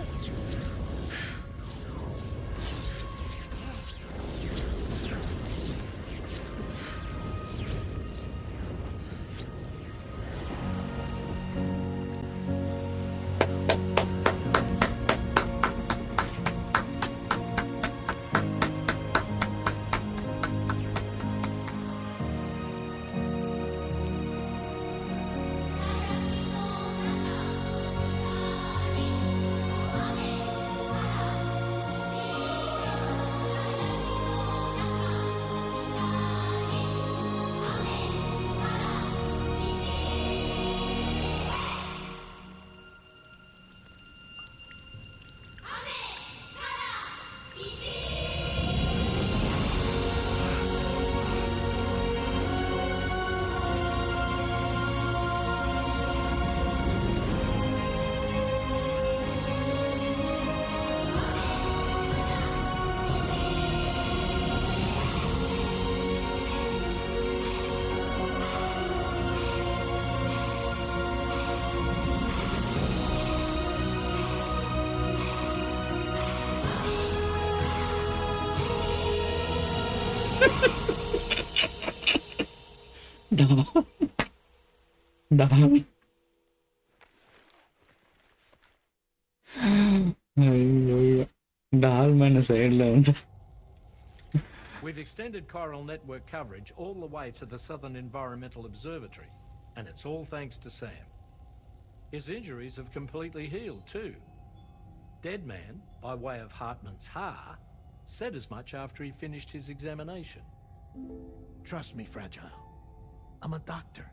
We've extended chiral network coverage all the way to the Southern Environmental Observatory, and it's all thanks to Sam. His injuries have completely healed too. Dead Man, by way of Hartman's Ha, said as much after he finished his examination. Trust me, Fragile. I'm a doctor.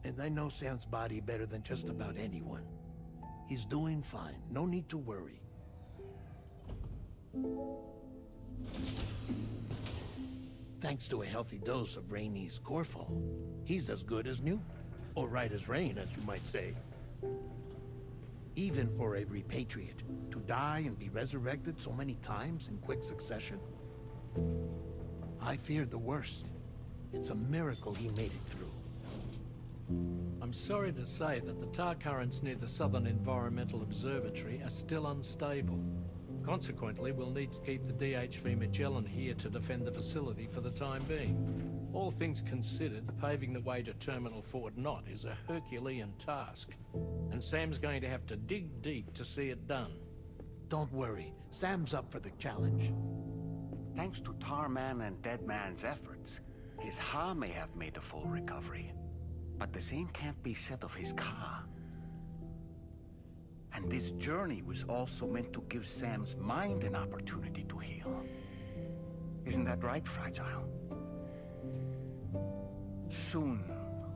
And I know Sam's body better than just about anyone. He's doing fine. No need to worry. Thanks to a healthy dose of Rainey's Corfol, he's as good as new. Or right as rain, as you might say. Even for a repatriate, to die and be resurrected so many times in quick succession. I feared the worst. It's a miracle he made it through. I'm sorry to say that the tar currents near the Southern Environmental Observatory are still unstable. Consequently, we'll need to keep the DHV Magellan here to defend the facility for the time being. All things considered, paving the way to Terminal Fort Knott is a Herculean task, and Sam's going to have to dig deep to see it done. Don't worry, Sam's up for the challenge. Thanks to Tarman and Deadman's efforts, his Ha may have made a full recovery. But the same can't be said of his Ka. And this journey was also meant to give Sam's mind an opportunity to heal. Isn't that right, Fragile? Soon,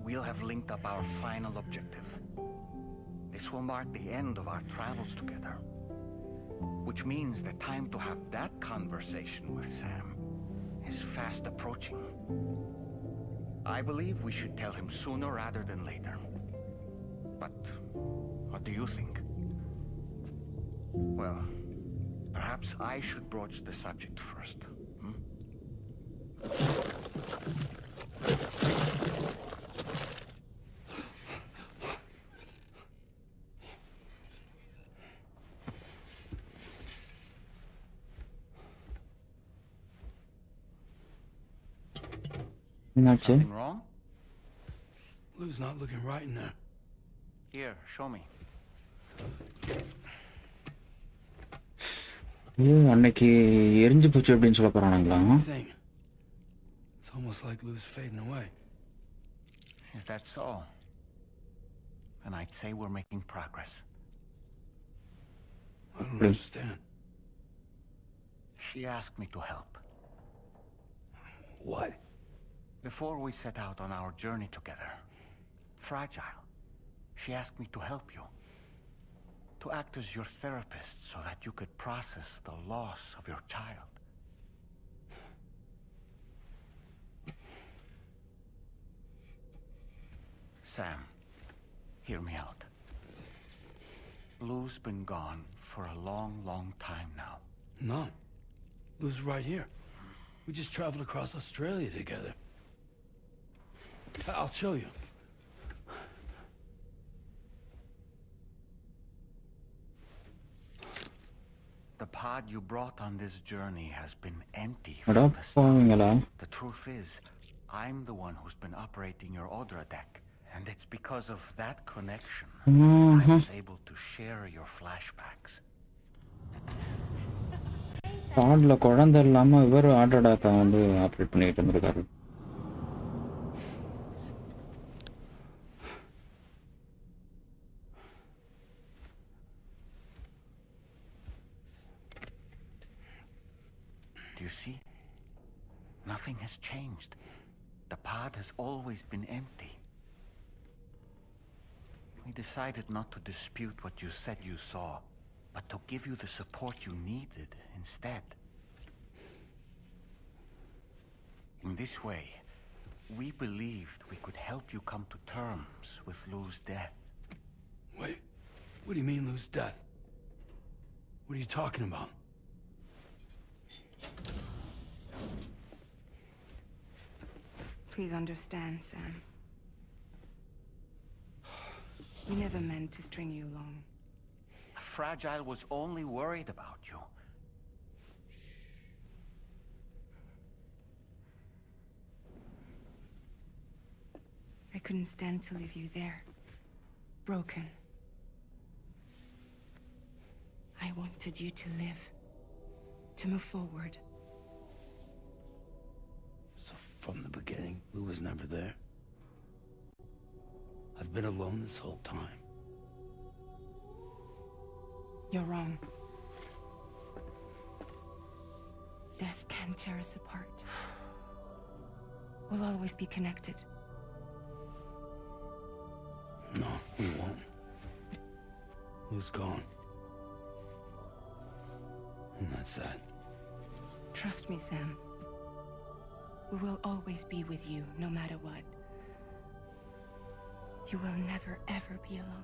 we'll have linked up our final objective. This will mark the end of our travels together. Which means the time to have that conversation with Sam is fast approaching. I believe we should tell him sooner rather than later. But what do you think? Well, perhaps I should broach the subject first. Something wrong? Lou's not looking right in there. Here, show me. அன்னைக்கு எரிஞ்சு போச்சு அப்படின்னு சொல்ல போறானுங்களா? It's almost like Lou's fading away. Is that so? And I'd say we're making progress. I don't understand. She asked me to help. What? Before we set out on our journey together, Fragile, she asked me to help you. To act as your therapist so that you could process the loss of your child. Sam, Hear me out. Lou's been gone for a long, long time now. No. Lou's right here. We just traveled across Australia together. I'll show you. The pod you brought on this journey has been empty அட from the start. போவீங்களா? The truth is, I'm the one who's been operating your Odra deck. And it's because of that connection I was able to share your flashbacks. பாட்ல குழந்தை இல்லாம இவர் ஆட்டோடாக்கா வந்து operate பண்ணிட்டு இருந்திருக்காரு. Do you see? Nothing has changed. The pod has always been empty. We decided not to dispute what you said you saw, but to give you the support you needed instead. In this way, we believed we could help you come to terms with Lou's death. Wait, what do you mean Lou's death? What are you talking about? Please understand, Sam. We never meant to string you along. Fragile was only worried about you. I couldn't stand to leave you there, broken. I wanted you to live, to move forward. So from the beginning, Lou was never there? I've been alone this whole time. You're wrong. Death can tear us apart. We'll always be connected. No, we won't. Lou's gone. And that's that. Trust me, Sam. We will always be with you, no matter what. You will never, ever be alone.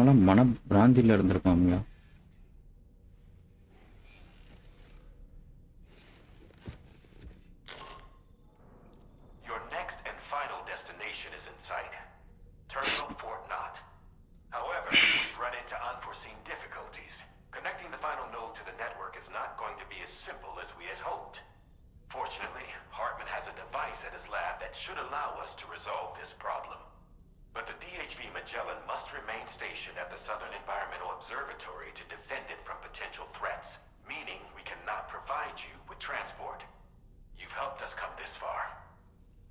நாளாக மன பிராந்தியில் இருந்திருக்கோம்யா. should allow us to resolve this problem. But the DHV Magellan must remain stationed at the Southern Environmental Observatory to defend it from potential threats, meaning we cannot provide you with transport. You've helped us come this far.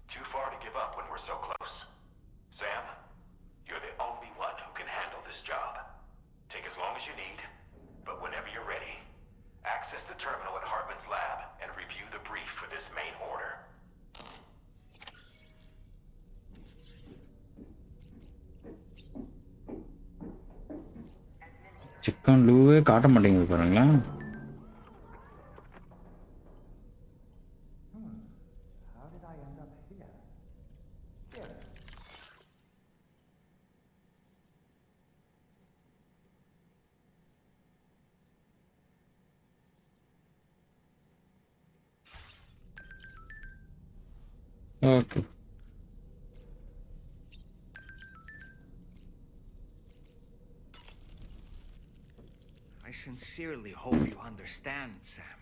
Too far to give up when we're so close. Sam, you're the only one who can handle this job. Take as long as you need, but whenever you're ready, access the terminal at Hartman's lab and review the brief for this main order. Chicken லூவே காட்ட மாட்டேங்குது பாருங்களேன். Okay, I sincerely hope you understand, Sam.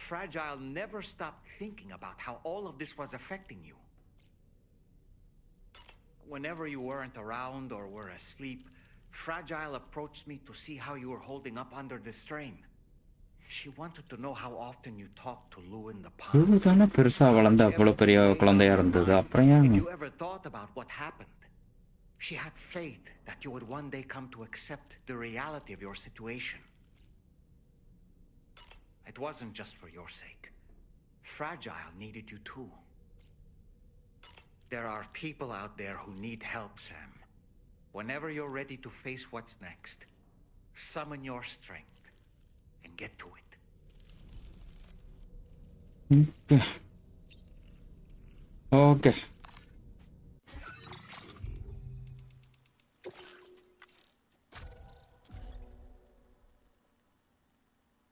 Fragile never stopped thinking about how all of this was affecting you. Whenever you weren't around or were asleep, Fragile approached me to see how you were holding up under the strain. She wanted to know how often you talked to Lou in the pond. லூ தானே பெருசா வளர்ந்து அவ்வளோ பெரிய குழந்தையா இருந்தது, அப்புறம் ஏன்? If you ever thought about what happened, she had faith that you would one day come to accept the reality of your situation. It wasn't just for your sake. Fragile needed you too. There are people out there who need help, Sam. Whenever you're ready to face what's next, summon your strength and get to it. Okay,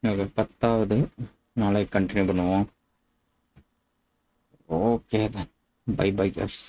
okay 10வது நாளை continue பண்ணுவோம். Okay தான், by bye guys.